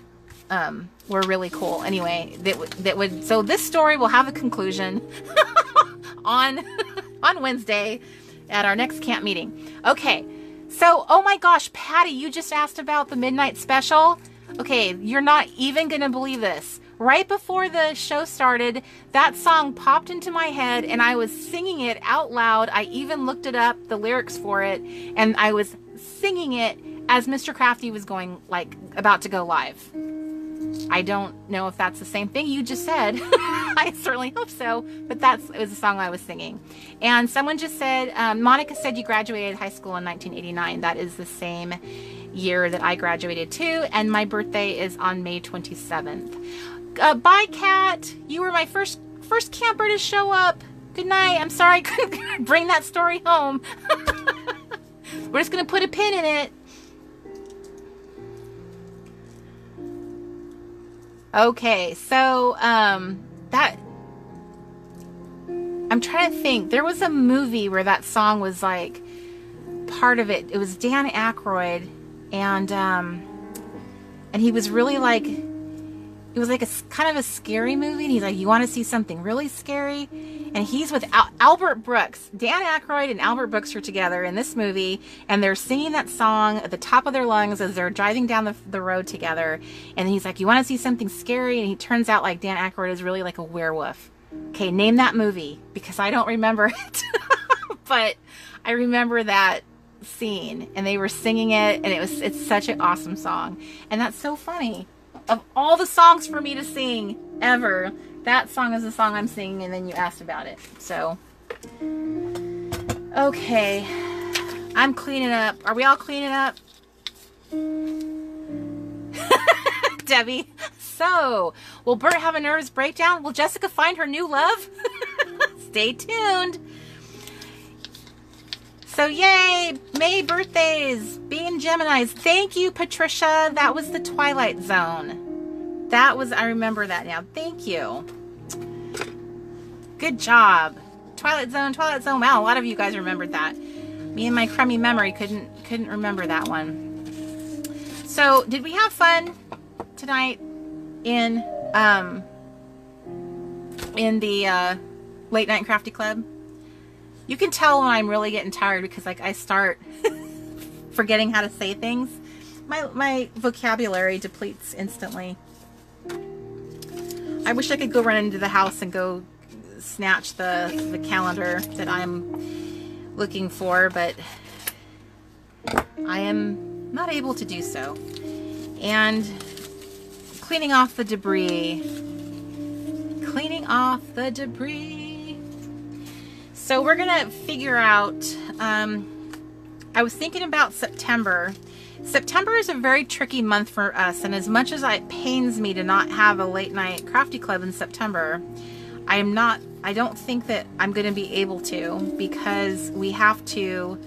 were really cool. Anyway, so this story will have a conclusion on Wednesday at our next camp meeting. Okay, so, oh my gosh, Patty, you just asked about the midnight special. Okay, you're not even gonna believe this. Right before the show started, that song popped into my head and I was singing it out loud. I even looked it up, the lyrics for it, and I was singing it as Mr. Crafty was going, like, about to go live. I don't know if that's the same thing you just said. I certainly hope so, but it was the song I was singing. And someone just said, Monica said you graduated high school in 1989. That is the same year that I graduated too, and my birthday is on May 27th. Bye, Kat. You were my first camper to show up. Good night. I'm sorry I couldn't bring that story home. We're just gonna put a pin in it. Okay, so that I'm trying to think. There was a movie where that song was like part of it. It was Dan Aykroyd, and he was really like, it was like a kind of a scary movie, and he's like, you want to see something really scary? And he's with Albert Brooks. Dan Aykroyd and Albert Brooks are together in this movie, and they're singing that song at the top of their lungs as they're driving down the road together. And he's like, you want to see something scary? And he turns out like Dan Aykroyd is really like a werewolf. Okay, name that movie, because I don't remember it. But I remember that scene, and they were singing it, and it's such an awesome song. And that's so funny. Of all the songs for me to sing ever, that song is the song I'm singing, and then you asked about it. So, okay. I'm cleaning up. Are we all cleaning up? Debbie. So, will Bert have a nervous breakdown? Will Jessica find her new love? Stay tuned. So, yay! May birthdays! Being Geminis. Thank you, Patricia. That was the Twilight Zone. That was, I remember that now. Thank you. Good job. Twilight Zone, Twilight Zone. Wow, a lot of you guys remembered that. Me and my crummy memory couldn't remember that one. So, did we have fun tonight in the Late Night Crafty Club? You can tell when I'm really getting tired because like I start forgetting how to say things. My vocabulary depletes instantly. I wish I could go run into the house and go snatch the calendar that I'm looking for, but I am not able to do so. And cleaning off the debris. Cleaning off the debris. So we're gonna figure out, I was thinking about September. September is a very tricky month for us, and as much as it pains me to not have a late night crafty club in September, I don't think that I'm gonna be able to, because we have to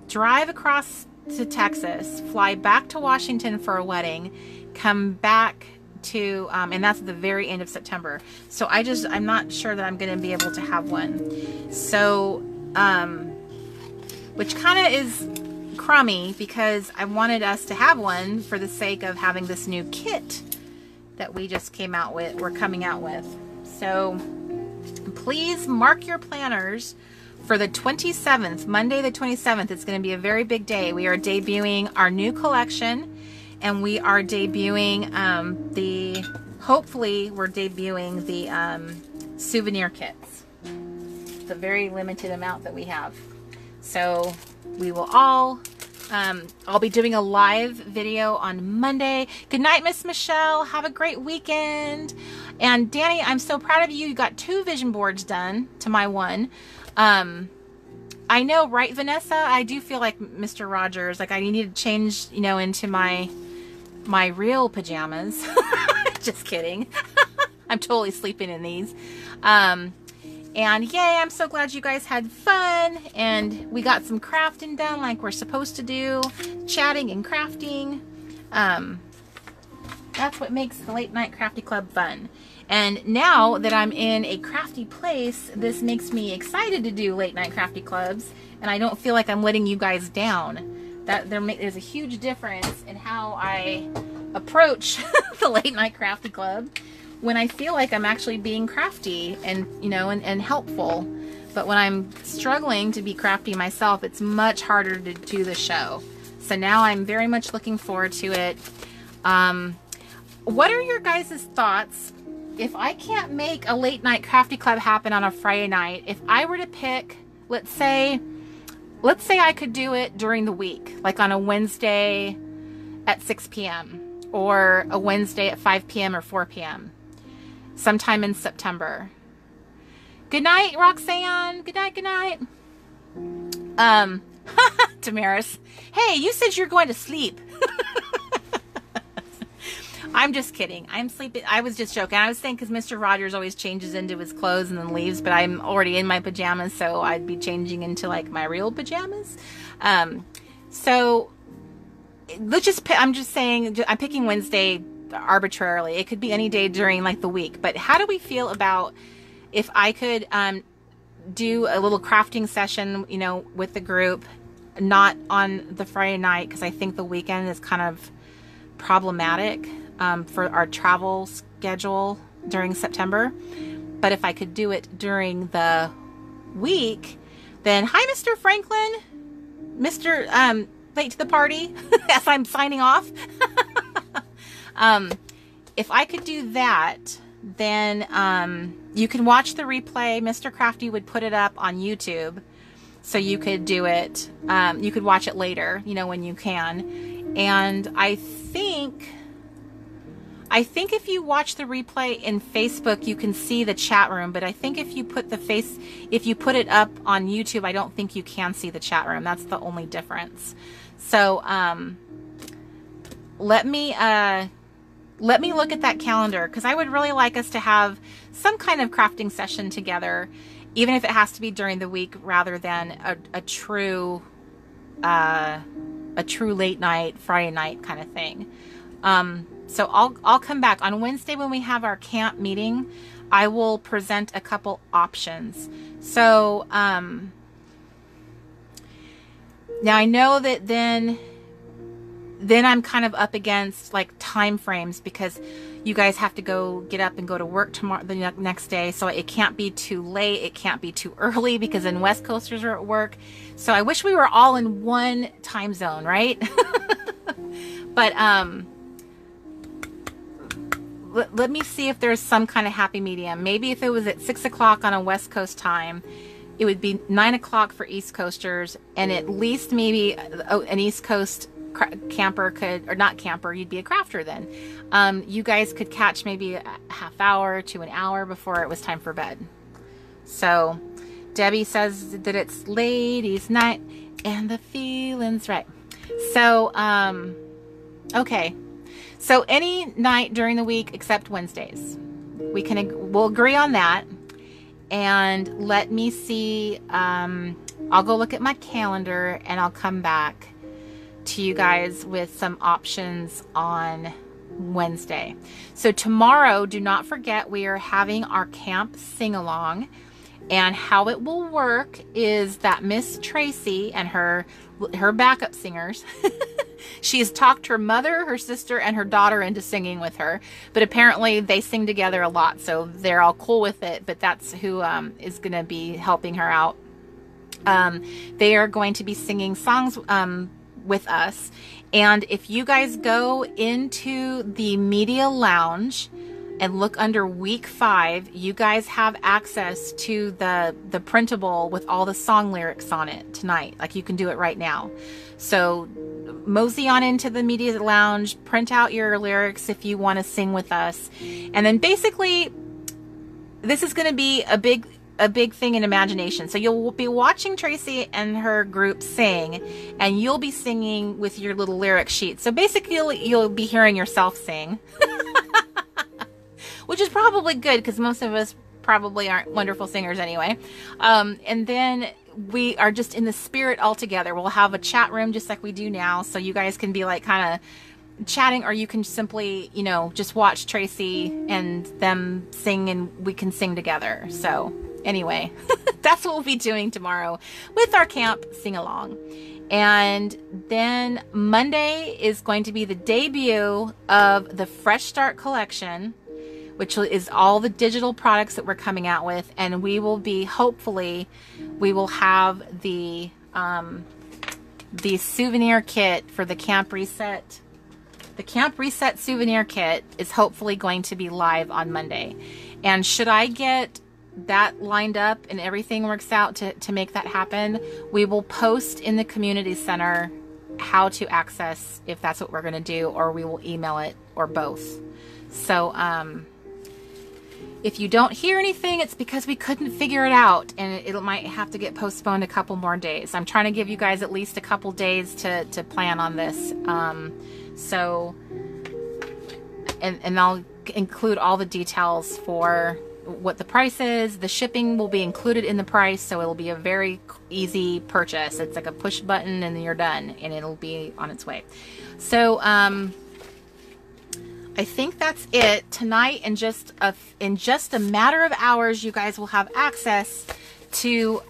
drive across to Texas, fly back to Washington for a wedding, come back to, and that's at the very end of September. So I'm not sure that I'm going to be able to have one. So, which kind of is crummy because I wanted us to have one for the sake of having this new kit that we just we're coming out with. So please mark your planners for the 27th, Monday the 27th. It's going to be a very big day. We are debuting our new collection. And we are debuting hopefully we're debuting the souvenir kits. The very limited amount that we have. So we will I'll be doing a live video on Monday. Good night, Miss Michelle. Have a great weekend. And Danny, I'm so proud of you. You got 2 vision boards done to my one. I know, right, Vanessa? I do feel like Mr. Rogers. Like I need to change, into my real pajamas. Just kidding. I'm totally sleeping in these. And yay, I'm so glad you guys had fun and we got some crafting done like we're supposed to do. Chatting and crafting. That's what makes the Late Night Crafty Club fun. And now that I'm in a crafty place, this makes me excited to do Late Night Crafty Clubs, and I don't feel like I'm letting you guys down. There's a huge difference in how I approach the Late Night Crafty Club when I feel like I'm actually being crafty and and helpful. But when I'm struggling to be crafty myself, it's much harder to do the show. So now I'm very much looking forward to it. What are your guys' thoughts? If I can't make a late night crafty club happen on a Friday night, if I were to pick, let's say I could do it during the week, like on a Wednesday at 6 p.m. or a Wednesday at 5 p.m. or 4 p.m. sometime in September. Good night, Roxanne. Good night, good night. Damaris. Hey, you said you're going to sleep. I'm just kidding. I'm sleeping. I was just joking. I was saying because Mr. Rogers always changes into his clothes and then leaves, but I'm already in my pajamas, so I'd be changing into like my real pajamas. So let's just, I'm just saying, I'm picking Wednesday arbitrarily. It could be any day during like the week, but how do we feel about if I could do a little crafting session, you know, with the group, not on the Friday night, because I think the weekend is kind of problematic for our travel schedule during September. But if I could do it during the week, then hi, Mr. Franklin, Mr. Late to the party, as I'm signing off. If I could do that, then you can watch the replay. Mr. Crafty would put it up on YouTube, so you could do it. You could watch it later, you know, when you can. And I think if you watch the replay in Facebook, you can see the chat room. But I think if you put it up on YouTube, I don't think you can see the chat room. That's the only difference. So let me look at that calendar, because I would really like us to have some kind of crafting session together, even if it has to be during the week rather than a true late night, Friday night kind of thing. So I'll come back on Wednesday when we have our camp meeting. I will present a couple options. So now I know that then I'm kind of up against like time frames, because you guys have to go get up and go to work tomorrow, the next day. So it can't be too late. It can't be too early, because then West Coasters are at work. So I wish we were all in one time zone, right? But let me see if there's some kind of happy medium. Maybe if it was at 6 o'clock on a West Coast time, it would be 9 o'clock for East Coasters, and at least maybe an East Coast camper could, or not camper, you'd be a crafter then. You guys could catch maybe a half hour to an hour before it was time for bed. So Debbie says that it's ladies' night and the feeling's right. So, okay. So any night during the week except Wednesdays. We'll agree on that. And let me see, I'll go look at my calendar and I'll come back to you guys with some options on Wednesday. So tomorrow, do not forget, we are having our camp sing-along, and how it will work is that Miss Tracy and her backup singers, she has talked her mother, her sister, and her daughter into singing with her, but apparently they sing together a lot, so they're all cool with it. But that's who is going to be helping her out. They are going to be singing songs with us, and if you guys go into the media lounge and look under week 5, you guys have access to the printable with all the song lyrics on it tonight. Like, you can do it right now. So mosey on into the media lounge, print out your lyrics if you want to sing with us, and then basically this is going to be a big thing in imagination. So you'll be watching Tracy and her group sing, and you'll be singing with your little lyric sheet. So basically you'll be hearing yourself sing, which is probably good, because most of us probably aren't wonderful singers anyway. And then we are just in the spirit all together. We'll have a chat room just like we do now, so you guys can be like kind of chatting, or you can simply, you know, just watch Tracy and them sing, and we can sing together. So anyway, that's what we'll be doing tomorrow with our camp sing-along. And then Monday is going to be the debut of the Fresh Start collection, which is all the digital products that we're coming out with. And we will be, hopefully, we will have the the souvenir kit for the Camp Reset. The Camp Reset souvenir kit is hopefully going to be live on Monday. And should I get that lined up and everything works out to make that happen, we will post in the community center how to access, if that's what we're going to do, or we will email it, or both. So if you don't hear anything, it's because we couldn't figure it out, and it might have to get postponed a couple more days. I'm trying to give you guys at least a couple days to plan on this. And I'll include all the details for what the price is. The shipping will be included in the price, so it'll be a very easy purchase. It's like a push button and then you're done, and it'll be on its way. So I think that's it tonight. In just a matter of hours, you guys will have access to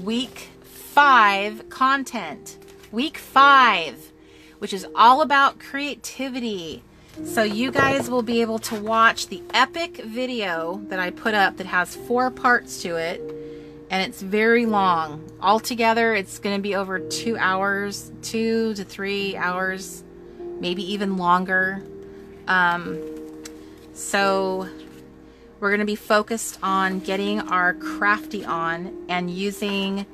week 5 content. Week 5, which is all about creativity. So you guys will be able to watch the epic video that I put up that has 4 parts to it, and it's very long. Altogether, it's going to be over 2 hours, 2 to 3 hours, maybe even longer. So we're going to be focused on getting our crafty on and using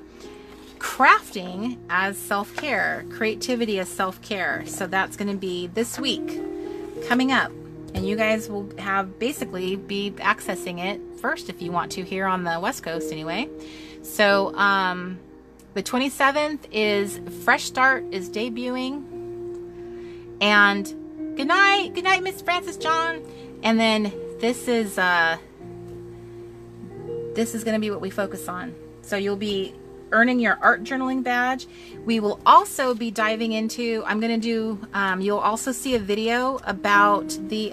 crafting as self-care, creativity as self-care. So that's going to be this week coming up, and you guys will have basically be accessing it first if you want to, here on the West Coast anyway. So the 27th is Fresh Start is debuting, and good night Miss Francis John. And then this is going to be what we focus on. So you'll be earning your art journaling badge. We will also be diving into, I'm going to do, you'll also see a video about the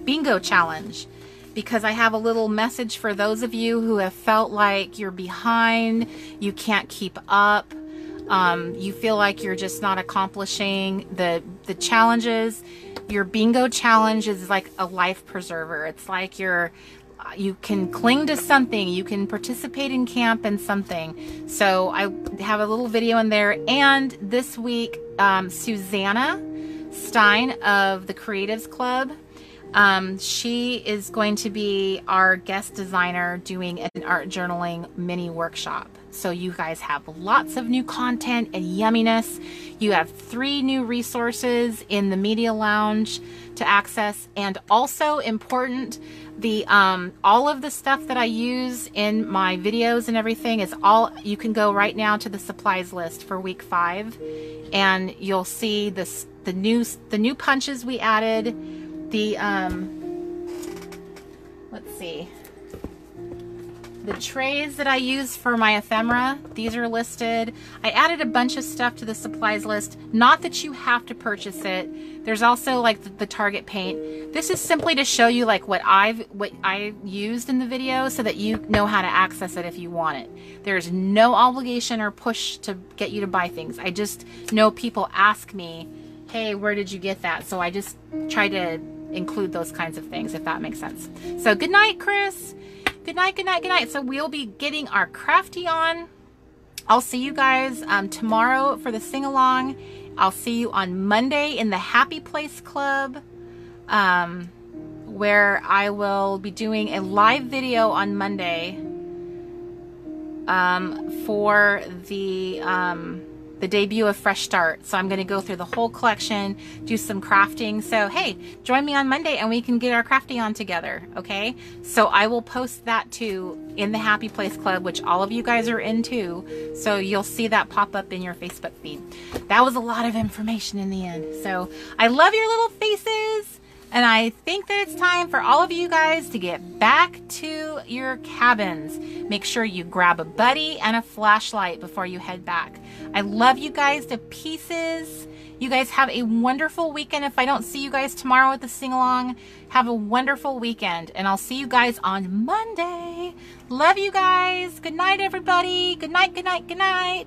bingo challenge, because I have a little message for those of you who have felt like you're behind, you can't keep up, you feel like you're just not accomplishing the challenges. Your bingo challenge is like a life preserver. It's like you can cling to something, you can participate in camp and something. So I have a little video in there. And this week, Susanna Stein of the Creatives Club, she is going to be our guest designer doing an art journaling mini workshop. So you guys have lots of new content and yumminess. You have 3 new resources in the media lounge to access, and also important, the all of the stuff that I use in my videos and everything is all, you can go right now to the supplies list for week 5, and you'll see this, the new punches we added, the let's see, the trays that I use for my ephemera, these are listed. I added a bunch of stuff to the supplies list. Not that you have to purchase it. There's also like the Target paint. This is simply to show you like what I used in the video, so that you know how to access it if you want it. There's no obligation or push to get you to buy things. I just know people ask me, hey, where did you get that? So I just try to include those kinds of things, if that makes sense. So good night, Chris. Good night, good night, good night. So we'll be getting our crafty on. I'll see you guys tomorrow for the sing-along. I'll see you on Monday in the Happy Place Club, where I will be doing a live video on Monday for the debut of Fresh Start. So I'm going to go through the whole collection, do some crafting. So hey, join me on Monday and we can get our crafting on together, okay? So I will post that too in the Happy Place Club, which all of you guys are in too. So you'll see that pop up in your Facebook feed. That was a lot of information in the end. So I love your little faces. And I think that it's time for all of you guys to get back to your cabins. Make sure you grab a buddy and a flashlight before you head back. I love you guys to pieces. You guys have a wonderful weekend. If I don't see you guys tomorrow at the sing-along, have a wonderful weekend. And I'll see you guys on Monday. Love you guys. Good night, everybody. Good night, good night, good night.